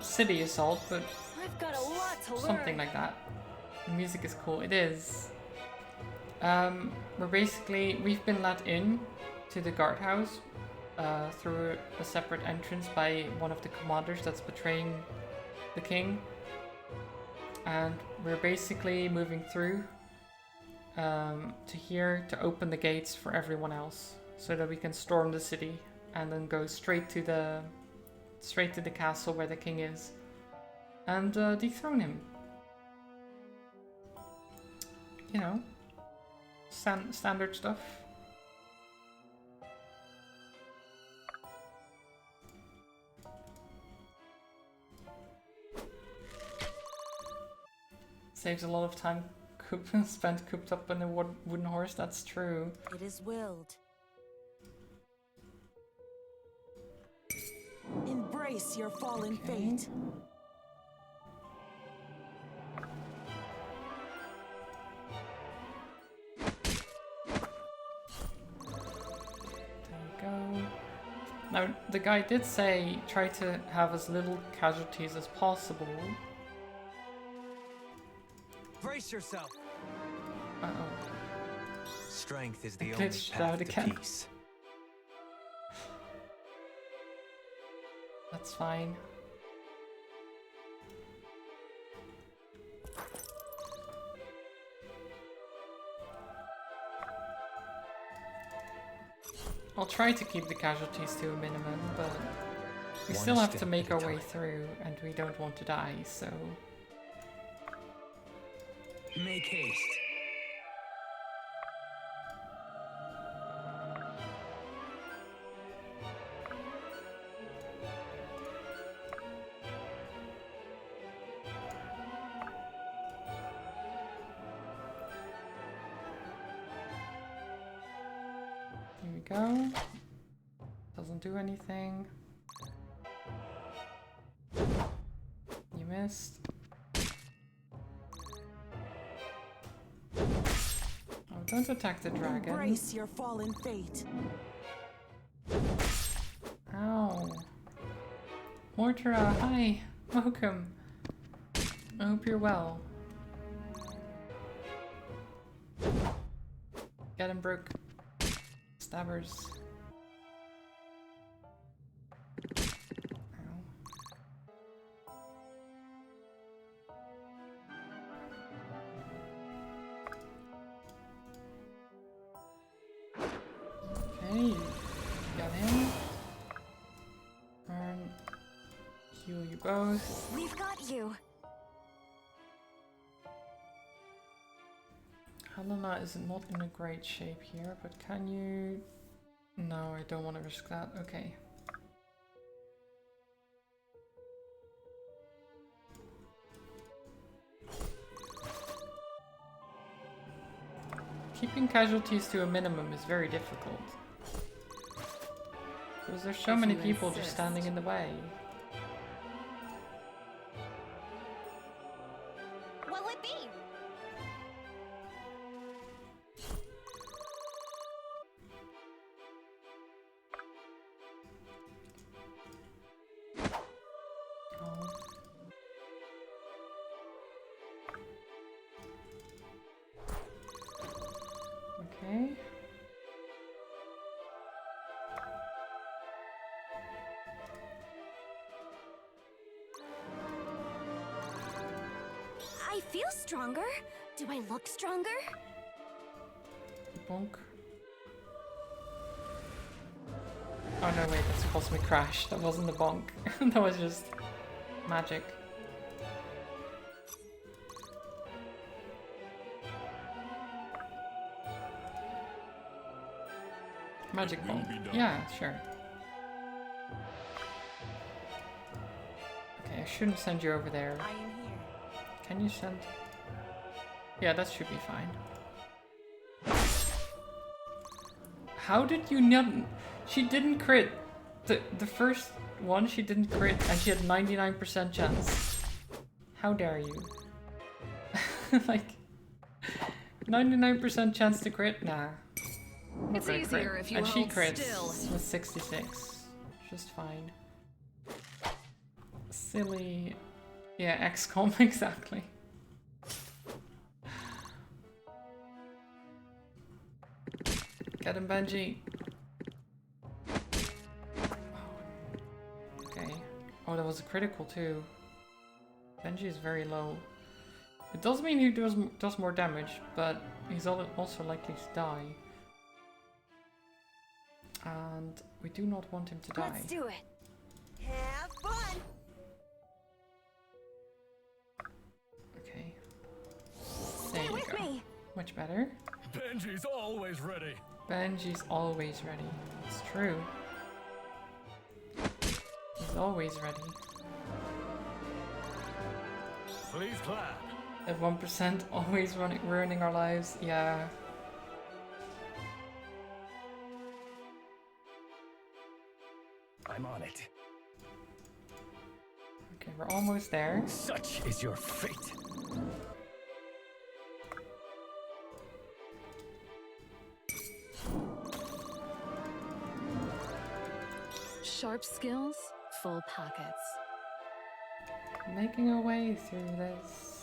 City assault, but I've got a lot to learn. something like that. The music is cool. It is. We've been let in to the guardhouse through a separate entrance by one of the commanders that's betraying the king. And we're basically moving through to here to open the gates for everyone else so that we can storm the city and then go straight to the castle where the king is and dethrone him. You know, standard stuff. Saves a lot of time spent cooped up in a wooden horse, that's true. It is willed. Embrace your fallen fate. There you go. Now, the guy did say try to have as little casualties as possible. Brace yourself. Uh-oh. Strength is the I only glitched path out to again. peace. That's fine. I'll try to keep the casualties to a minimum, but we One still have to step make at a our way time. through, and we don't want to die, so... Make haste. Here we go. Doesn't do anything. You missed. Oh, don't attack the dragon. Embrace your fallen fate. Ow. Mortara, hi. Welcome. I hope you're well. Get him, Brooke. Stabbers. Ow. Okay, got him. And heal you both. We've got you. Helena is not in a great shape here, but can you... No, I don't want to risk that. Okay. Keeping casualties to a minimum is very difficult. Because there's so If many you people just insist. standing in the way. What would be? Oh. Okay. I feel stronger. Do I look stronger? Bonk. Oh no, wait, that's a cosmic crash. That wasn't a bonk. That was just magic. Magic It will bonk. be done. Yeah, sure. Okay, I shouldn't send you over there. I am here. Can you send? Yeah, that should be fine. How did you not? She didn't crit. The first one she didn't crit, and she had 99% chance. How dare you? Like 99% chance to crit? Nah. I'm not It's gonna easier crit. if you and she hold crits still. with 66. Just fine. Silly. Yeah, XCOM exactly. Get him, Benji. Oh. Okay. Oh, that was a critical too. Benji is very low. It does mean he does more damage, but he's also likely to die. And we do not want him to die. Let's do it. Have fun. Okay. There Stay you with go. me. Much better. Benji's always ready. Benji's always ready. It's true. He's always ready. Please clap. At 1%, always ruining our lives. Yeah. I'm on it. Okay, we're almost there. Such is your fate. Sharp skills, full pockets. Making our way through this.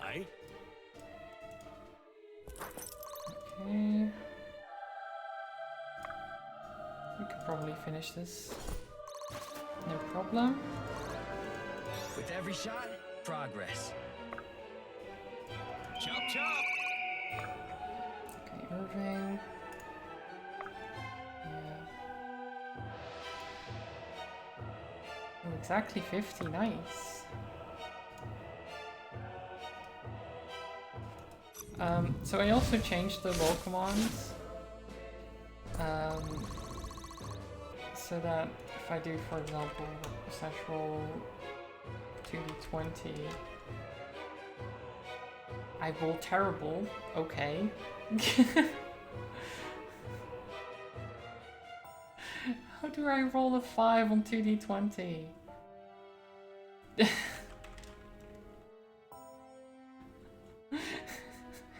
Aye. Okay. We could probably finish this. No problem. With every shot, progress. Chop chop. Okay, Irving. Yeah. Oh, exactly 50, nice. So I also changed the roll commands. So that if I do, for example, / roll 2d20, I roll terrible, okay. How do I roll a 5 on 2d20?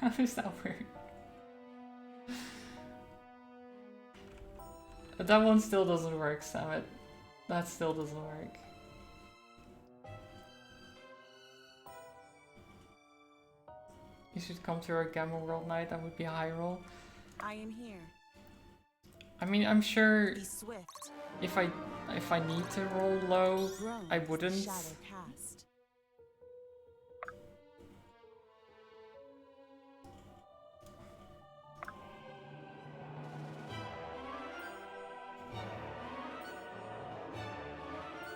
How does that work? That one still doesn't work, Samet. That still doesn't work. You should come to our Gamma World night, that would be a high roll. I am here. I mean, I'm sure Be swift. if I need to roll low, Grown I wouldn't. Shadow cast.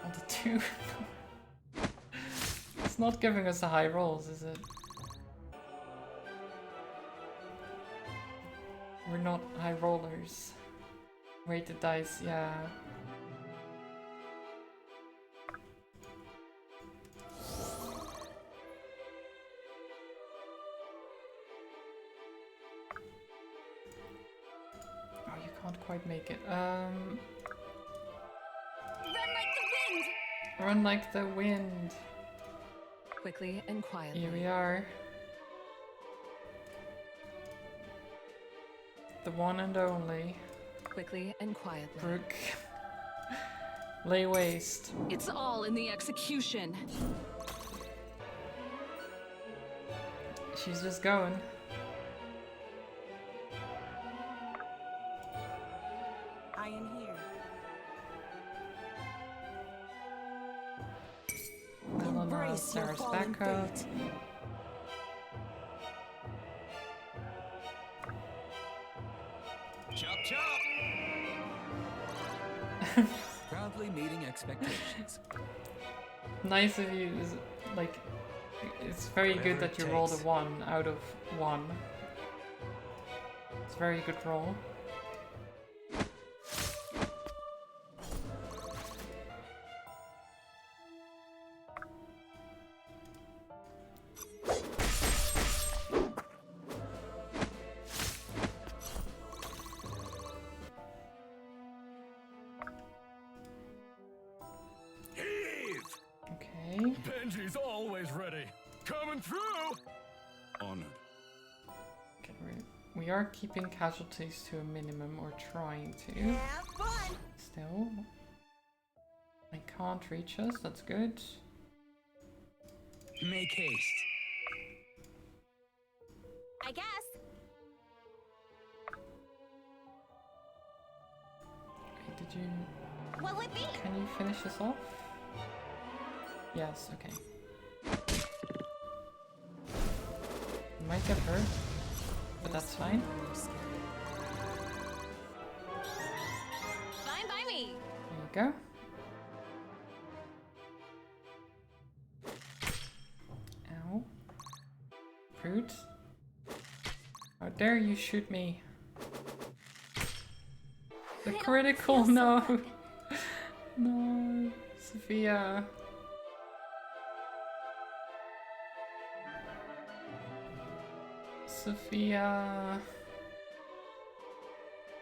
On the 2. It's not giving us the high rolls, is it? We're not high rollers. Weighted dice, yeah. Oh, you can't quite make it. Run like the wind! Run like the wind. Quickly and quietly. Here we are. The one and only. Quickly and quietly. Brooke. Lay waste. It's all in the execution. She's just going. I am here. Embrace your Sarah's fallen back up. fate. Chop chop. Proudly meeting expectations. Nice of you. Like, it's very Whatever good that you it rolled a takes. 1 out of 1. It's a very good roll. Heave. Okay. Benji's always ready. Coming through. Honored. Okay, we are keeping casualties to a minimum, or trying to. Have fun. Still. They can't reach us, that's good. Make haste. I guess. Okay, did you... What'll it be? Can you finish this off? Yes, okay. You might get hurt, but that's fine. Fine by me. There you go. Ow. Fruit. How dare you shoot me? The I don't critical, feel so no! good. No, Sophia. Sophia. Sophia.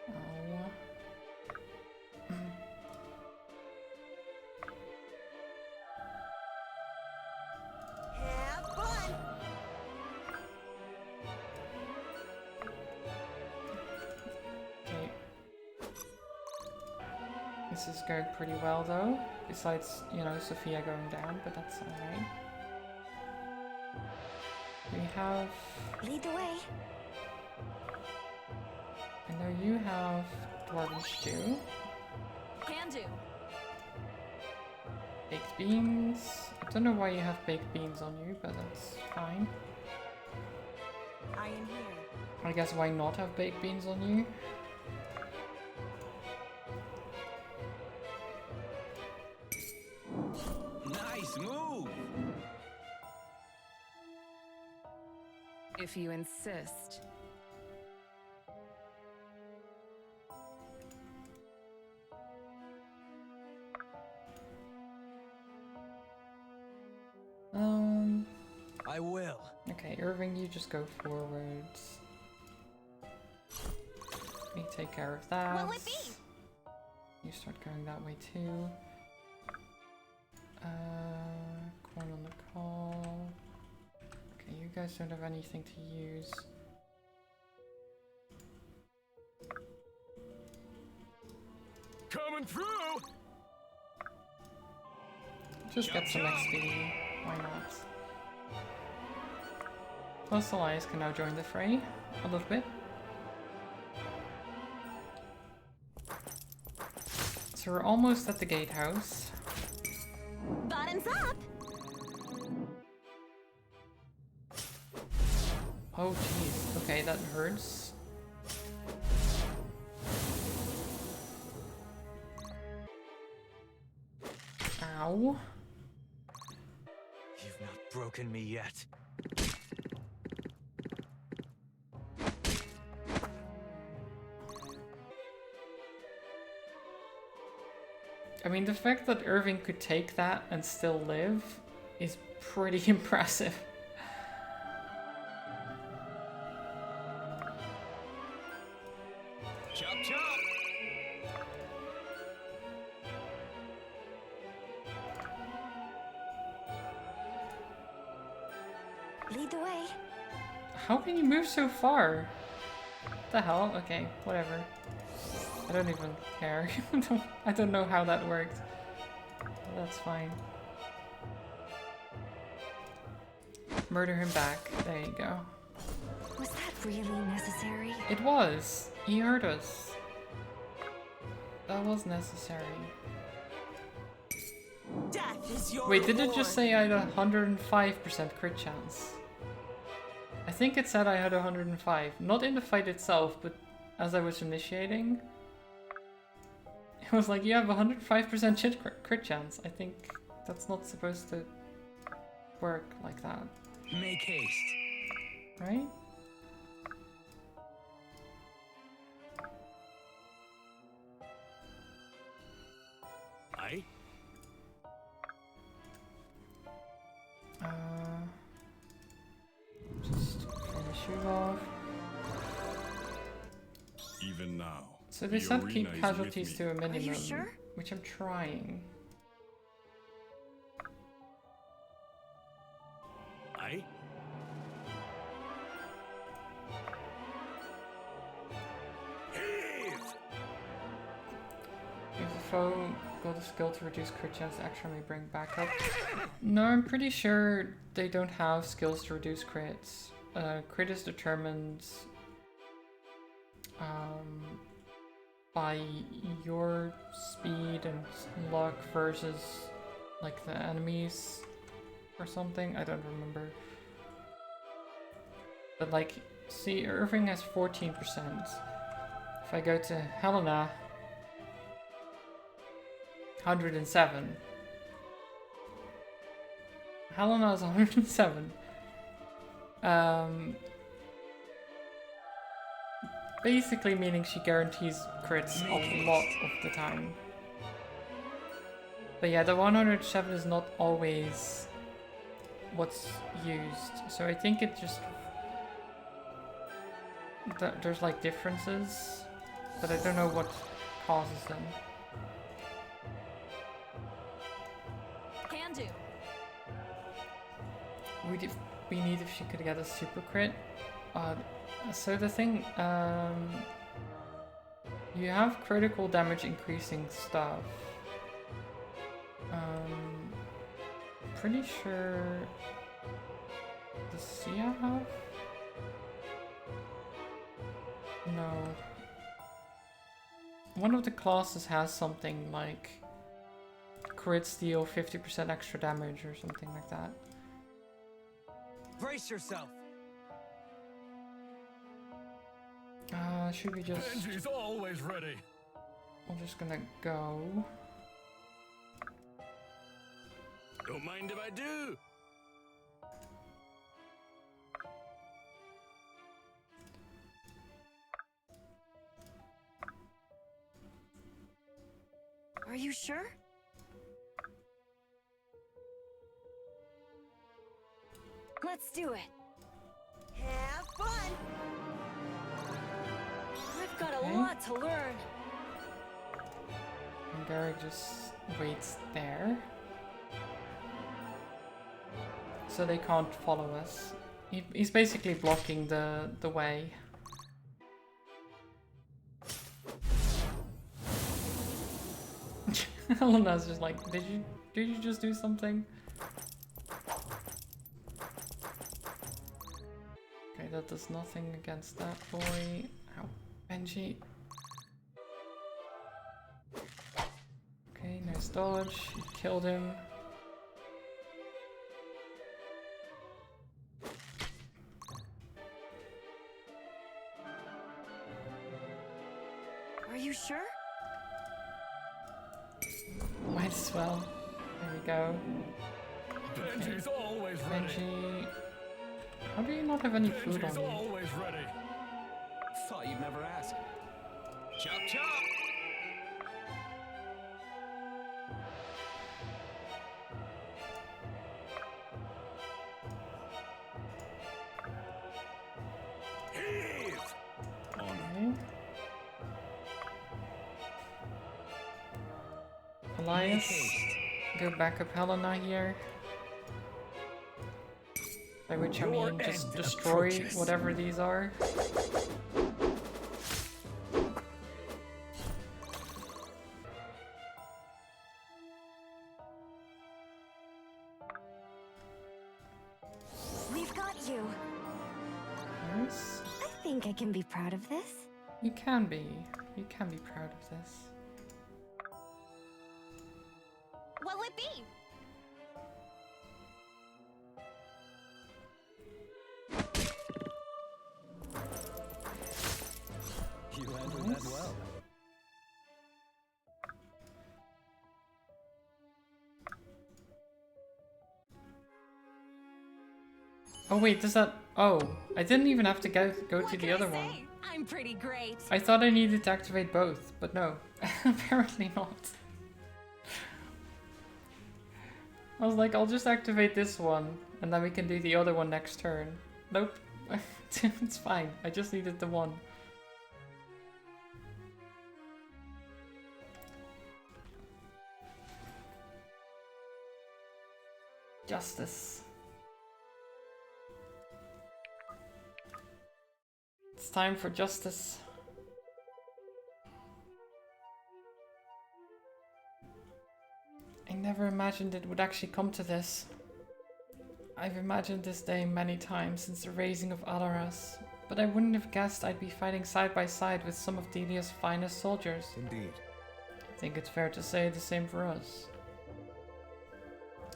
Oh. Have fun. Okay. This is going pretty well though. Besides, you know, Sophia going down, but that's alright. We have... Lead the way. I know you have Dwarven Stew. Can do. Baked beans. I don't know why you have baked beans on you, but that's fine. I am here. I guess why not have baked beans on you? Nice move! If you insist. I will. Okay, Irving, you just go forwards. Me take care of that. What would be? You start going that way too. Coin on the call. Okay, you guys don't have anything to use. Coming through! Just get some XP. Why not? Plus allies can now join the fray a little bit. So we're almost at the gatehouse. Bottoms up. Oh jeez, okay, that hurts. Ow. You've not broken me yet. I mean, the fact that Irving could take that and still live is pretty impressive. Chop chop! Lead the way. How can you move so far? What the hell? Okay, whatever. I don't even care. I don't know how that worked. But that's fine. Murder him back. There you go. Was that really necessary? It was. He hurt us. That was necessary. Death is your Wait, did it just reward. say I had a 105% crit chance? I think it said I had 105. Not in the fight itself, but as I was initiating. It was like, you have a 105% crit chance. I think that's not supposed to work like that, Make haste. right? I? Just finish you off. Even now. So they the said arena keep is casualties with to a me. minimum, sure? which I'm trying. I? Heave! If the foe got a skill to reduce crit chance, action may bring back up. No, I'm pretty sure they don't have skills to reduce crits. Crit is determined by your speed and luck versus like the enemies or something. I don't remember. But like, see, Irving has 14%. If I go to Helena, 107. Helena is 107. Basically meaning she guarantees crits a lot of the time. But yeah, the 107 is not always what's used. So I think it just... There's like differences, but I don't know what causes them. Can do. We need if she could get a super crit. So the thing, you have critical damage increasing stuff. Pretty sure. Does Sia have? No. One of the classes has something like crits deal 50% extra damage or something like that. Brace yourself. Should we just... Benji's always ready. I'm just gonna go. Don't mind if I do. Are you sure? Let's do it. Have fun. I've got a Okay. lot to learn. And Garrick just waits there. So they can't follow us. He's basically blocking the way. Helena's just like, did you just do something? Okay, that does nothing against that boy. Ow, Benji. Okay, nice dodge. You killed him. Are you sure? Might as well. There we go. Benji's always ready. Benji. How do you not have any food on Benji's you? always ready. Thought you'd never ask. Chop chop. Heave. Okay. Elias, go back up Helena here. By which I Your mean just end destroy approaches. whatever these are. We've got you. Yes. I think I can be proud of this. You can be. You can be proud of this. What'll it be? You handled Nice. that well. Oh wait, does that... Oh, I didn't even have to go What to can the I other say? one. I'm pretty great. I thought I needed to activate both, but no. Apparently not. I was like, I'll just activate this one, and then we can do the other one next turn. Nope. It's fine. I just needed the one. Justice. It's time for justice. I never imagined it would actually come to this. I've imagined this day many times since the raising of Alaras, but I wouldn't have guessed I'd be fighting side by side with some of Delia's finest soldiers. Indeed. I think it's fair to say the same for us.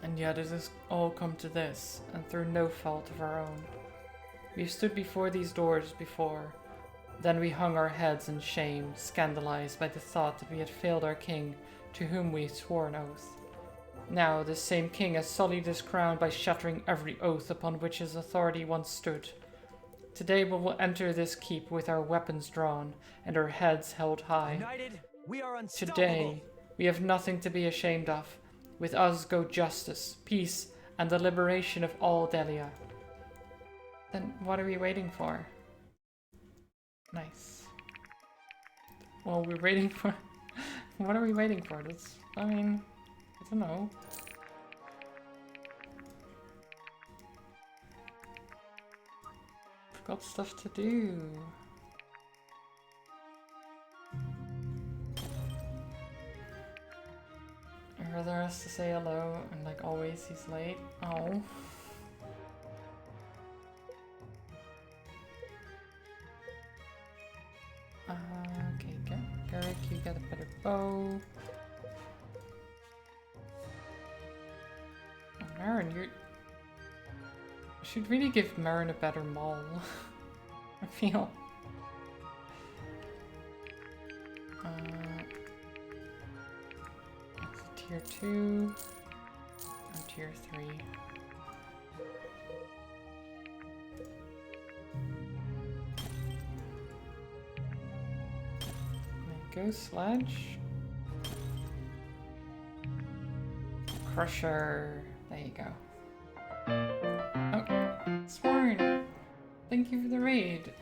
And yet it has all come to this, and through no fault of our own. We've stood before these doors before. Then we hung our heads in shame, scandalized by the thought that we had failed our king, to whom we swore an oath. Now this same king has sullied his crown by shattering every oath upon which his authority once stood. Today we will enter this keep with our weapons drawn, and our heads held high. United, we are unstoppable. Today, we have nothing to be ashamed of, With us go justice, peace, and the liberation of all Delia. Then what are we waiting for? Nice. Well, we're waiting for... What are we waiting for? That's... I mean... I don't know. We've got stuff to do. Your brother has to say hello, and like always, he's late. Oh. Okay, Garrick, you get a better bow. Oh, Marin, you're... I should really give Marin a better maul. I feel. That's a tier 2. I'm tier 3. There you go, Sledge. Crusher. There you go. Oh, Sworn! Thank you for the raid.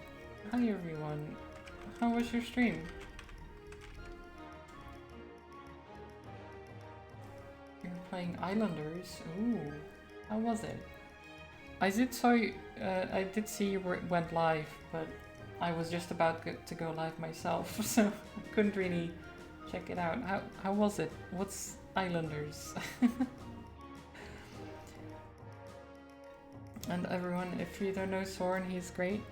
Hi everyone. How was your stream? You're playing Islanders. Ooh, how was it? I did see you went live, but I was just about to go live myself, so I couldn't really check it out. How was it? What's Islanders? And everyone, if you don't know Soren, he's great.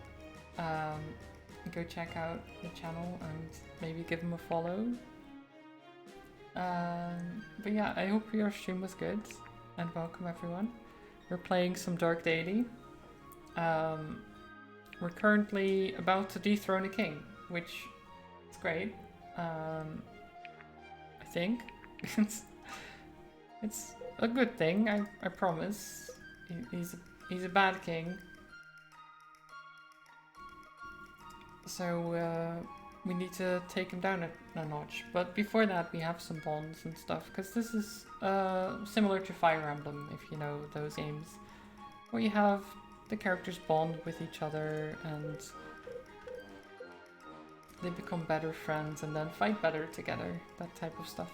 Go check out the channel and maybe give him a follow. But yeah, I hope your stream was good, and welcome everyone. We're playing some Dark Deity. We're currently about to dethrone a king, which is great. I think. It's a good thing, I promise. He's a bad king. So we need to take him down a notch. But before that we have some bonds and stuff, because this is similar to Fire Emblem, if you know those games, where you have the characters bond with each other and they become better friends and then fight better together, that type of stuff.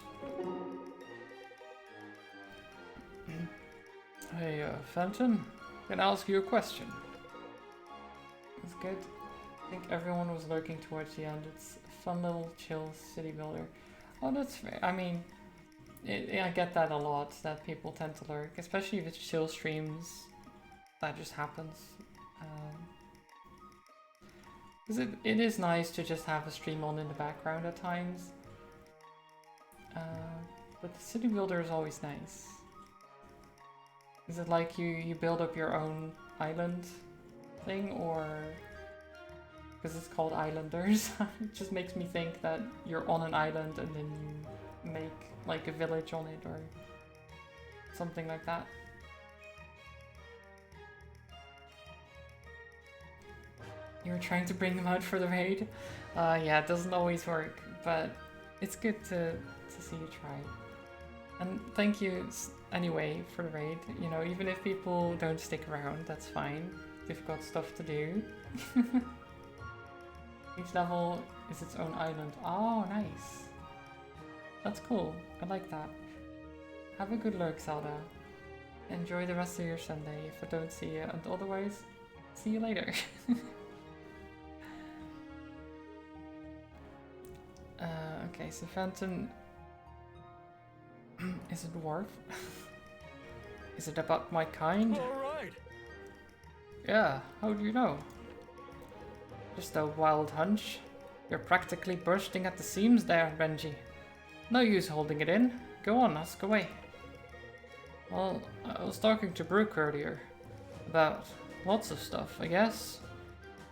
Hey, Fenton, can I ask you a question? That's good. I think everyone was lurking towards the end. It's a fun little chill city builder. Oh, that's fair. I mean, I get that a lot, that people tend to lurk, especially if it's chill streams. That just happens. Because it is nice to just have a stream on in the background at times. But the city builder is always nice. Is it like you build up your own island thing, or... Because it's called Islanders. It just makes me think that you're on an island and then you make like a village on it or something like that. You're trying to bring them out for the raid? Yeah, it doesn't always work, but it's good to see you try. And thank you anyway for the raid. You know, even if people don't stick around, that's fine. They've got stuff to do. Each level is its own island. Oh, nice. That's cool. I like that. Have a good lurk, Zelda. Enjoy the rest of your Sunday if I don't see you, and otherwise, see you later. Okay, so Phantom is a dwarf. Is it about my kind? Alright! Yeah, how do you know? Just a wild hunch. You're practically bursting at the seams there, Benji. No use holding it in. Go on, ask away. Well, I was talking to Brooke earlier. About lots of stuff, I guess.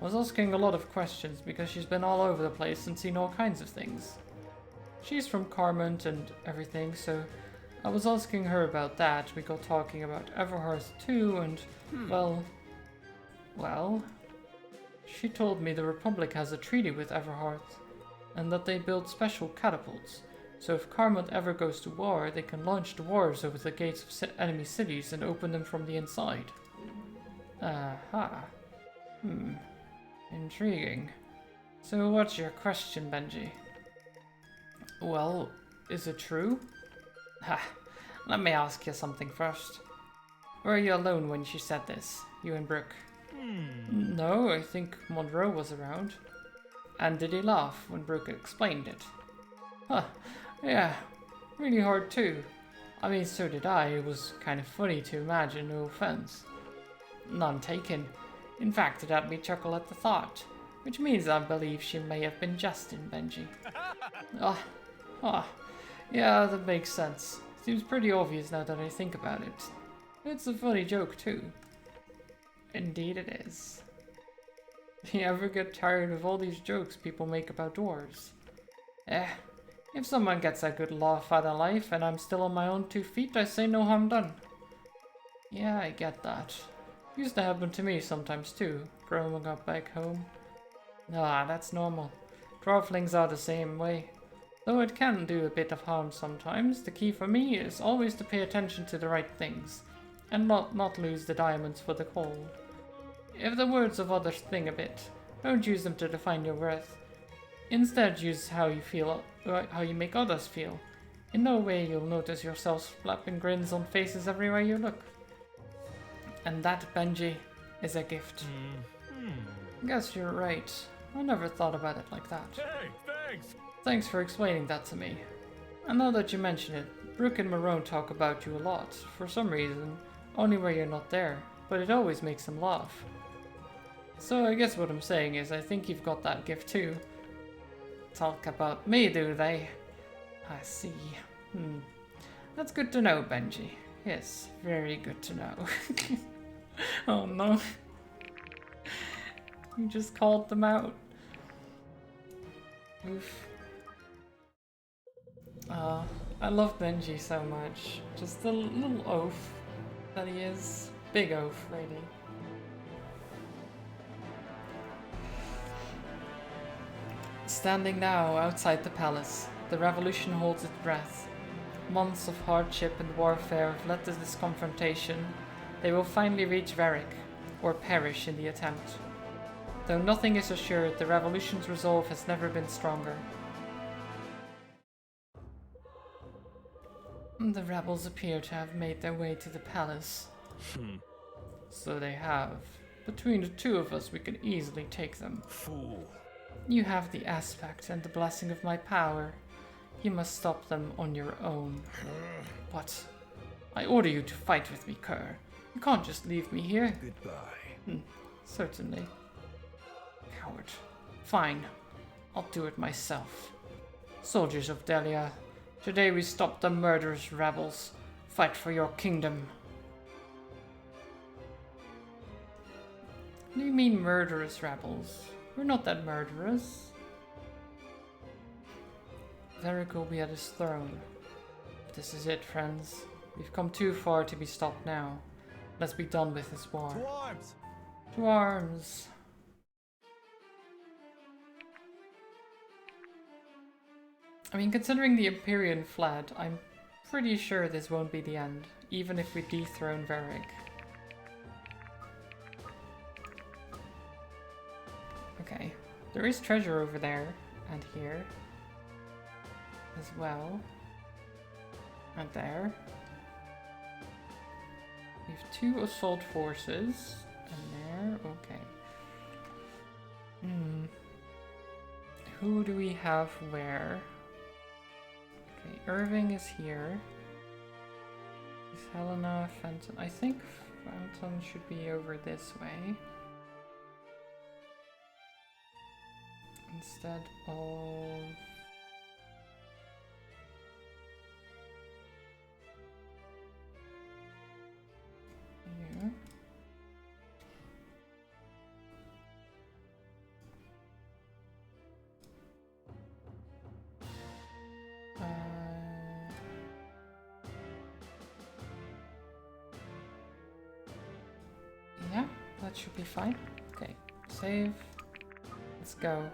I was asking a lot of questions because she's been all over the place and seen all kinds of things. She's from Carmont and everything, so I was asking her about that. We got talking about Everhearth too, and, well, she told me the Republic has a treaty with Everhearth, and that they build special catapults, So if Carmont ever goes to war, they can launch dwarves over the gates of enemy cities and open them from the inside. Aha. Intriguing. So what's your question, Benji? Well, is it true? Ha. Let me ask you something first. Were you alone when she said this, you and Brooke? No, I think Monroe was around. And did he laugh when Brooke explained it? Huh, yeah, really hard too. I mean, so did I. It was kind of funny to imagine, no offense. None taken. In fact, it had me chuckle at the thought, which means I believe she may have been jesting, Benji. Yeah, that makes sense. Seems pretty obvious now that I think about it. It's a funny joke too. Indeed it is. You ever get tired of all these jokes people make about dwarves? If someone gets a good laugh out of life and I'm still on my own 2 feet, I say no harm done. Yeah, I get that. Used to happen to me sometimes too, growing up back home. Nah, that's normal. Dwarflings are the same way. Though it can do a bit of harm sometimes, the key for me is always to pay attention to the right things, and not lose the diamonds for the coal. If the words of others sting a bit, don't use them to define your worth. Instead, use how you feel, how you make others feel. In no way you'll notice yourself flapping grins on faces everywhere you look. And that, Benji, is a gift. Guess you're right. I never thought about it like that. Hey, thanks! Thanks for explaining that to me. And now that you mention it, Brooke and Marone talk about you a lot, for some reason, only where you're not there, but it always makes them laugh. So I guess what I'm saying is I think you've got that gift too. Talk about me, do they? I see. That's good to know, Benji. Yes, very good to know. Oh no. You just called them out. Oof. I love Benji so much. Just the little oaf that he is. Big oaf, really. Standing now outside the palace, the revolution holds its breath. Months of hardship and warfare have led to this confrontation. They will finally reach Varric, or perish in the attempt. Though nothing is assured, the revolution's resolve has never been stronger. The rebels appear to have made their way to the palace. So they have. Between the two of us, we can easily take them. Fool. You have the aspect and the blessing of my power. You must stop them on your own. What? I order you to fight with me, Kerr. You can't just leave me here. Goodbye. Certainly. Coward. Fine. I'll do it myself. Soldiers of Delia, today we stop the murderous rebels. Fight for your kingdom. What do you mean murderous rebels? We're not that murderous. Varric will be at his throne. This is it, friends. We've come too far to be stopped now. Let's be done with this war. To arms! To arms! I mean, considering the Empyrean fled, I'm pretty sure this won't be the end, even if we dethrone Varric. Okay, there is treasure over there, and here, as well, and there. We have 2 assault forces, and there, okay. Who do we have where? Okay, Irving is here. Is Helena, Fenton? I think Fenton should be over this way. Instead of... here. Yeah, that should be fine. Okay, save. Let's go.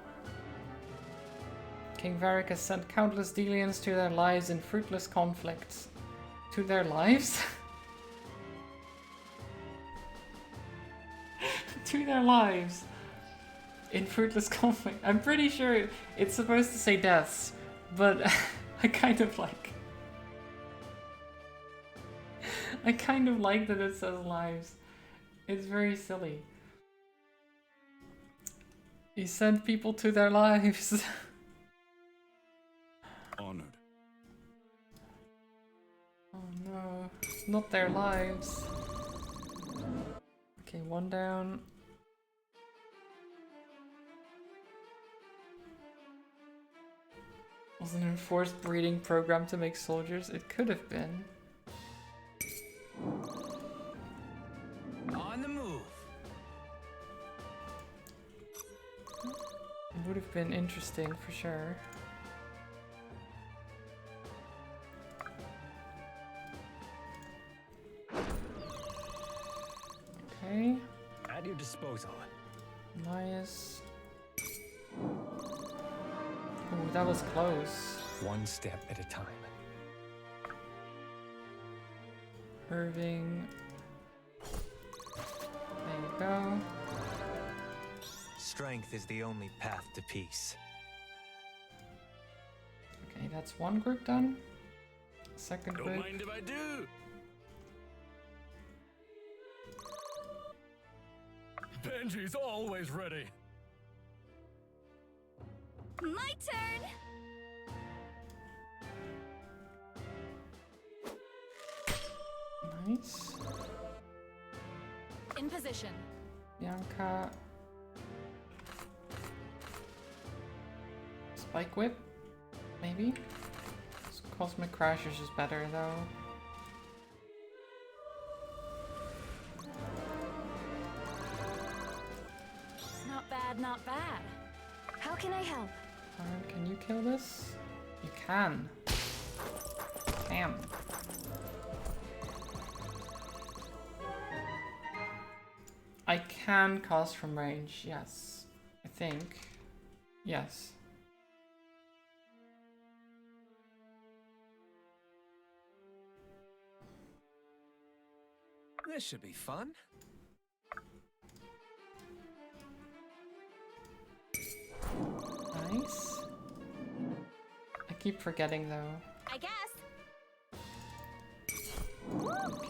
King Varric has sent countless Delians to their lives in fruitless conflicts. To their lives? To their lives in fruitless conflict. I'm pretty sure it's supposed to say deaths, but I kind of like that it says lives. It's very silly. He sent people to their lives. Honored. Oh no, not their lives. Okay, one down. Was an enforced breeding program to make soldiers? It could have been. On the move. It would have been interesting for sure. Okay. At your disposal. Nice. Oh, that was close. One step at a time. Irving. There you go. Strength is the only path to peace. Okay, that's one group done. Second Don't group. mind if I do. Benji's always ready. My turn! Nice. In position. Bianca. Spike Whip? Maybe? Cosmic Crashers is better though. Not bad, not bad. How can I help? Alright, can you kill this? You can. Damn. I can cast from range, yes. I think. Yes. This should be fun. Nice. I keep forgetting though. I guess.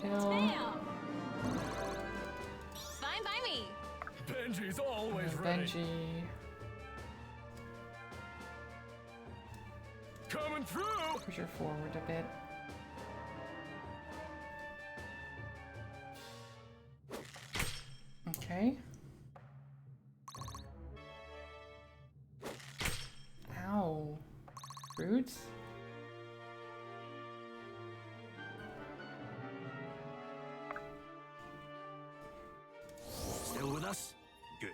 Kill. Damn. Fine by me. Benji's always ready. Benji. Coming through. Push her forward a bit. Okay. Ow. Roots? Still with us? Good.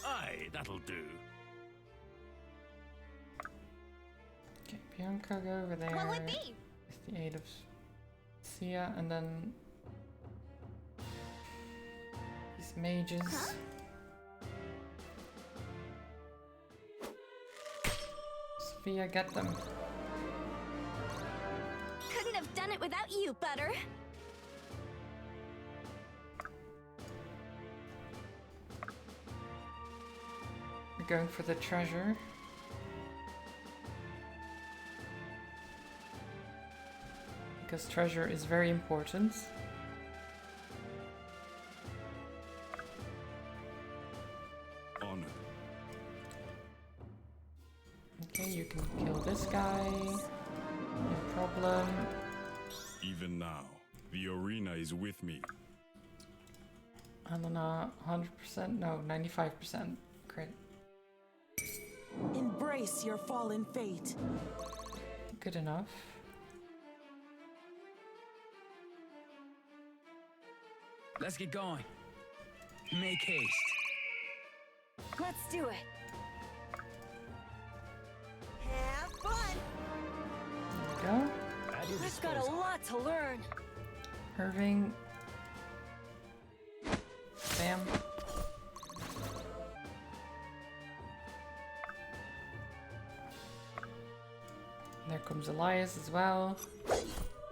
Aye, that'll do. Okay, Bianca, go over there. What'll it be? With the aid of Sia, and then these mages. Huh? Sophia, get them. Couldn't have done it without you, Butter. We're going for the treasure. Because treasure is very important. Honored. Okay, you can kill this guy. No problem. Even now, the arena is with me. Helena, 100%? No, 95% crit. Embrace your fallen fate. Good enough. Let's get going. Make haste. Let's do it. Have fun. There we go. At your We've got a disposal. lot to learn. Irving. Bam. There comes Elias as well.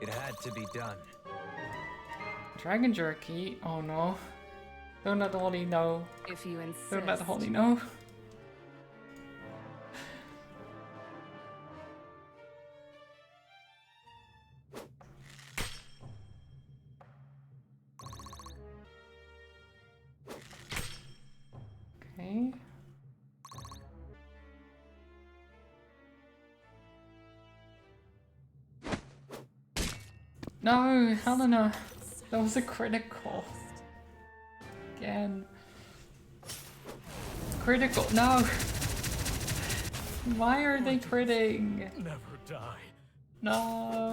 It had to be done. Dragon jerky. Oh no. Don't let the Holly know. If you insist. Don't let the Holly know. Okay. No, Helena. That was a critical. Again. Critical. No. Why are they critting? Never die. No.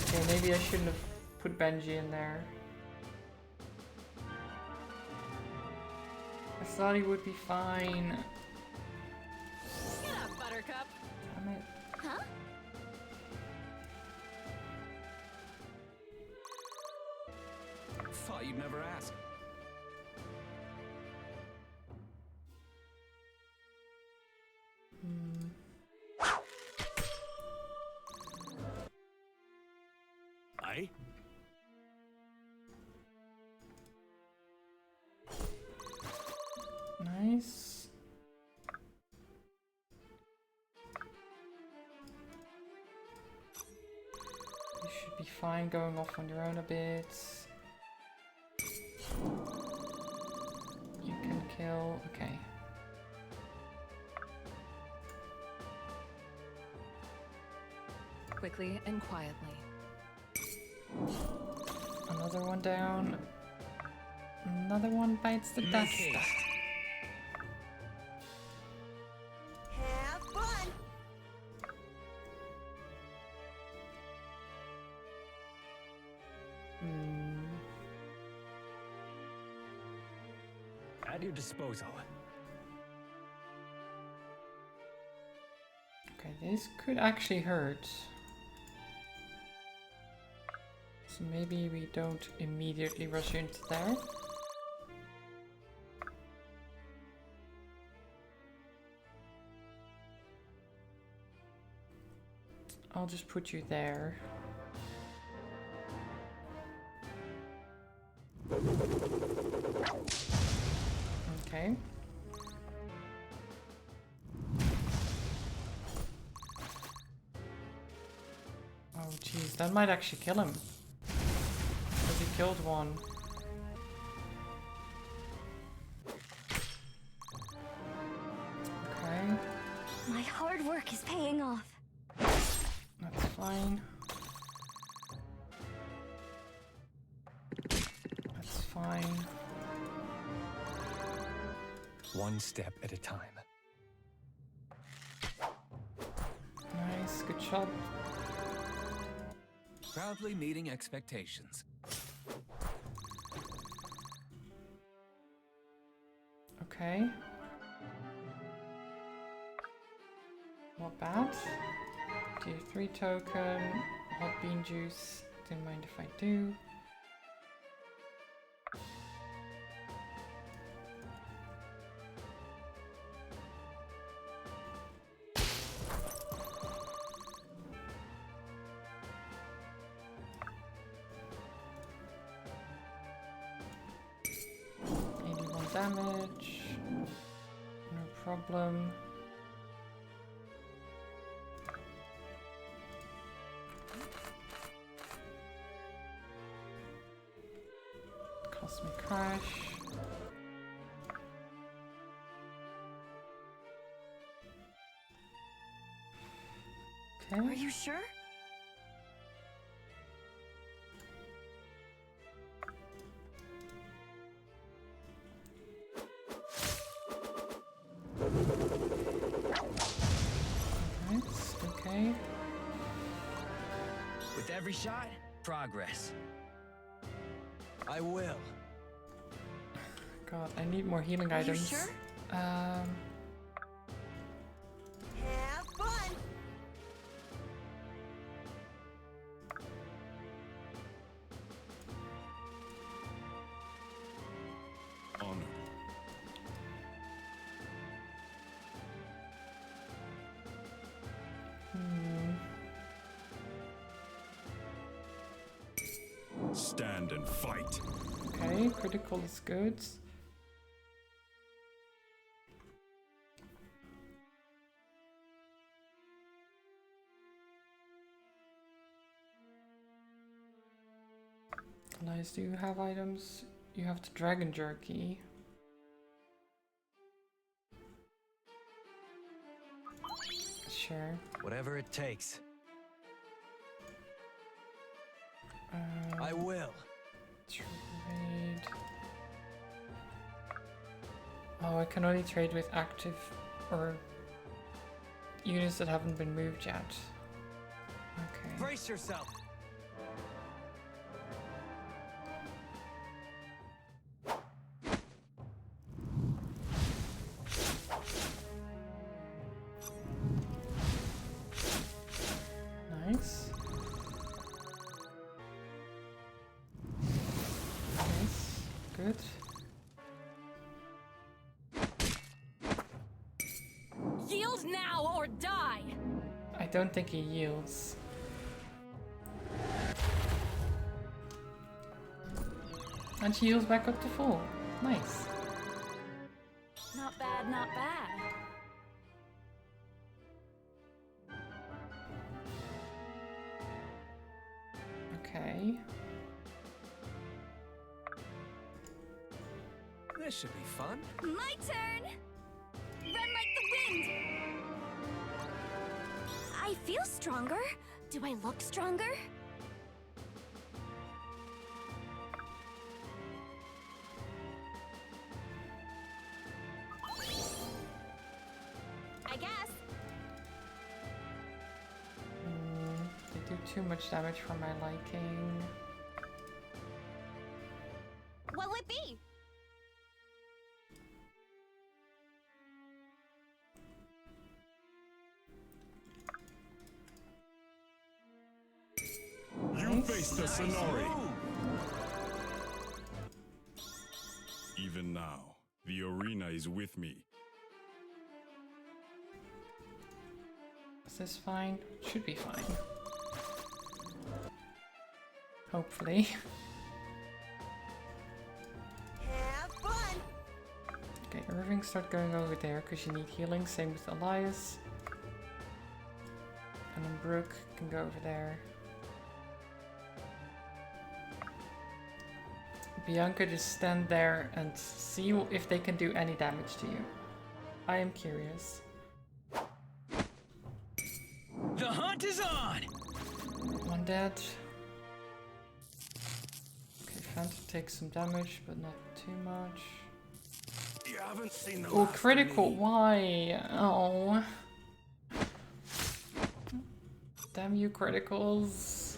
Okay, maybe I shouldn't have put Benji in there. I thought he would be fine. Get up, Buttercup. Damn it. Huh? Thought you'd never ask. Aye? Nice. You should be fine going off on your own a bit. You can kill. Okay. Quickly and quietly. Another one down. Another one bites the dust. Have fun. At your disposal. Okay, this could actually hurt. So maybe we don't immediately rush into there. I'll just put you there. Okay. Oh jeez, that might actually kill him. Because he killed one. Okay, My hard work is paying off. that's fine. That's fine. One step at a time. Nice, good shot. Proudly meeting expectations. Okay. Not bad. Tier 3 token. Hot bean juice. Don't mind if I do. Damage, no problem. Cosmic Crash. Okay. Are you sure? Nice, okay. With every shot, progress. I will. God, I need more healing Are you items. sure? Have fun. stand and fight. Okay, critical is good. Nice, do you have items? You have the dragon jerky. Sure. Whatever it takes. I will. Trade. Oh, I can only trade with active or units that haven't been moved yet. Okay. Brace yourself. Nice. Nice. Good. Yield now or die! I don't think he yields. And she heals back up to full. Nice. Not bad, not bad. Okay. This should be fun. My turn! Run like the wind! I feel stronger. Do I look stronger? I guess. They do too much damage for my liking. What'll it be? You face the Sonori. Even now, the arena is with me. Is this fine? Should be fine. Hopefully. Have fun. Okay, Irving, start going over there because you need healing. Same with Elias. And then Brooke can go over there. Bianca, just stand there and see if they can do any damage to you. I am curious. The hunt is on! One dead. Okay, Phantom takes some damage, but not too much. You haven't seen the Oh, last of critical! me. Why? Oh. Damn you, criticals.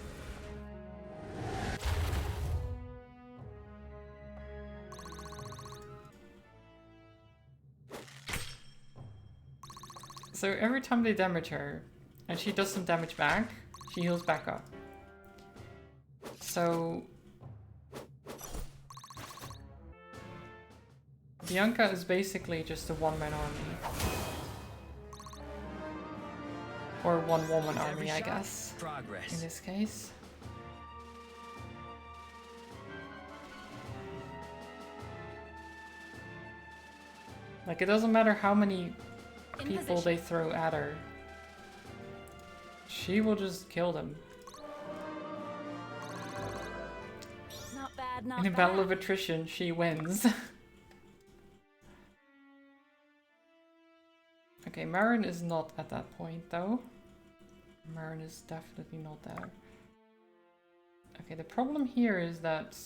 So every time they damage her, and she does some damage back, she heals back up. So Bianca is basically just a one-man army. Or one-woman army, Every I shot, guess, in Progress. this case. Like, it doesn't matter how many In people position. they throw at her. She will just kill them. Not bad, not In a bad. battle of attrition, she wins. Okay, Marin is not at that point though. Marin is definitely not there. Okay, the problem here is that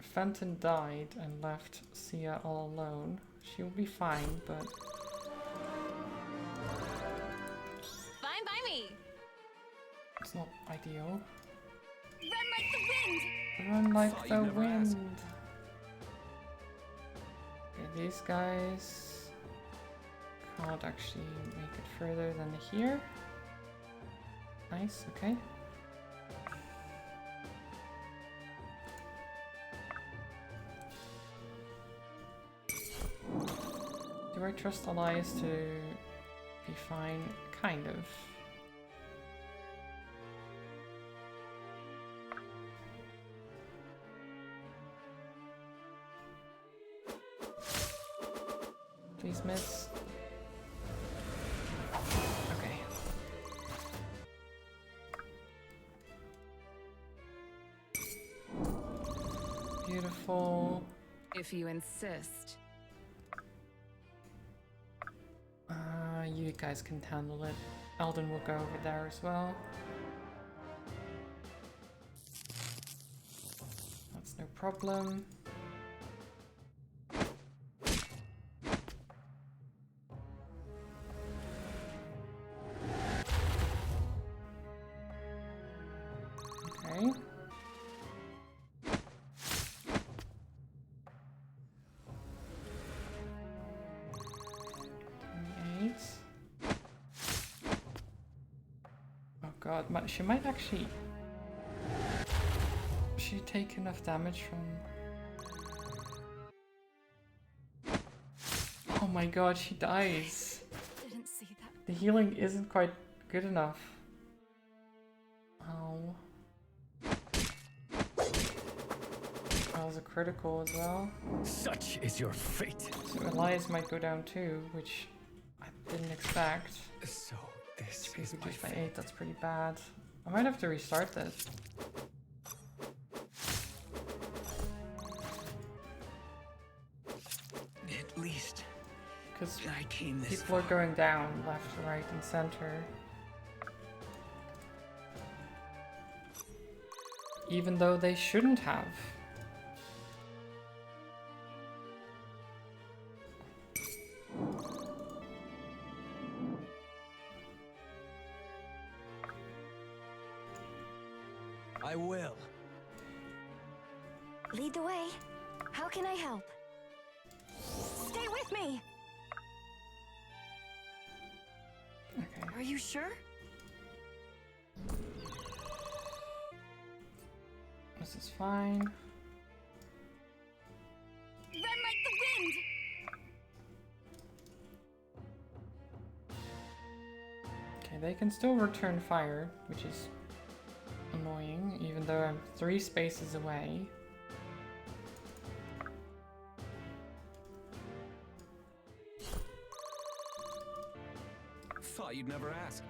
Fenton died and left Sia all alone. She'll be fine, but Fine by me. it's not ideal. Run like the wind. Run like Thought the you'd never ask. wind. Okay, these guys can't actually make it further than here. Nice, okay. Do I trust Elias to be fine? Kind of. Please miss. Okay. Beautiful. If you insist. You guys can handle it. Alden will go over there as well. That's no problem. Okay. Oh god, she might actually... She take enough damage from... Oh my god, she dies. Didn't see that. The healing isn't quite good enough. Oh. That was a critical as well. Such is your fate. So Elias might go down too, which I didn't expect. So this HP is my reduced by fate. 8, that's pretty bad. I might have to restart this. At least Because I came this people are going down left, right, and center. Even though they shouldn't have. I will. Lead the way. How can I help? Stay with me! Okay. Are you sure? This is fine. Run like the wind! Okay, they can still return fire, which is annoying, even though I'm 3 spaces away. Thought you'd never ask.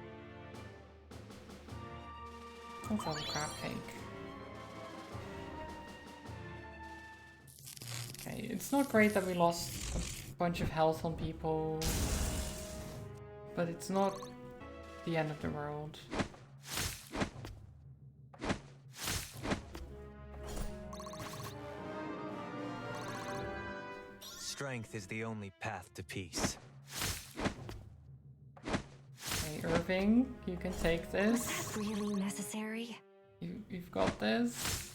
Let's have a crab cake. Okay, it's not great that we lost a bunch of health on people, but it's not the end of the world. Strength is the only path to peace. Okay, Irving, you can take Was this. that really necessary? You've got this.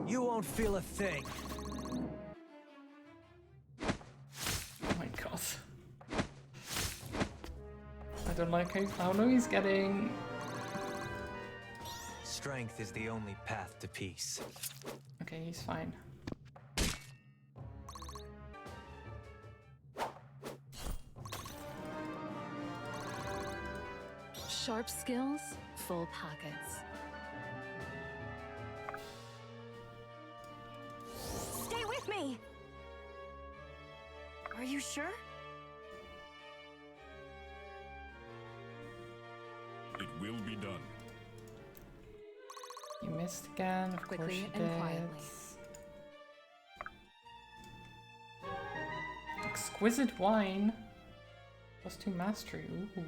You won't feel a thing. Oh my god. I don't like how low he's getting. Strength is the only path to peace. Okay, he's fine. Sharp skills, full pockets. Stay with me! Are you sure? It will be done. You missed again, of course Quickly you and did. quietly. Exquisite wine. +2 mastery. Ooh.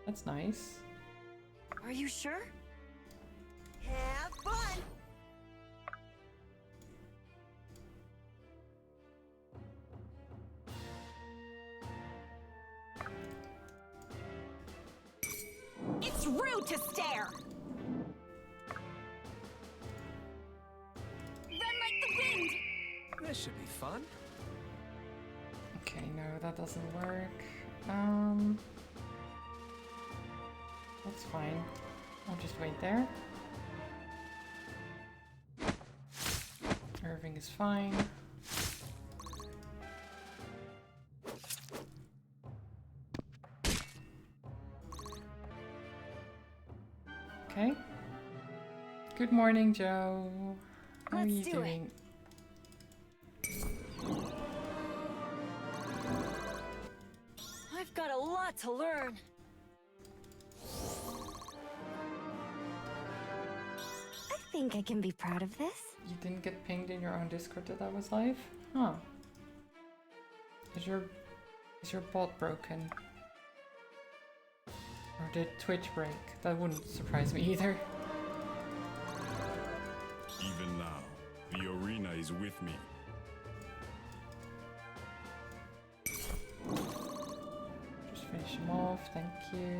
That's nice. Are you sure? Have fun! It's rude to stare! Run like the wind! This should be fun. Okay, no, that doesn't work. That's fine. I'll just wait there. Irving is fine. Okay. Good morning, Joe. How are Let's you do it. doing? I've got a lot to learn. I think I can be proud of this. You didn't get pinged in your own Discord that was live? Huh. Is your bot broken? Or did Twitch break? That wouldn't surprise me either. Even now, the arena is with me. Just finish him off, thank you.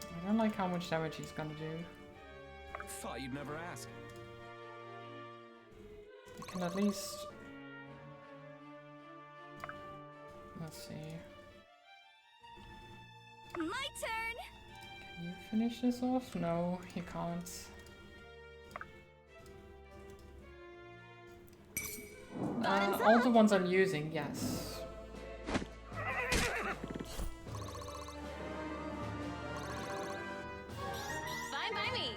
I don't like how much damage he's gonna do. Thought you'd never ask. I can at least... Let's see. My turn! Can you finish this off? No, you can't. All the ones I'm using, yes. Fine by me.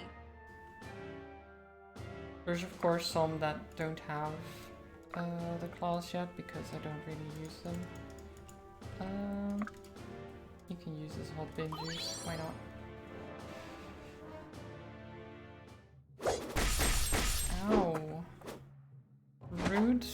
There's of course some that don't have the claws yet because I don't really use them. You can use this hot bin juice, why not? Ow. Rude.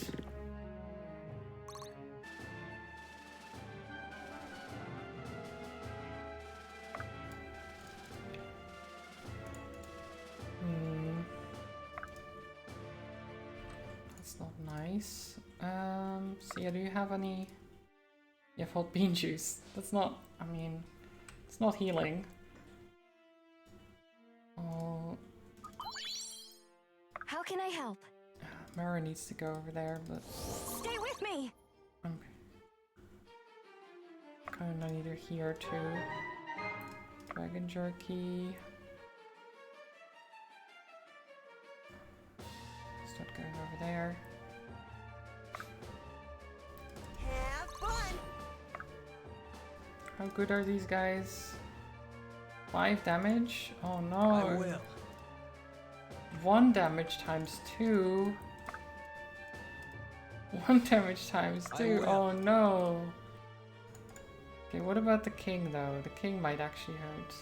That's not nice. So yeah, do you have any... You have hot bean juice. That's not... I mean... It's not healing. Oh... How can I help? Mara needs to go over there, but... Stay with me! I'm kinda neither here too. Dragon jerky. Start going over there. Have fun. How good are these guys? 5 damage? Oh no. I will. 1 damage times 2. 1 damage times 2. Oh no. Okay, what about the king though? The king might actually hurt.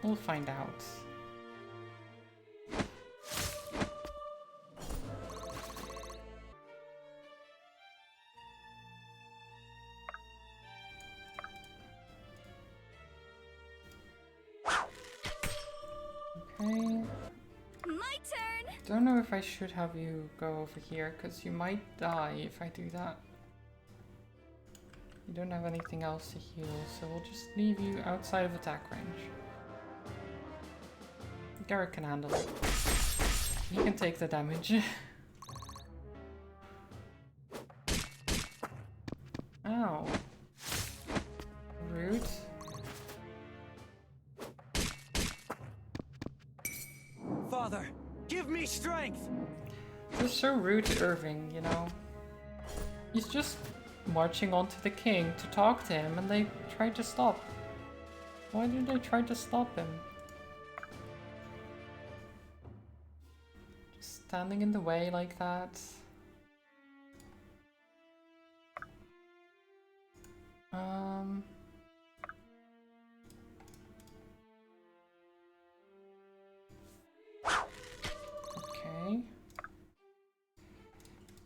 We'll find out. Okay. My turn! Don't know if I should have you go over here, because you might die if I do that. You don't have anything else to heal, so we'll just leave you outside of attack range. Garrett can handle it. He can take the damage. Ow. Rude. Father, give me strength! They're so rude to Irving, you know. He's just marching on to the king to talk to him and they tried to stop. Why did they try to stop him? Just standing in the way like that. Okay.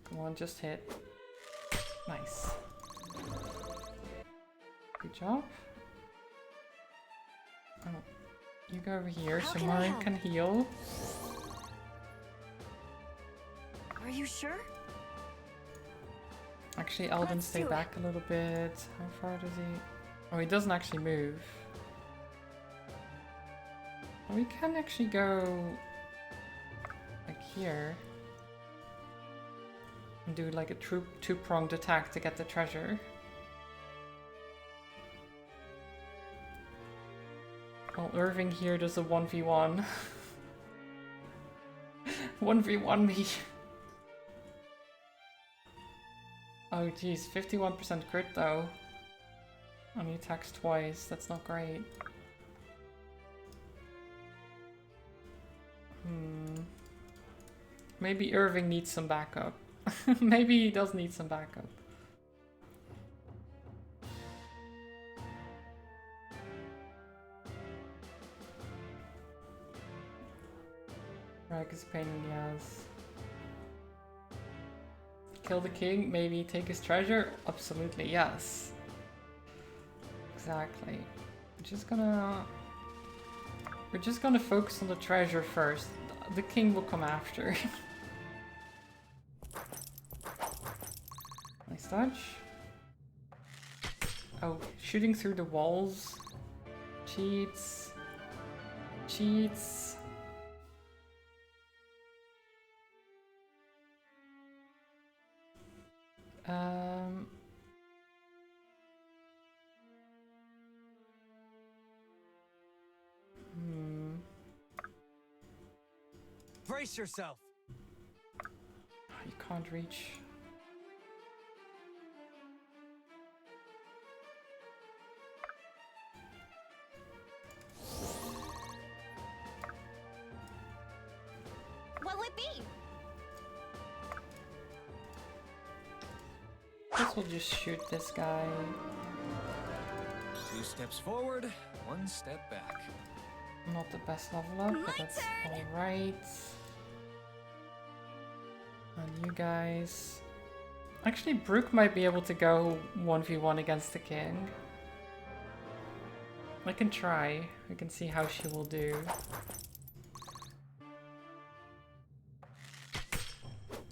Come on, just hit. Nice. Good job. Oh, you go over here How so can I Marin help? can heal. Are you sure? Actually, Alvin, Let's stay do it. back a little bit. How far does he... Oh, he doesn't actually move. Well, we can actually go... like here. And do like a two-pronged attack to get the treasure. Well, Irving here does a 1v1. 1v1 me. Oh geez, 51% crit though. Only attacks twice, that's not great. Maybe Irving needs some backup. Maybe he does need some backup. Rag is a pain in the ass. Kill the king, maybe take his treasure? Absolutely, yes. Exactly. We're just gonna focus on the treasure first. The king will come after. Nice dodge. Oh, shooting through the walls. Cheats. Cheats. Brace yourself. You can't reach. What'll it be? Guess we'll just shoot this guy. 2 steps forward, 1 step back. Not the best level up, but that's alright. And you guys... Actually, Brooke might be able to go 1v1 against the king. I can try. We can see how she will do.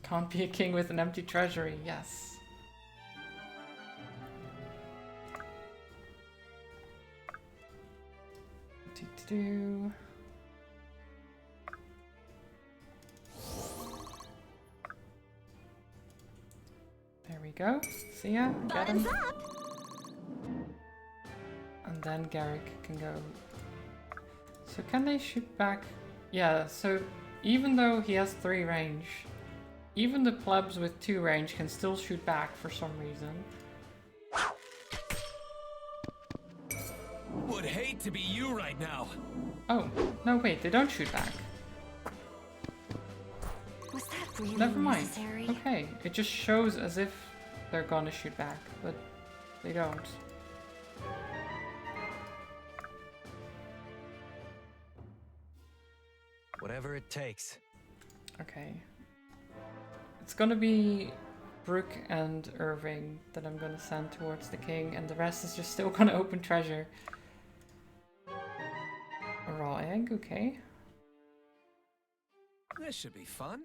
Can't be a king with an empty treasury, yes. Do. There we go. See ya. Get him. And then Garrick can go. So can they shoot back? Yeah, so even though he has 3 range, even the plebs with 2 range can still shoot back for some reason. Would hate to be you right now. Oh, no wait, they don't shoot back. Was that really Never mind. necessary? Okay, it just shows as if they're gonna shoot back, but they don't. Whatever it takes. Okay. It's gonna be Brooke and Irving that I'm gonna send towards the king, and the rest is just still gonna open treasure. A raw egg, okay. This should be fun.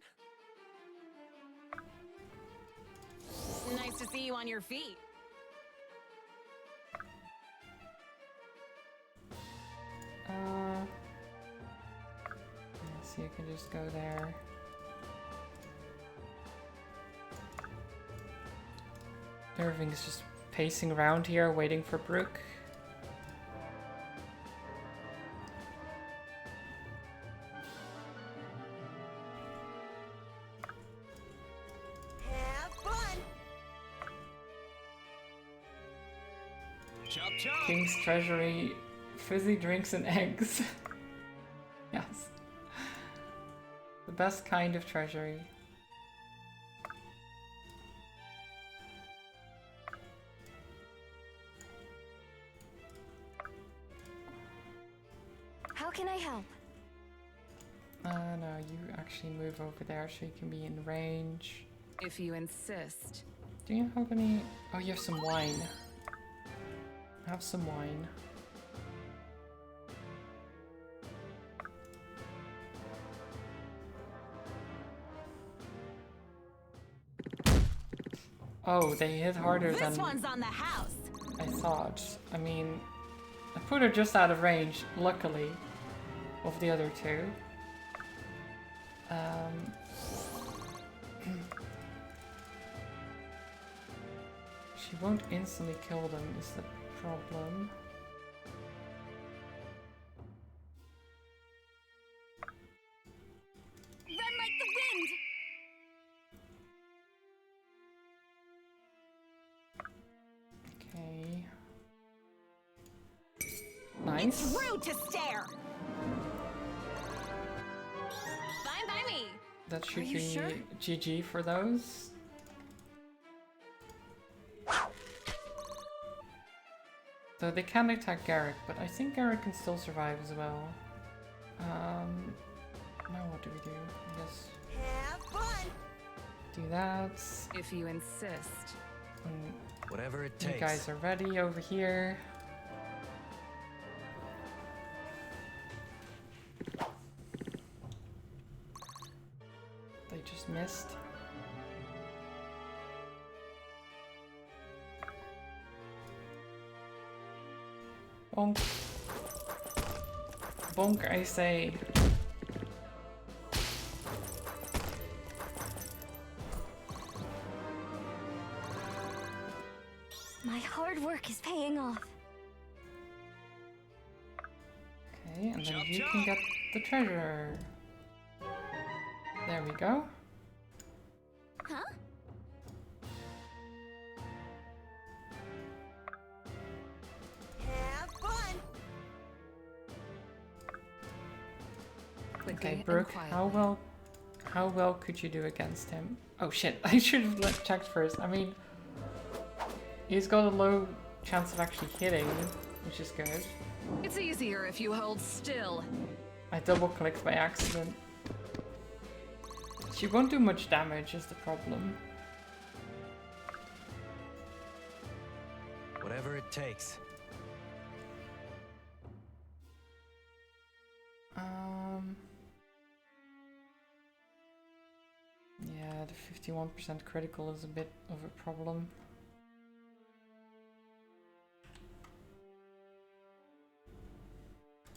Nice to see you on your feet. So you can just go there. Irving is just pacing around here, waiting for Brooke. Have fun. Chop chop. King's treasury, fizzy drinks and eggs. Yes. The best kind of treasury. How can I help? No, you actually move over there so you can be in range. If you insist. Do you have any? Oh, you have some wine. Have some wine. Oh, they hit harder than This one's on the house. I thought. I mean, I put her just out of range, luckily, of the other two. She won't instantly kill them, is the problem. Run like the wind! Okay. Nice. It's rude to stare! that should you be sure? GG for those. So they can attack Garrick, but I think Garrick can still survive as well. Now what do we do? I guess Have fun. do that. If you insist. And Whatever it you takes. guys are ready over here. They just missed. Bonk. Bonk, I say. My hard work is paying off. Okay, and then Chop, you chop. can get the treasure. There we go. Huh? Have fun. Quickly Okay, and Brooke, quietly. how well could you do against him? Oh shit, I should have checked first. I mean, he's got a low chance of actually hitting, which is good. It's easier if you hold still. I double clicked by accident. She won't do much damage is the problem. Whatever it takes. Yeah, the 51% critical is a bit of a problem.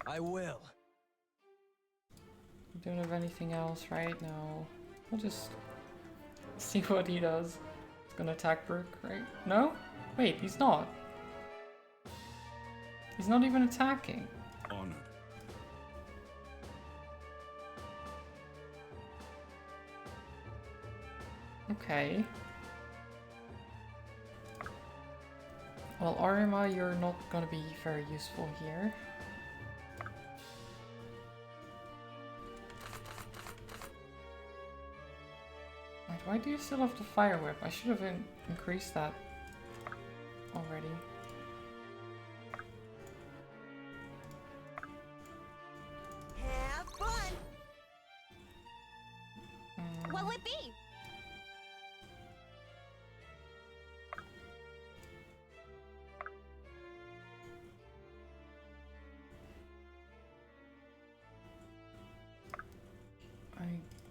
I will. We don't have anything else right now. We'll just see what he does. He's gonna attack Brooke, right? No? Wait, he's not. He's not even attacking. Honored. Okay. Well, Arima, you're not gonna be very useful here. Wait, why do you still have the fire whip? I should have increased that already. Have fun. What'll it be?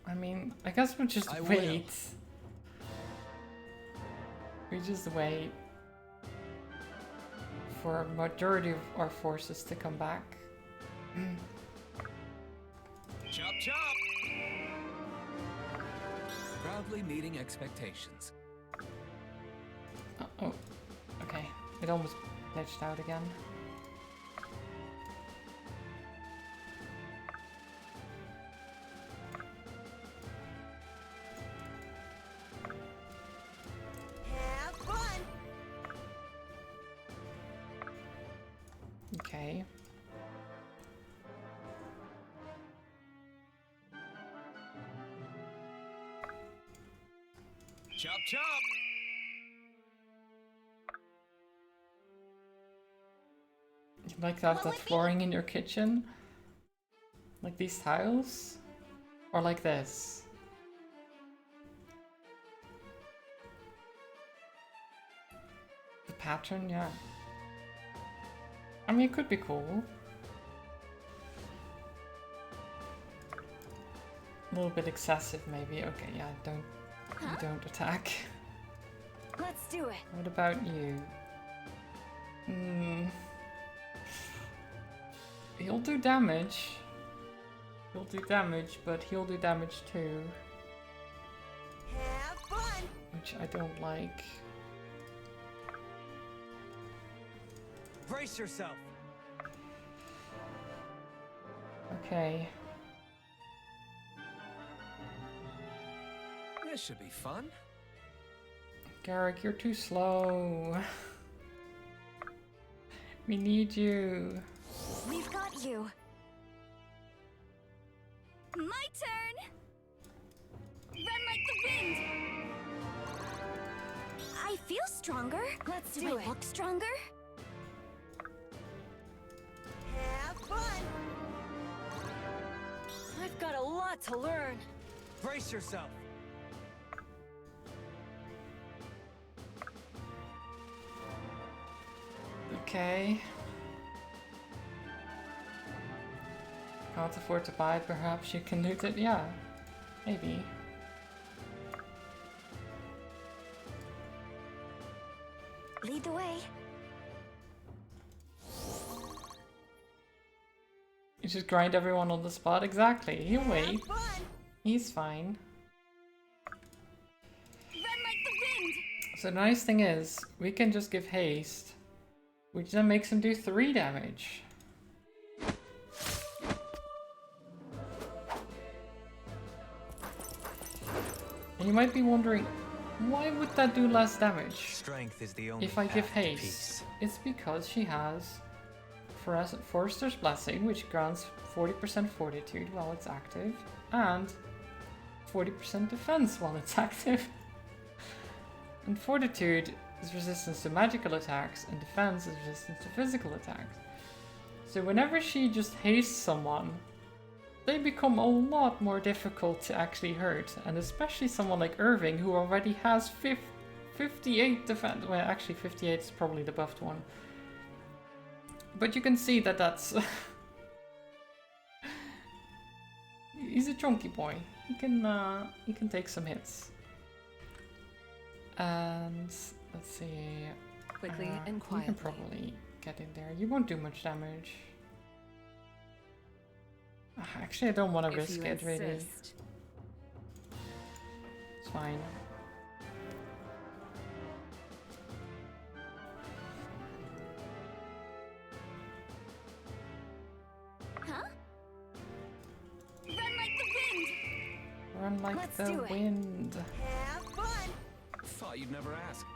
I mean, I guess we'll just I will. wait. We just wait for a majority of our forces to come back. Chop chop! Proudly meeting expectations. Oh, okay. It almost glitched out again. Have fun. Okay. Chop chop! You'd like to have that flooring in your kitchen? Like these tiles? Or like this? The pattern, yeah. I mean, it could be cool. A little bit excessive, maybe. Okay, yeah, you don't attack. Let's do it. What about you? He'll do damage. He'll do damage, but he'll do damage too, Have fun. which I don't like. Brace yourself. Okay. This should be fun. Garrick, you're too slow. We need you. We've got you. My turn. Run like the wind! I feel stronger. Let's Do do I it. look stronger? Have fun. I've got a lot to learn. Brace yourself. Okay. Can't afford to buy it, perhaps you can loot it? Yeah, maybe. Lead the way. You just grind everyone on the spot? Exactly. He'll wait. Have fun. He's fine. Run like the wind! So the nice thing is, we can just give haste, which then makes him do 3 damage. And you might be wondering, why would that do less damage Strength is the only if I give path to haste? peace. It's because she has Forester's Blessing, which grants 40% fortitude while it's active, and 40% defense while it's active. And fortitude is resistance to magical attacks, and defense is resistance to physical attacks. So whenever she just hastes someone, they become a lot more difficult to actually hurt, and especially someone like Irving, who already has 58 defense. Well, actually 58 is probably the buffed one. But you can see that that's... He's a chunky boy. He can take some hits. And let's see. Quickly and You quietly. can probably get in there. You won't do much damage. Actually, I don't want to If risk you it, really. insist. It's fine. Huh? Run like the wind! Run like Let's the do it. wind. Have fun. Thought you'd never ask.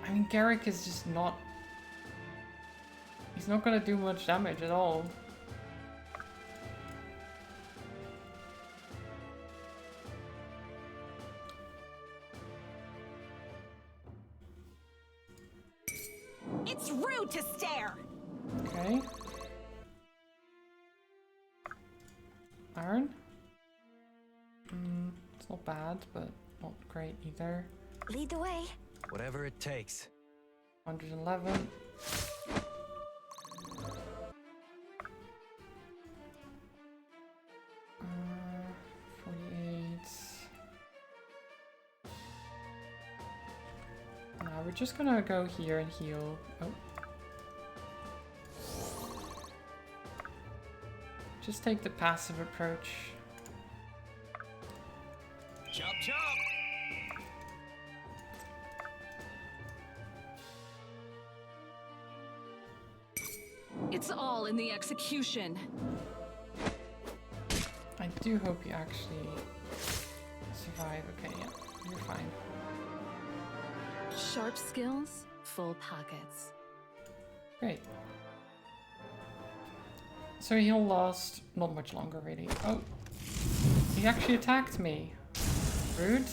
I mean, Garrick is just not... He's not gonna do much damage at all. It's rude to stare. Okay. Iron? It's not bad, but not great either. Lead the way. Whatever it takes. 111. Uh, 48. Now we're just gonna go here and heal. Oh. Just take the passive approach. Chop chop! It's all in the execution. I do hope you actually survive. Okay, yeah, you're fine. Sharp skills, full pockets. Great. So he'll last not much longer, really. Oh, he actually attacked me. Rude.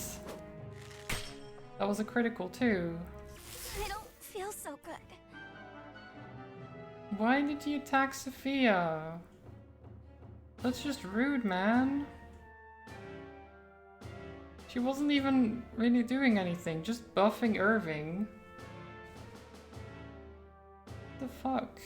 That was a critical too. I don't feel so good. Why did you attack Sophia? That's just rude, man. She wasn't even really doing anything, just buffing Irving. The fuck?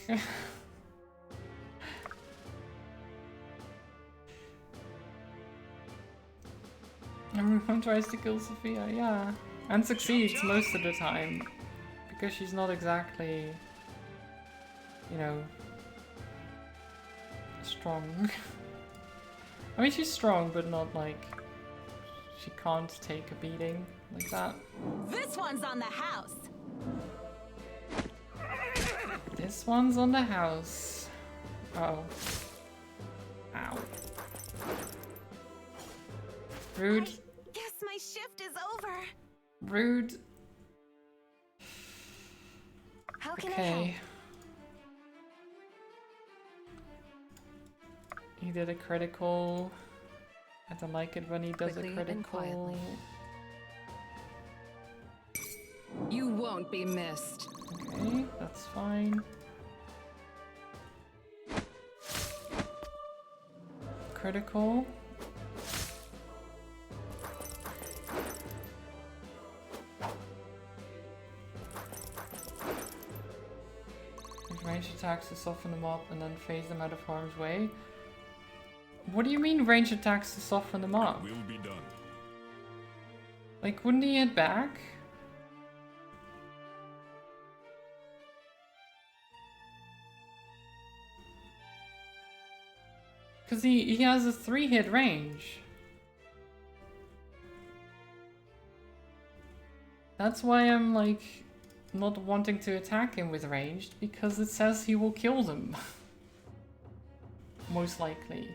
Everyone tries to kill Sophia, yeah. And succeeds most of the time. Because she's not exactly, you know, strong. I mean, she's strong, but not like she can't take a beating like that. This one's on the house. This one's on the house. Uh-oh. Ow. Rude. Guess my shift is over. Rude. How can I help? Okay. He did a critical. I don't like it when he does Quickly a and critical. quietly. You won't be missed. Okay, that's fine. Critical. With range attacks to soften them up and then phase them out of harm's way. What do you mean range attacks to soften them up? Will be done. Like, wouldn't he hit back? Because he has a 3-hit range. That's why I'm like not wanting to attack him with ranged, because it says he will kill them. Most likely.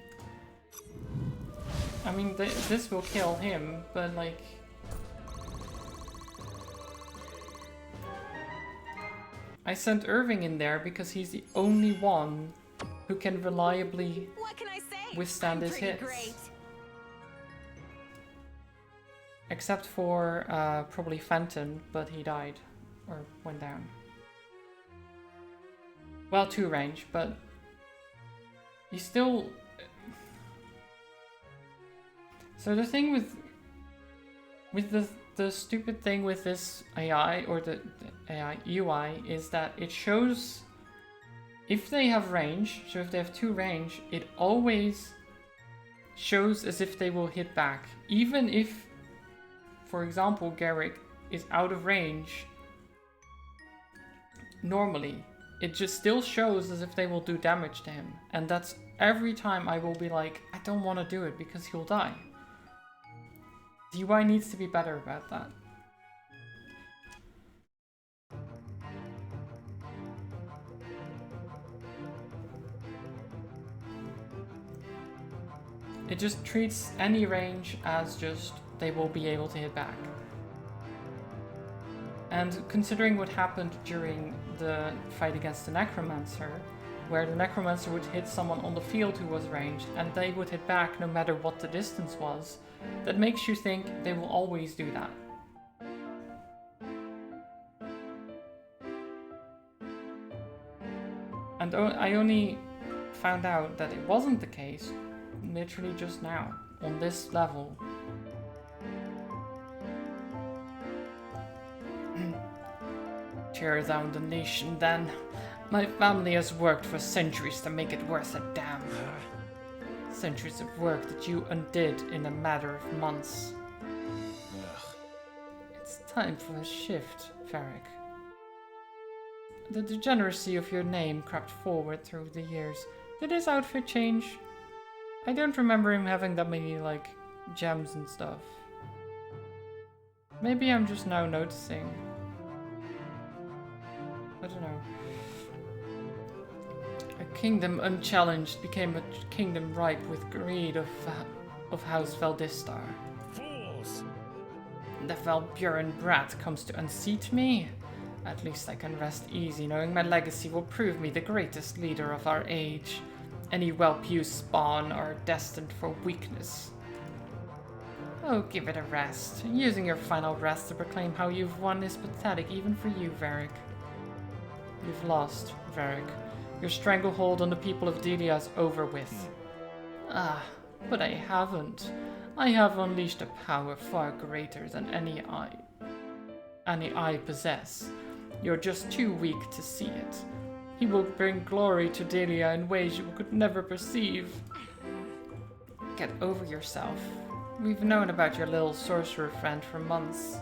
I mean, this will kill him, but like... I sent Irving in there because he's the only one who can reliably What can I say? withstand I'm his pretty hits. great. Except for probably Fenton, but he died. Or went down. Well, 2 range, but he's still... So the thing with the stupid thing with this AI, or the AI UI, is that it shows if they have range, so if they have 2 range, it always shows as if they will hit back. Even if, for example, Garrick is out of range, normally, it just still shows as if they will do damage to him. And that's every time I will be like, I don't want to do it because he'll die. The UI needs to be better about that. It just treats any range as just they will be able to hit back. And considering what happened during the fight against the Necromancer, where the Necromancer would hit someone on the field who was ranged, and they would hit back no matter what the distance was, that makes you think they will always do that. And I only found out that it wasn't the case literally just now, on this level. Tear down the nation, then. My family has worked for centuries to make it worth a damn. Centuries of work that you undid in a matter of months. It's time for a shift, Varric. The degeneracy of your name crept forward through the years. Did his outfit change? I don't remember him having that many, like, gems and stuff. Maybe I'm just now noticing. I don't know. A kingdom unchallenged became a kingdom ripe with greed of House Valdistar. Fools! The Valburan brat comes to unseat me? At least I can rest easy knowing my legacy will prove me the greatest leader of our age. Any whelp you spawn are destined for weakness. Oh, give it a rest. Using your final rest to proclaim how you've won is pathetic even for you, Varric. You've lost, Varric. Your stranglehold on the people of Delia is over with. Ah, but I haven't. I have unleashed a power far greater than any I possess. You're just too weak to see it. He will bring glory to Delia in ways you could never perceive. Get over yourself. We've known about your little sorcerer friend for months.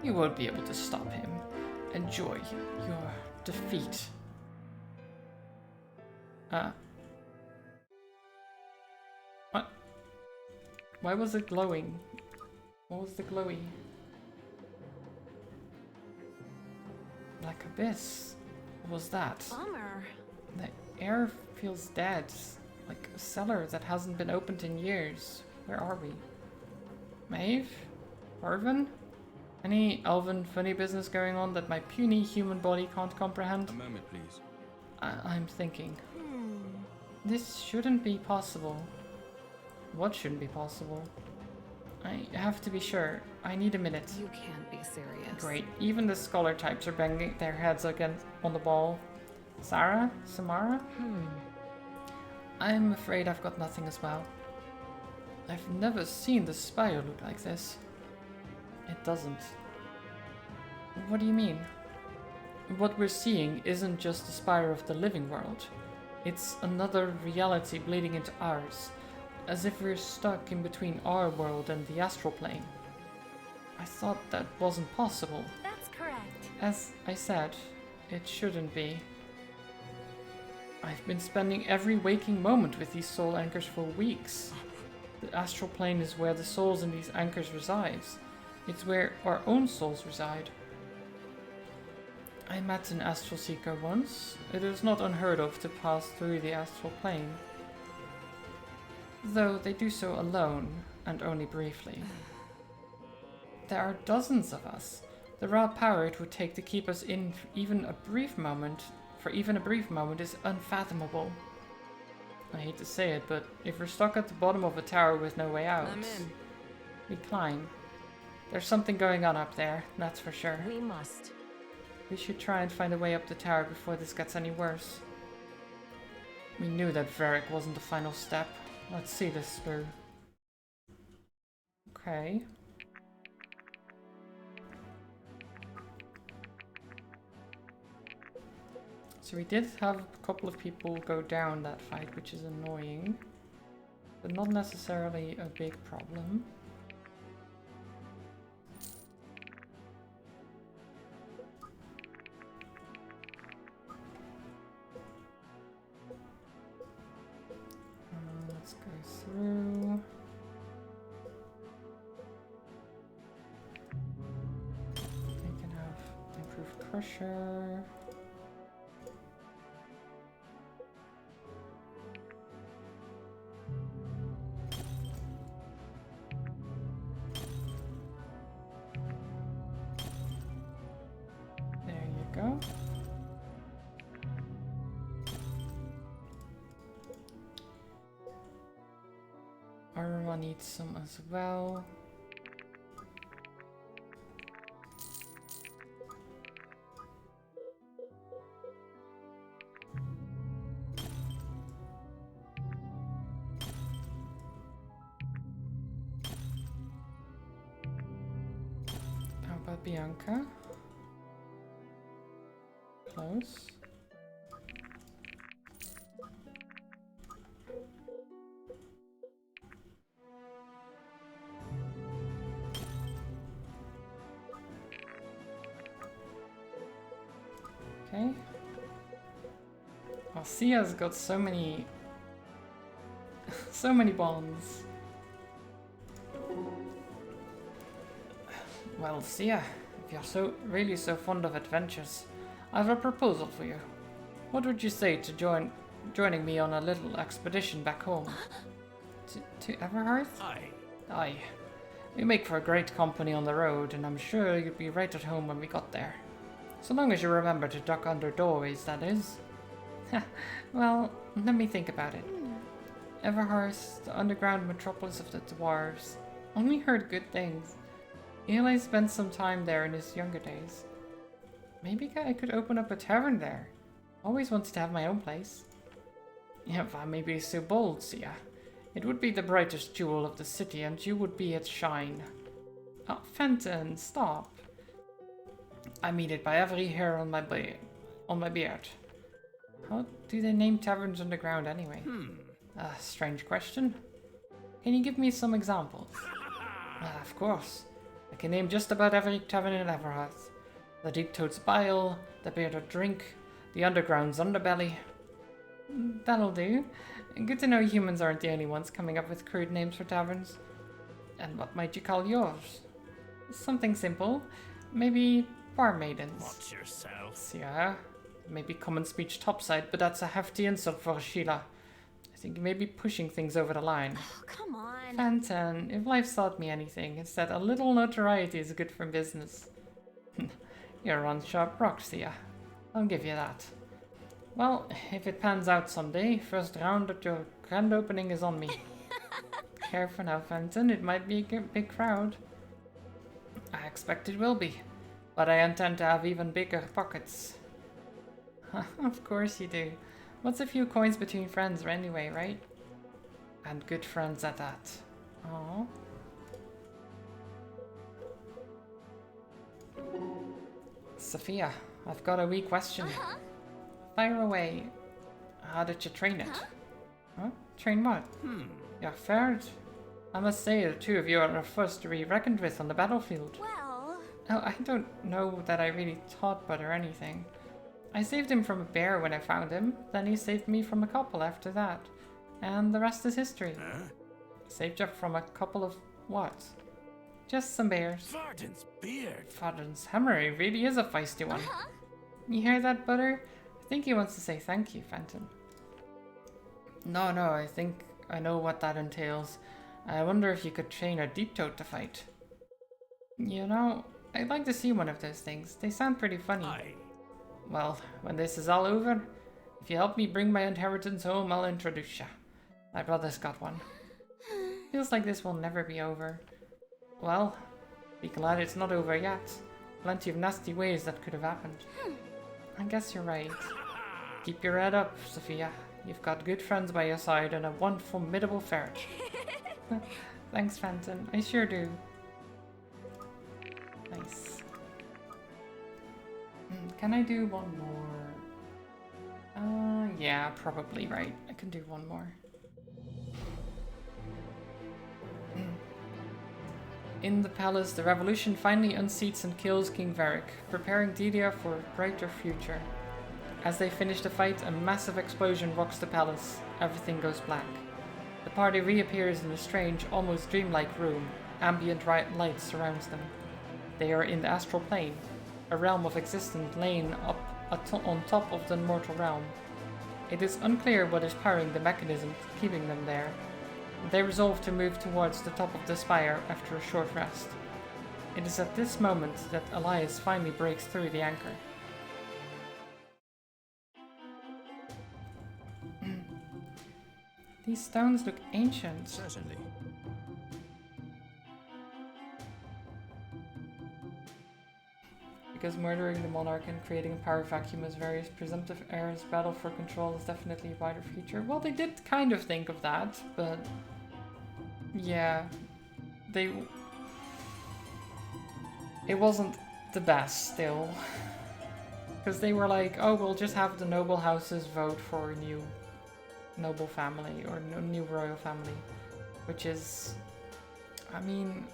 You won't be able to stop him. Enjoy your defeat. What? Why was it glowing? What was the glowy? Black Abyss. What was that? Bummer. The air feels dead. Like a cellar that hasn't been opened in years. Where are we? Maeve? Orvin? Any elven funny business going on that my puny human body can't comprehend? A moment, please. I'm thinking. This shouldn't be possible. What shouldn't be possible? I have to be sure. I need a minute. You can't be serious. Great. Even the scholar types are banging their heads against on the ball. Sarah? Samara? I'm afraid I've got nothing as well. I've never seen the spire look like this. It doesn't. What do you mean? What we're seeing isn't just the spire of the living world. It's another reality bleeding into ours, as if we're stuck in between our world and the astral plane. I thought that wasn't possible. That's correct. As I said, it shouldn't be. I've been spending every waking moment with these soul anchors for weeks. The astral plane is where the souls in these anchors resides. It's where our own souls reside. I met an astral seeker once. It is not unheard of to pass through the astral plane, though they do so alone and only briefly. There are dozens of us. The raw power it would take to keep us in even a brief moment is unfathomable. I hate to say it, but if we're stuck at the bottom of a tower with no way out, I'm in. we climb. There's something going on up there, that's for sure. We must. We should try and find a way up the tower before this gets any worse. We knew that Varric wasn't the final step. Let's see this through. Okay. So we did have a couple of people go down that fight, which is annoying, but not necessarily a big problem. Let's go through. They can have improved crusher. There you go. Arma needs some as well. How about Bianca? Close. Okay. Oh, Sia's got so many bonds. Well, Sia, if you're really so fond of adventures, I have a proposal for you. What would you say to joining me on a little expedition back home? To Everhearth? Aye. Aye. We make for a great company on the road, and I'm sure you'd be right at home when we got there. So long as you remember to duck under doorways, that is. Well, let me think about it. Everhearth, the underground metropolis of the dwarves. Only heard good things. Eli spent some time there in his younger days. Maybe I could open up a tavern there. Always wanted to have my own place. If I may be so bold, Sia. It would be the brightest jewel of the city, and you would be its shine. Oh, Fenton, stop. I mean it by every hair on my beard. How do they name taverns underground anyway? Strange question. Can you give me some examples? Of course. I can name just about every tavern in Everhearth. The Deep-Toad's Bile, the Bearded Drink, the Underground's Underbelly. That'll do. Good to know humans aren't the only ones coming up with crude names for taverns. And what might you call yours? Something simple. Maybe bar maidens. Watch yourself. Yeah, maybe common speech topside, but that's a hefty insult for Sheila. I think you may be pushing things over the line. Oh, come on. Fenton, if life's taught me anything, it's that a little notoriety is good for business. You're on sharp rocks, Thea. I'll give you that. Well, if it pans out someday, first round at your grand opening is on me. careful now, Fenton. It might be a big crowd. I expect it will be, but I intend to have even bigger pockets. Of course you do. What's a few coins between friends anyway, right? And good friends at that. Aww. Sophia, I've got a wee question. Fire away. How did you train it? Huh? Train what? Your ferret? I must say the two of you are a force to be reckoned with on the battlefield. Well, Oh, I don't know that I really taught Bud or anything. I saved him from a bear when I found him, then he saved me from a couple after that. And the rest is history. Saved you from a couple of what? Just some bears. Varden's beard. Varden's hammer, he really is a feisty one. You hear that, Butter? I think he wants to say thank you, Fenton. No, I think I know what that entails. I wonder if you could train a deep toad to fight. You know, I'd like to see one of those things. They sound pretty funny. Well, when this is all over, if you help me bring my inheritance home, I'll introduce ya. My brother's got one. Feels like this will never be over. Well, be glad it's not over yet. Plenty of nasty ways that could have happened. I guess you're right. Keep your head up, Sophia. You've got good friends by your side and one formidable ferret. Thanks, Fenton. I sure do. Nice. Can I do one more? Yeah, probably, right. I can do one more. In the palace, the revolution finally unseats and kills King Varric, preparing Delia for a brighter future. As they finish the fight, a massive explosion rocks the palace. Everything goes black. The party reappears in a strange, almost dreamlike room. Ambient light surrounds them. They are in the astral plane, a realm of existence laying up on top of the mortal realm. It is unclear what is powering the mechanism keeping them there. They resolve to move towards the top of the spire after a short rest. It is at this moment that Elias finally breaks through the anchor. These stones look ancient. Certainly. Because murdering the monarch and creating a power vacuum as various presumptive heirs battle for control is definitely a wider future. Well, they did kind of think of that, but yeah, it wasn't the best still. Because they were like, oh, we'll just have the noble houses vote for a new noble family or new royal family, which is, I mean,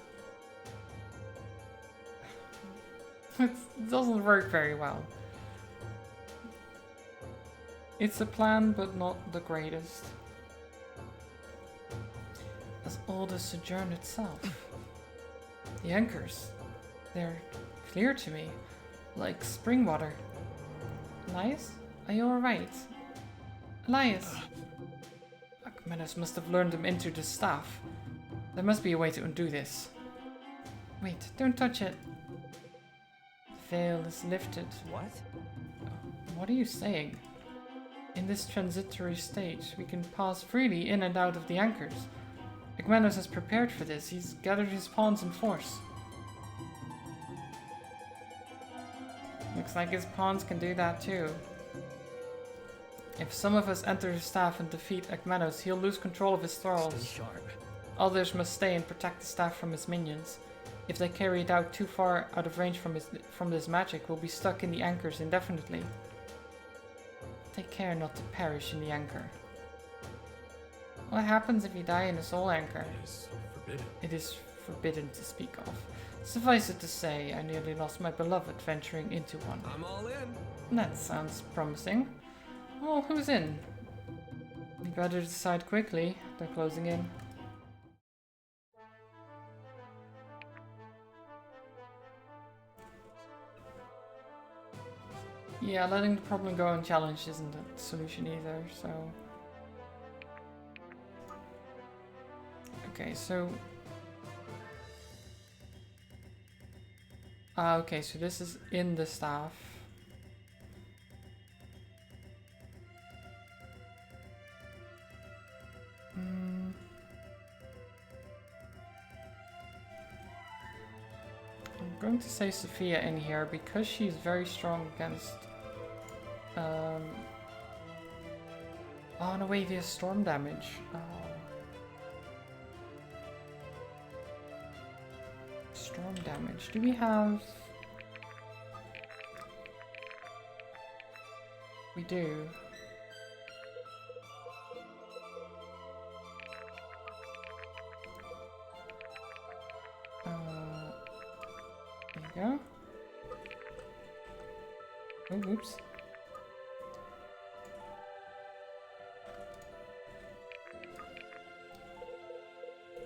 it doesn't work very well. It's a plan, but not the greatest. As old as Sojourn itself. The anchors, they're clear to me, like spring water. Elias, are you alright? Elias! Menace must have learned him into the staff. There must be a way to undo this. Wait, don't touch it. The veil is lifted. What? What are you saying? In this transitory state, we can pass freely in and out of the anchors. Agmenos has prepared for this. He's gathered his pawns in force. Looks like his pawns can do that too. If some of us enter his staff and defeat Agmenos, he'll lose control of his thralls. Stay sharp. Others must stay and protect the staff from his minions. If they carry it out too far out of range from this magic, we'll be stuck in the anchors indefinitely. Take care not to perish in the anchor. What happens if you die in a soul anchor? It is forbidden. It is forbidden to speak of. Suffice it to say, I nearly lost my beloved venturing into one. I'm all in. That sounds promising. Well, who's in? We better decide quickly. They're closing in. Yeah, letting the problem go unchallenged isn't a solution either, so... Okay, so... okay, so this is in the staff. going to say Sophia in here because she's very strong against... Oh no, wait, he has storm damage. Oh. Storm damage. Do we have... We do. There you go. Oh, oops.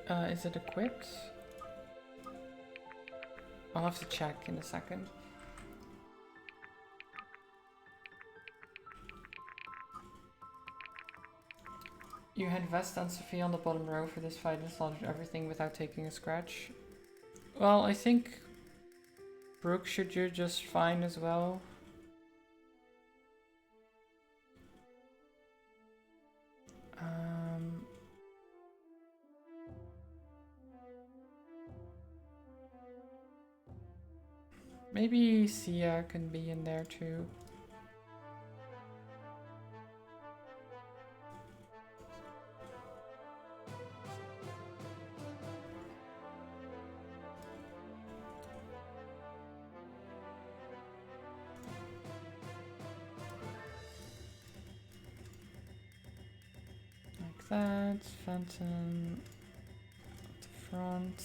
Is it equipped? I'll have to check in a second. You had Vest and Sophia on the bottom row for this fight and slaughtered everything without taking a scratch. Well, I think Brooke should do just fine as well. Maybe Sia can be in there too. Like that, Phantom at the front.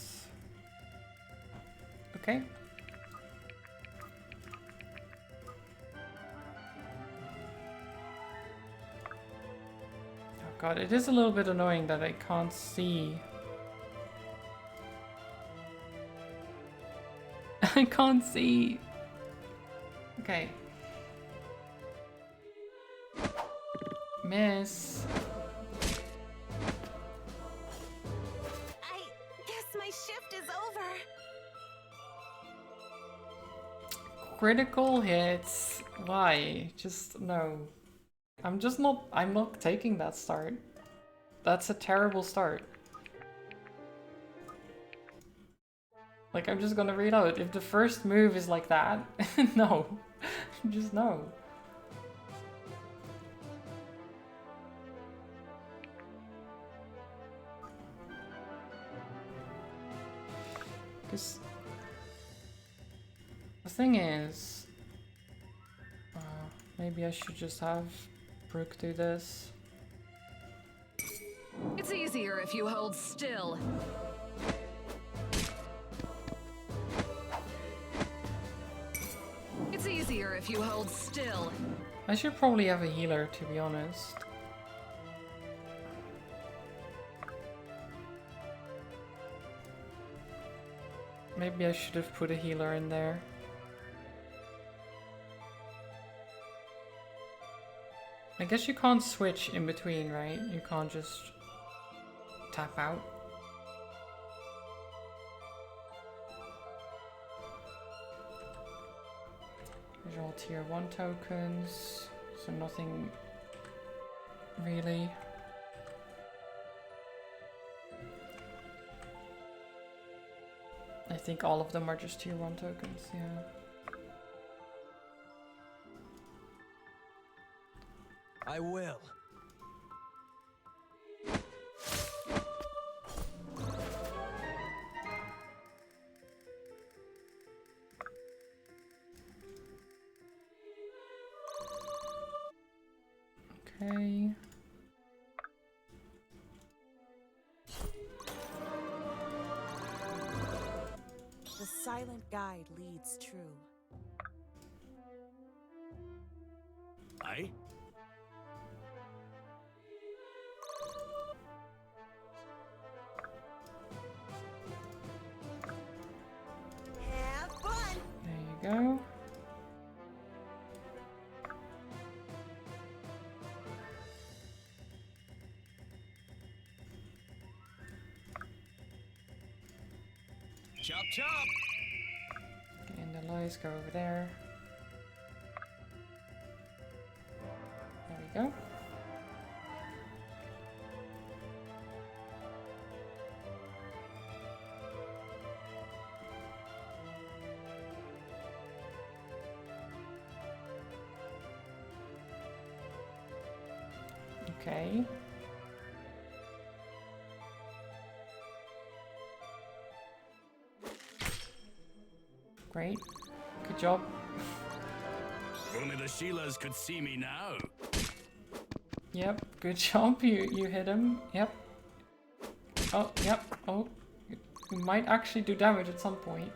Okay. Oh god, it is a little bit annoying that I can't see. I can't see. Okay. Miss. I guess my shift is over. Critical hits. Why? Just no. I'm not taking that start. That's a terrible start. Like, I'm just gonna read out. If the first move is like that, no. Just no. Because the thing is, maybe I should just have Brooke do this. It's easier if you hold still. It's easier if you hold still. I should probably have a healer, to be honest. Maybe I should have put a healer in there. I guess you can't switch in between, right? You can't just tap out. These are all tier 1 tokens, so nothing really. I think all of them are just tier 1 tokens, yeah. I will. Okay. The silent guide leads true. Aye? Have fun! There you go. Chop chop! Okay, and the lies go over there. There we go. Okay. Great. Good job. If only the Sheilas could see me now. Yep, good job. You hit him. Yep. Oh, yep. Oh, you might actually do damage at some point.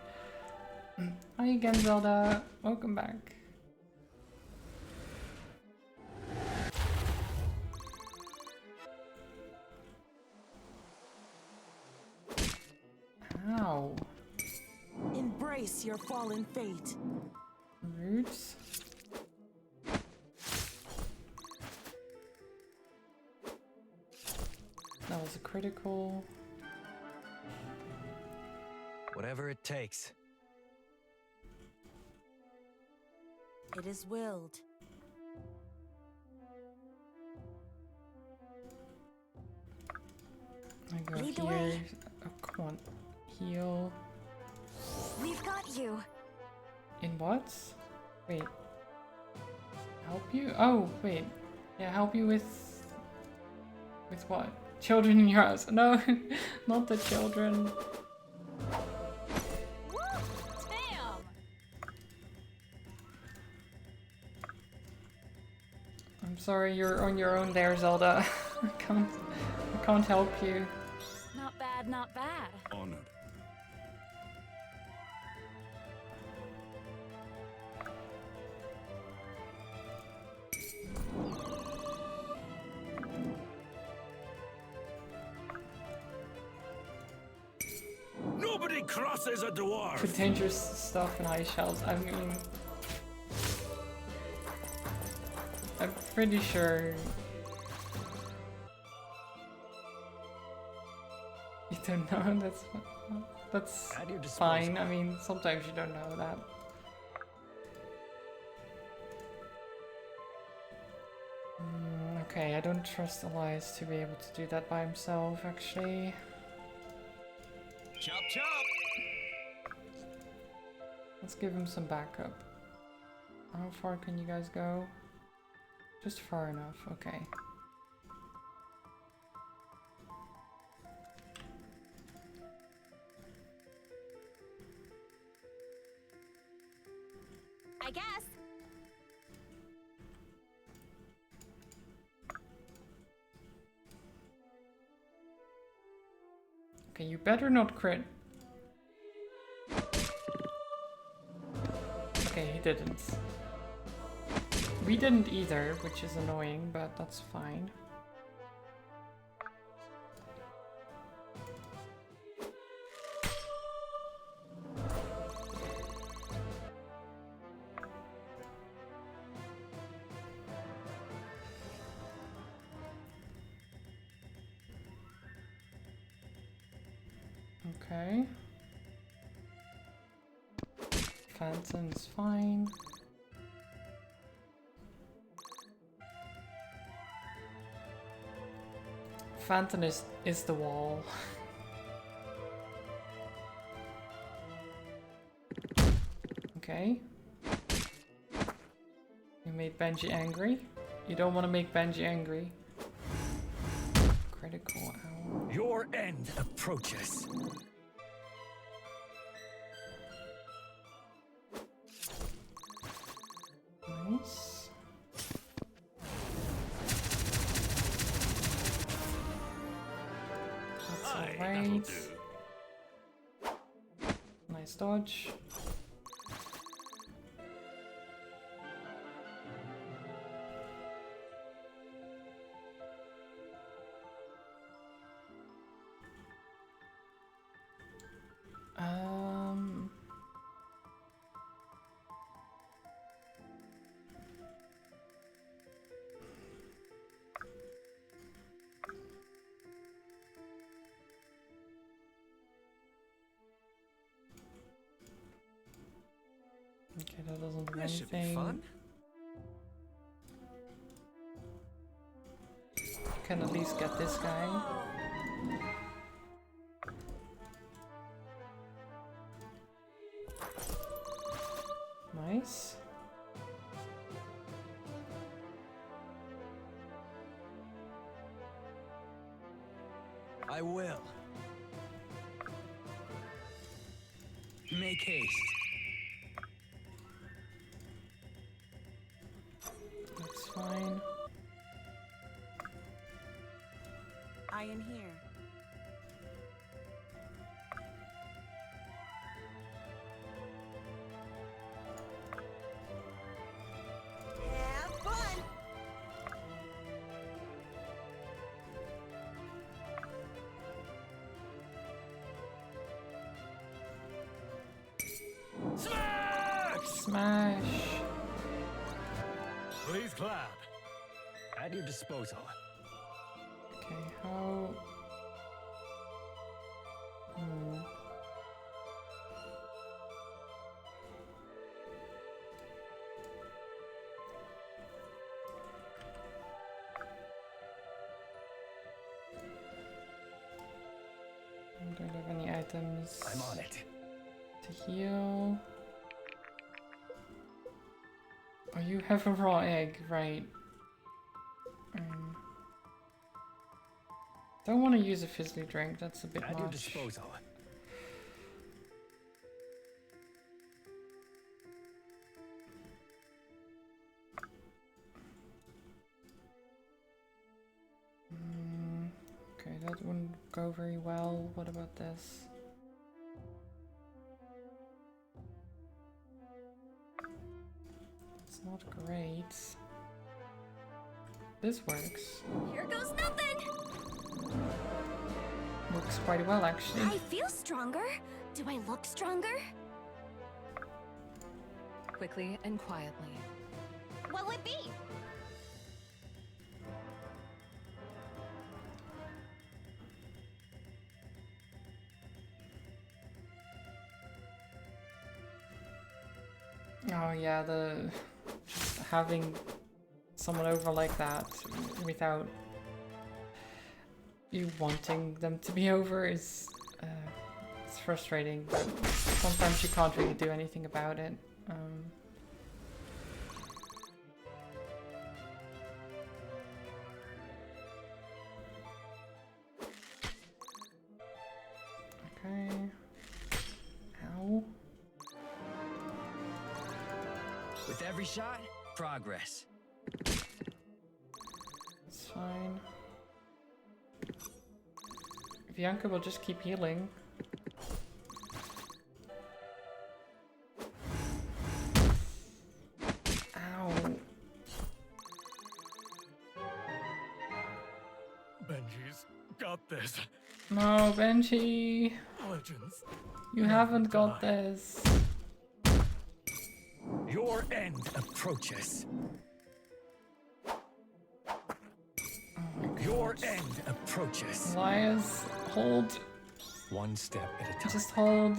Hi again, Zelda. Welcome back. Ow. Embrace your fallen fate. Roots. That was a critical. Whatever it takes. It is willed. I go Lead the here. way. Oh, come on. Heal. We've got you. In what? Wait. Help you? Oh, wait. Yeah, help you with... With what? Children in your house. No, not the children. I'm sorry, you're on your own there, Zelda. I can't help you. Not bad, not bad. Honored. Nobody crosses a dwarf. Put dangerous stuff in ice shells. I mean... I'm pretty sure... You don't know? That's At your disposal. fine. I mean, sometimes you don't know that. Okay, I don't trust Elias to be able to do that by himself, actually. Chop chop. Let's give him some backup. How far can you guys go? Just far enough, okay. I guess. Okay, you better not crit. Okay, he didn't. We didn't either, which is annoying, but that's fine. Okay. Phantom's fine. Phantom is the wall. Okay. You made Benji angry. You don't want to make Benji angry. Critical, ow. Your end approaches. Nice. That's Aye, that'll alright. do. Nice dodge. Um... Okay, that doesn't do This should be anything. fun. Can at least get this guy. Nice. I will. Make haste. That's fine. I am here. Have fun! Smash! Smash. Please clap. At your disposal. Okay, how... Hmm. I don't have any items. I'm on it. To heal. Oh, you have a raw egg, right? Don't want to use a fizzly drink, that's a bit At your much. disposal. Okay, that wouldn't go very well. What about this? It's not great. This works. Here goes nothing! Works quite well, actually. I feel stronger. Do I look stronger? Quickly and quietly. What'll it be? Oh yeah, just having someone over like that without you wanting them to be over is it's frustrating, but sometimes you can't really do anything about it. Okay. Ow. With every shot, progress. It's fine. Bianca will just keep healing. Ow. Benji's got this. No, Benji. Legends. You haven't got this. Your end approaches. Your end approaches. Elias, hold. One step at a time. Just hold.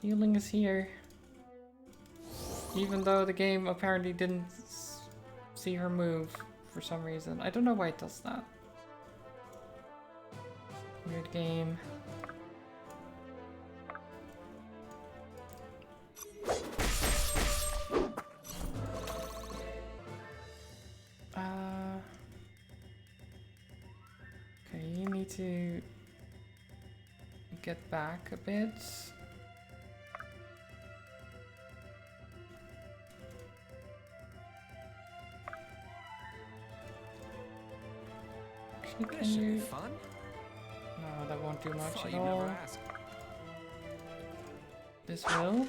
Healing is here. Even though the game apparently didn't see her move for some reason. I don't know why it does that. Weird game. Okay, you need to get back a bit. Actually, This can should be you? fun. No, that won't do much Thought at you'd all. never ask. This will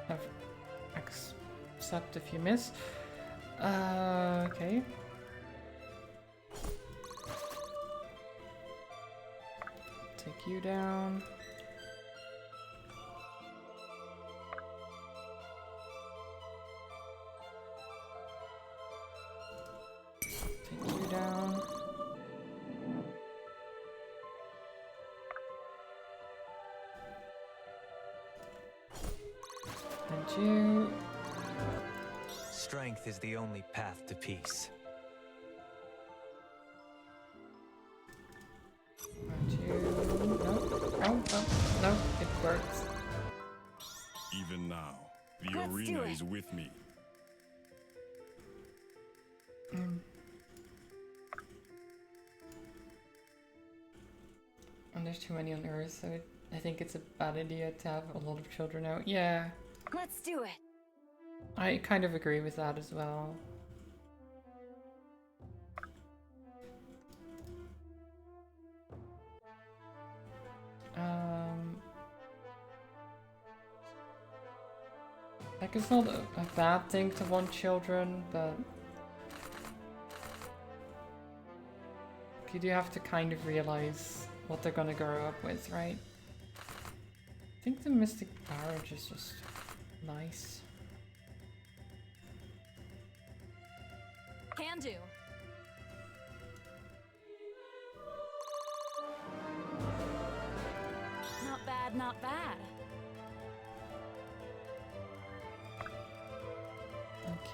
have accept if you miss. Okay. Take you down. Take you down. And you. Strength is the only path to peace. And you. No. Oh, no. No, it works. Even now, The Let's do arena it. is with me. And there's too many on Earth, so I think it's a bad idea to have a lot of children out. Yeah, Let's do it. I kind of agree with that as well. Like, it's not a bad thing to want children, but you do have to kind of realize what they're gonna grow up with, right? I think the Mystic Barrage is just nice. Can do. Not bad, not bad.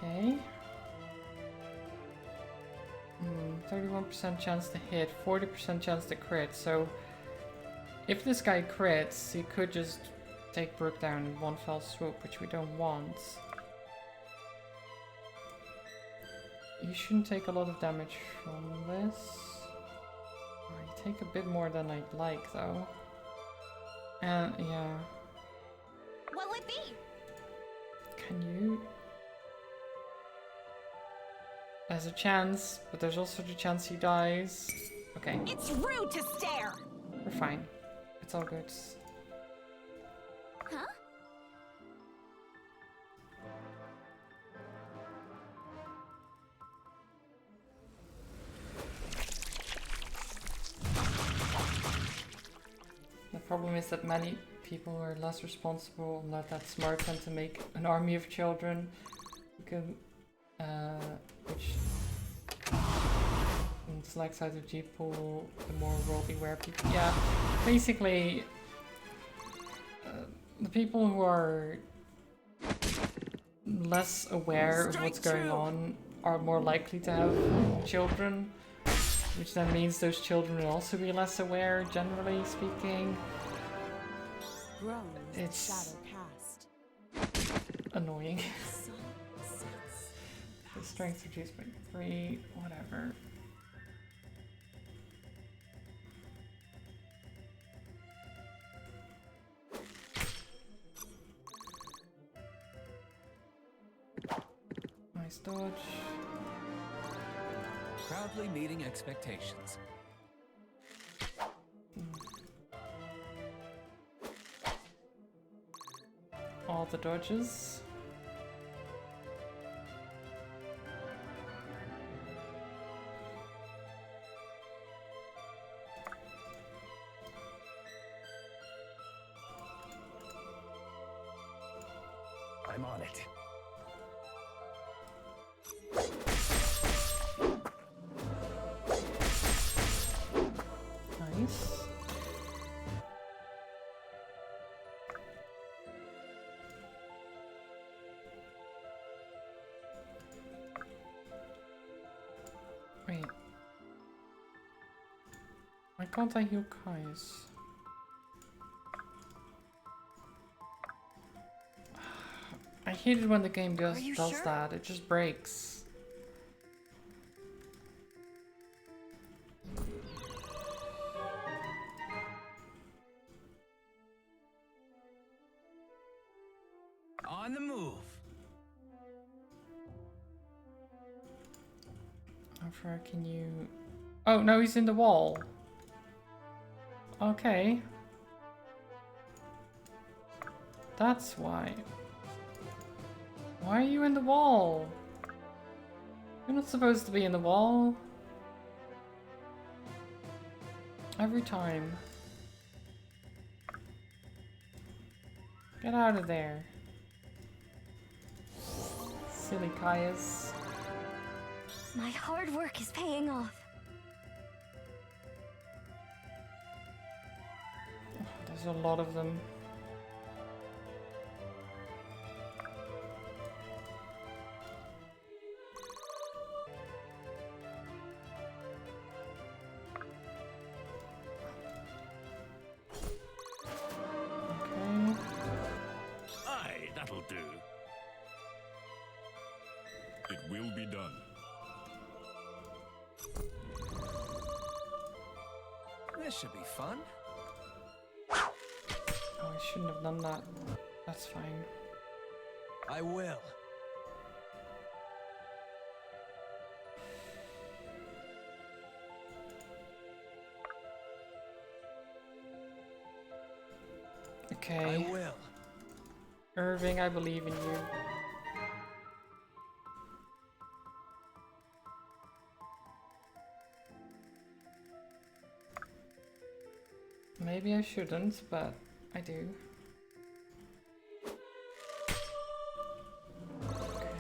Okay. 31% chance to hit, 40% chance to crit. So if this guy crits, he could just take Brook down in one fell swoop, which we don't want. You shouldn't take a lot of damage from this. Oh, you take a bit more than I'd like, though. And yeah. What'll it be? Can you? There's a chance, but there's also the chance he dies. Okay, It's rude to stare! we're fine. It's all good. Huh? The problem is that many people who are less responsible and not that smart tend to make an army of children. You can, which select size of G pool, the more role beware people. Yeah, basically, the people who are less aware of what's going on are more likely to have children, which then means those children will also be less aware, generally speaking. Grown as the It's shadow cast. annoying. Sun sets. The strength reduced by 3, whatever. Nice dodge. Proudly meeting expectations. All the dodges. I'm on it. Nice. Wait. Why can't I heal Kai's? I hate it when the game does sure? that. It just breaks. On the move. How far can you... Oh, no, he's in the wall. Okay. That's why. Why are you in the wall? You're not supposed to be in the wall. Every time. Get out of there. Silly Kaias. My hard work is paying off. There's a lot of them. Okay. Aye, that'll do. will be done. This should be fun. Oh, I shouldn't have done that. That's fine. I will. Okay. I will. Irving, I believe in you. Maybe I shouldn't, but I do.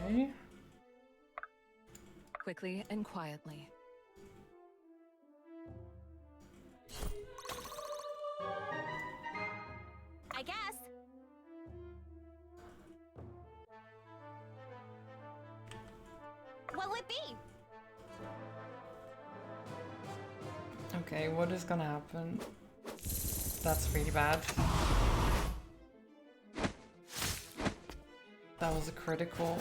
Okay. Quickly and quietly. I guess. What'll it be? Okay, what is gonna happen? That's really bad. That was a critical.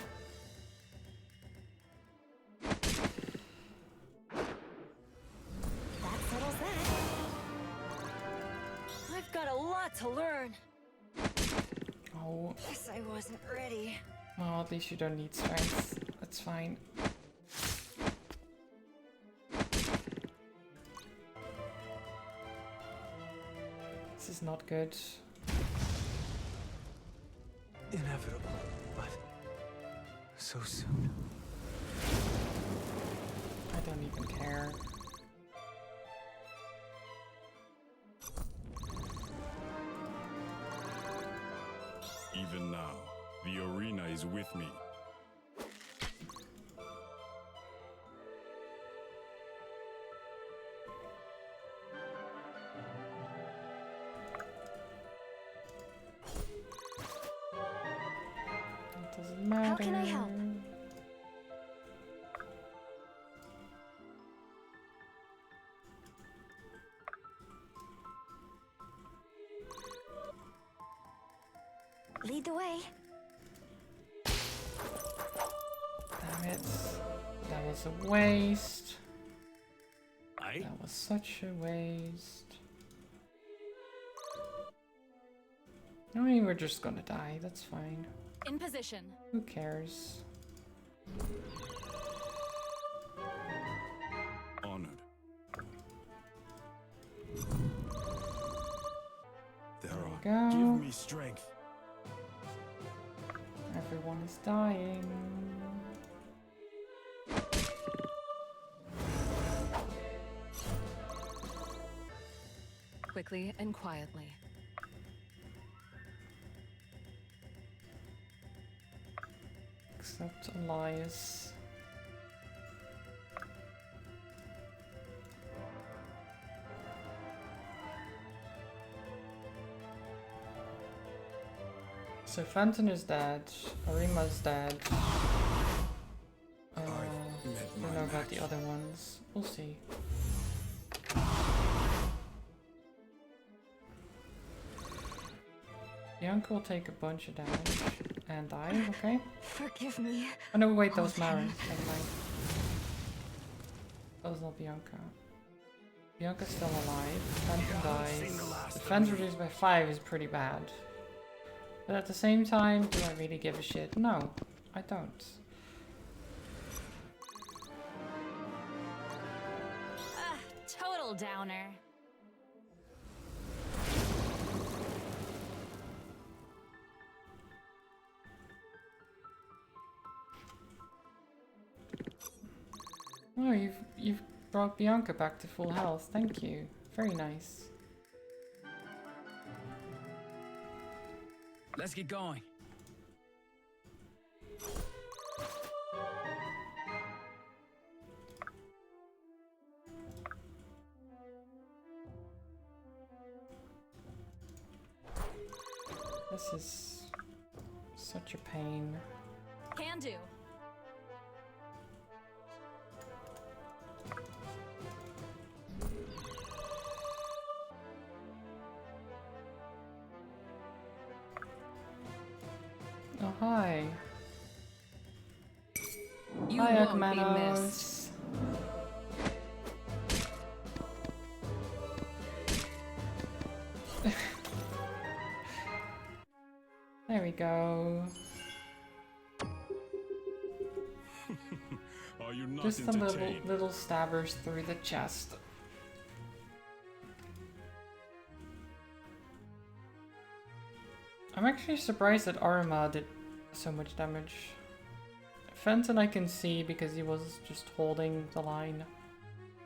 That settles that. I've got a lot to learn. Oh, Guess I wasn't ready. well, at least you don't need strength. That's fine. This is not good. Inevitable, but so soon. I don't even care. Even now, the arena is with me. It doesn't matter. How can I help? Lead the way. Damn it. That was a waste. Aye? That was such a waste. I mean, we're just gonna die. That's fine. In position. Who cares? Honored. There There we are. go. Give me strength. Everyone is dying. Quickly and quietly. Except Elias. So Fenton is dead, Arima's dead. met Don't my know about the match. other ones. We'll see. Bianca will take a bunch of damage and die, okay? Forgive me. Oh no, wait, that was Mara. Never mind. That was not Bianca. Bianca's still alive. Phantom dies. Defense reduced by 5 is pretty bad. But at the same time, do I really give a shit? No, I don't. Total downer. Oh, you've brought Bianca back to full health. Thank you. Very nice. Let's get going. This is such a pain. Can do. Oh, hi. You Hi, won't be Akmanos. missed. There we go. Are you not Just the entertained? little stabbers through the chest. I'm actually surprised that Arma did so much damage. Fenton I can see because he was just holding the line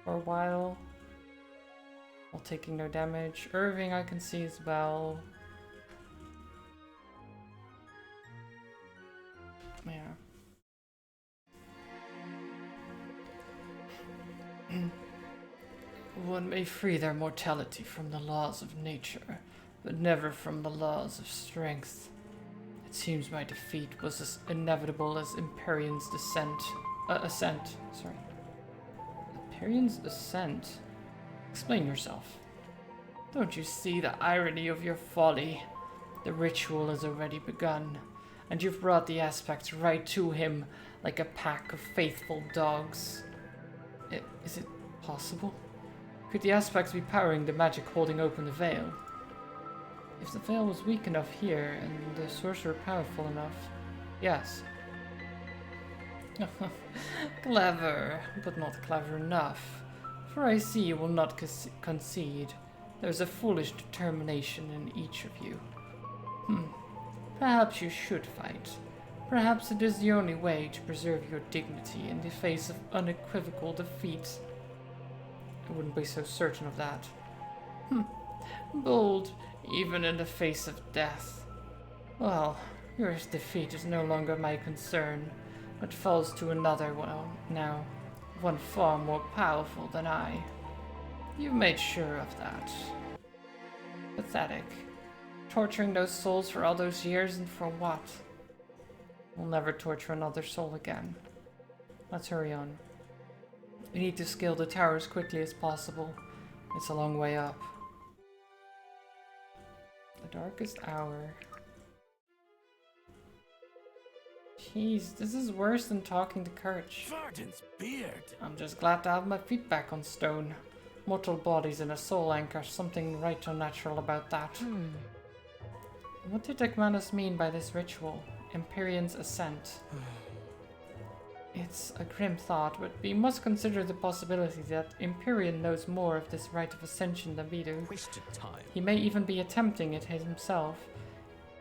for a while taking no damage. Irving I can see as well. Yeah. One may free their mortality from the laws of nature, but never from the laws of strength. It seems my defeat was as inevitable as Emperion's ascent. Sorry. Emperion's ascent? Explain yourself. Don't you see the irony of your folly? The ritual has already begun, and you've brought the aspects right to him like a pack of faithful dogs. Is it possible? Could the aspects be powering the magic holding open the veil? If the veil was weak enough here, and the sorcerer powerful enough, yes. Clever, but not clever enough. For I see you will not concede. There's a foolish determination in each of you. Perhaps you should fight. Perhaps it is the only way to preserve your dignity in the face of unequivocal defeat. I wouldn't be so certain of that. Bold, even in the face of death. Well, your defeat is no longer my concern, but falls to another one now, one far more powerful than I. You've made sure of that. Pathetic. Torturing those souls for all those years, and for what? We'll never torture another soul again. Let's hurry on. We need to scale the tower as quickly as possible. It's a long way up. The darkest hour. Jeez, this is worse than talking to Kirch. Varden's beard. I'm just glad to have my feet back on stone. Mortal bodies and a soul anchor, something right unnatural about that. What did Ekmanos mean by this ritual? Emperion's ascent. It's a grim thought, but we must consider the possibility that Empyrean knows more of this rite of ascension than we do. Wasted time. He may even be attempting it himself.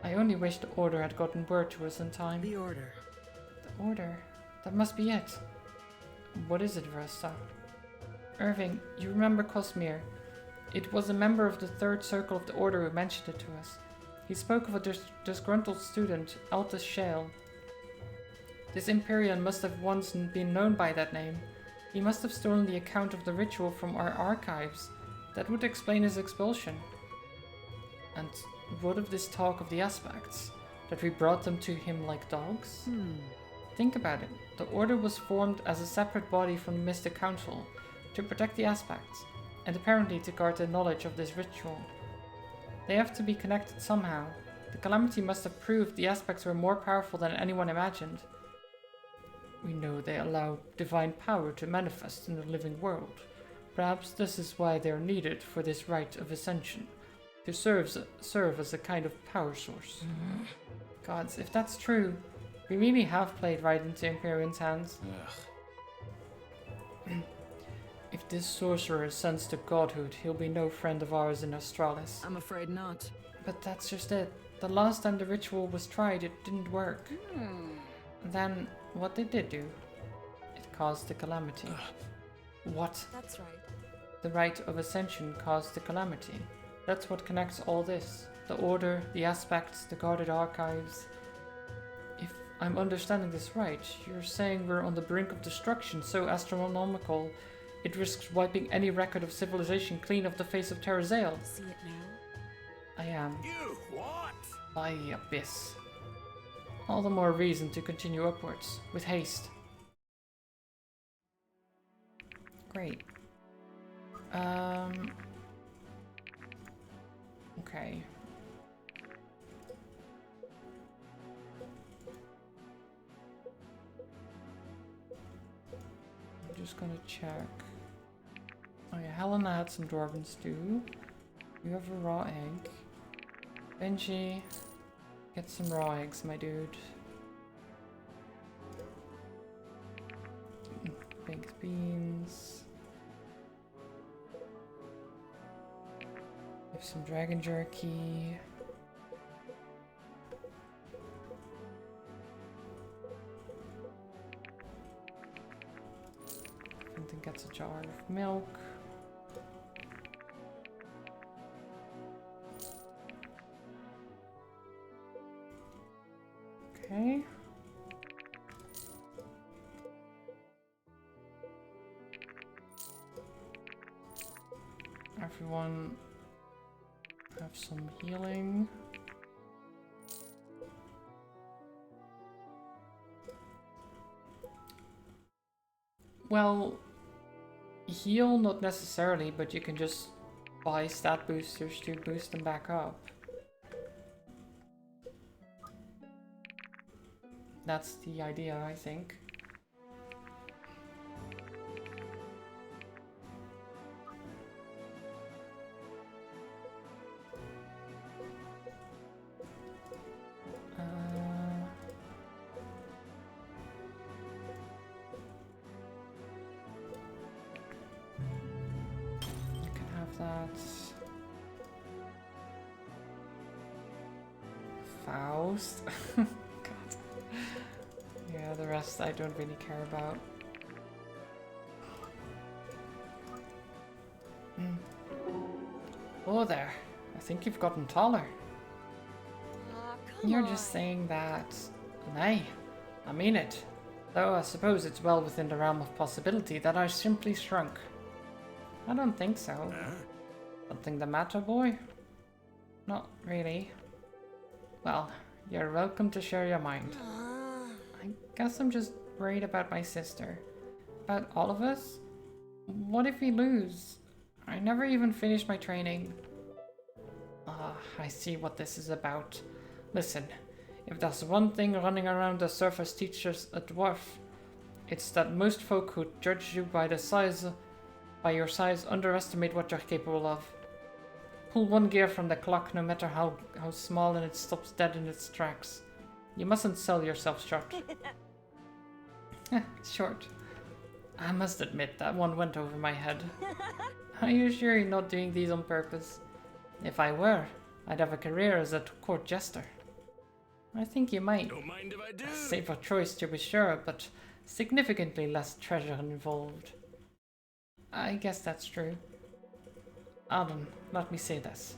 I only wish the Order had gotten word to us in time. The Order. The Order? That must be it. What is it, Versta? Irving, you remember Cosmere. It was a member of the third circle of the Order who mentioned it to us. He spoke of a disgruntled student, Altus Shale. This Empyrean must have once been known by that name. He must have stolen the account of the ritual from our archives. That would explain his expulsion. And what of this talk of the aspects? That we brought them to him like dogs? Think about it. The Order was formed as a separate body from the Mystic Council to protect the aspects, and apparently to guard the knowledge of this ritual. They have to be connected somehow. The Calamity must have proved the aspects were more powerful than anyone imagined. We know they allow divine power to manifest in the living world. Perhaps this is why they are needed for this rite of ascension, to serve as a kind of power source. Gods, if that's true, we really have played right into Empyrean's hands. If this sorcerer ascends to godhood, he'll be no friend of ours in Australis. I'm afraid not. But that's just it. The last time the ritual was tried, it didn't work. Then, what they did do? It caused the Calamity. What? That's right. The rite of ascension caused the Calamity. That's what connects all this. The Order, the aspects, the guarded archives. If I'm understanding this right, you're saying we're on the brink of destruction so astronomical it risks wiping any record of civilization clean off the face of Terrazael. See it now? I am. You what? By the abyss. All the more reason to continue upwards, with haste. Great. Okay. just gonna check. Oh yeah, Helena had some dwarven stew. You have a raw egg. Benji, get some raw eggs, my dude. Baked beans. Have some dragon jerky. Something gets a jar of milk. Okay. Everyone have some healing. Well, heal not necessarily, but you can just buy stat boosters to boost them back up. That's the idea, I think. You can have that. Faust. God. Yeah, the rest I don't really care about. Oh there. I think you've gotten taller. Come You're on. just saying that. Nay, I mean it. Though I suppose it's well within the realm of possibility that I simply shrunk. I don't think so. Something the matter, boy? Not really. Well, you're welcome to share your mind. I guess I'm just worried about my sister. About all of us? What if we lose? I never even finished my training. Ah, I see what this is about. Listen, if there's one thing running around the surface teaches a dwarf, it's that most folk who judge you by your size underestimate what you're capable of. Pull one gear from the clock, no matter how small, and it stops dead in its tracks. You mustn't sell yourself short. Short. I must admit, that one went over my head. Are you sure you're not doing these on purpose? If I were, I'd have a career as a court jester. I think you might. Don't mind if I do. Safer choice to be sure, but significantly less treasure involved. I guess that's true. Alden, let me say this.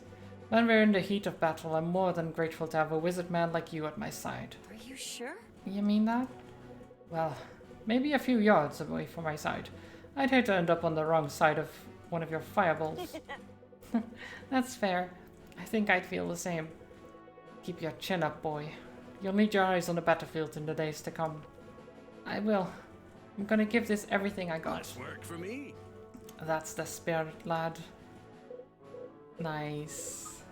When we're in the heat of battle, I'm more than grateful to have a wizard man like you at my side. Are you sure? You mean that? Well, maybe a few yards away from my side. I'd hate to end up on the wrong side of one of your fireballs. That's fair. I think I'd feel the same. Keep your chin up, boy. You'll need your eyes on the battlefield in the days to come. I will. I'm gonna give this everything I got. Less work for me. That's the spirit, lad. Nice.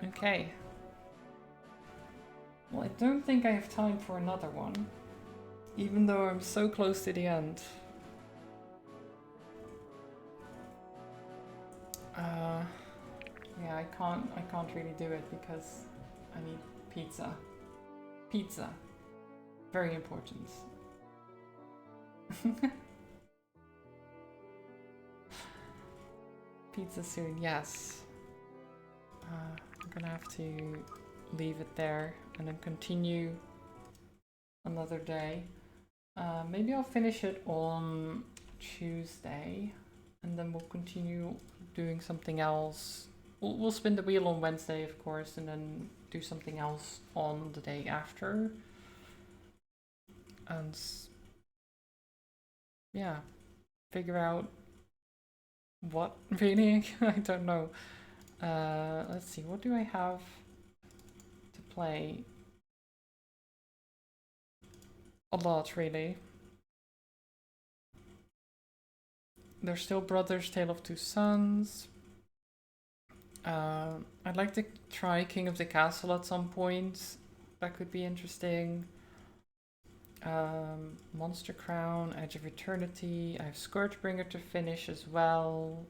Okay. Well, I don't think I have time for another one. Even though I'm so close to the end. Yeah, I can't really do it because I need pizza. Pizza. Very important. Pizza soon, yes. I'm gonna have to leave it there and then continue another day. Maybe I'll finish it on Tuesday and then we'll continue doing something else. We'll spin the wheel on Wednesday, of course, and then do something else on the day after. And yeah, figure out what really. I don't know. Let's see, what do I have to play? A lot, really. There's still Brothers, Tale of Two Sons. I'd like to try King of the Castle at some point. That could be interesting. Monster Crown, Edge of Eternity. I have Scourgebringer to finish as well,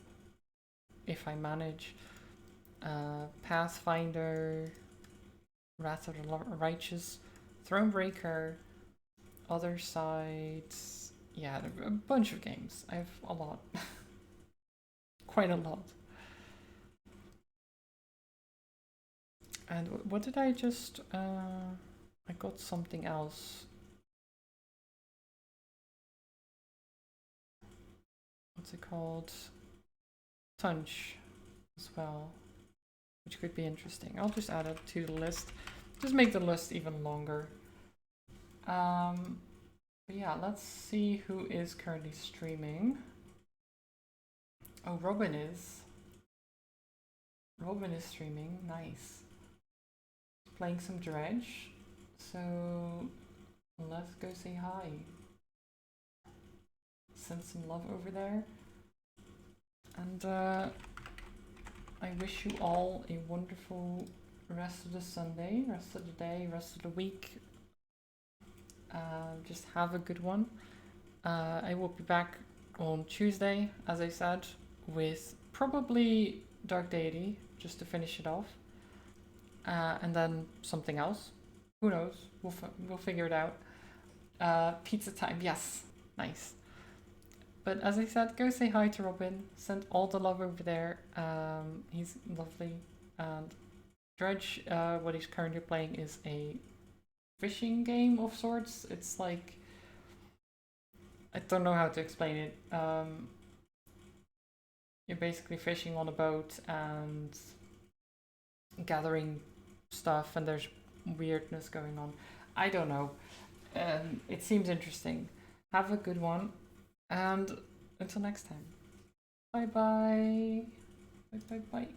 if I manage. Pathfinder, Wrath of the Righteous, Thronebreaker, Other Sides. Yeah, a bunch of games. I have a lot. Quite a lot. And what did I just... I got something else. What's it called? Tunch as well, which could be interesting. I'll just add it to the list. Just make the list even longer. But yeah, let's see who is currently streaming. Oh, Robin is. Robin is streaming. Nice. Playing some Dredge. So let's go say hi. Send some love over there. And I wish you all a wonderful rest of the Sunday, rest of the day, rest of the week. Just have a good one. I will be back on Tuesday, as I said, with probably Dark Deity, just to finish it off. And then something else. Who knows? We'll figure it out. Pizza time, yes. Nice. But as I said, go say hi to Robin. Send all the love over there. He's lovely. And Dredge, what he's currently playing is a fishing game of sorts. It's like... I don't know how to explain it. You're basically fishing on a boat and gathering stuff, and there's weirdness going on. I don't know. It seems interesting. Have a good one. And until next time. Bye bye. Bye bye bye.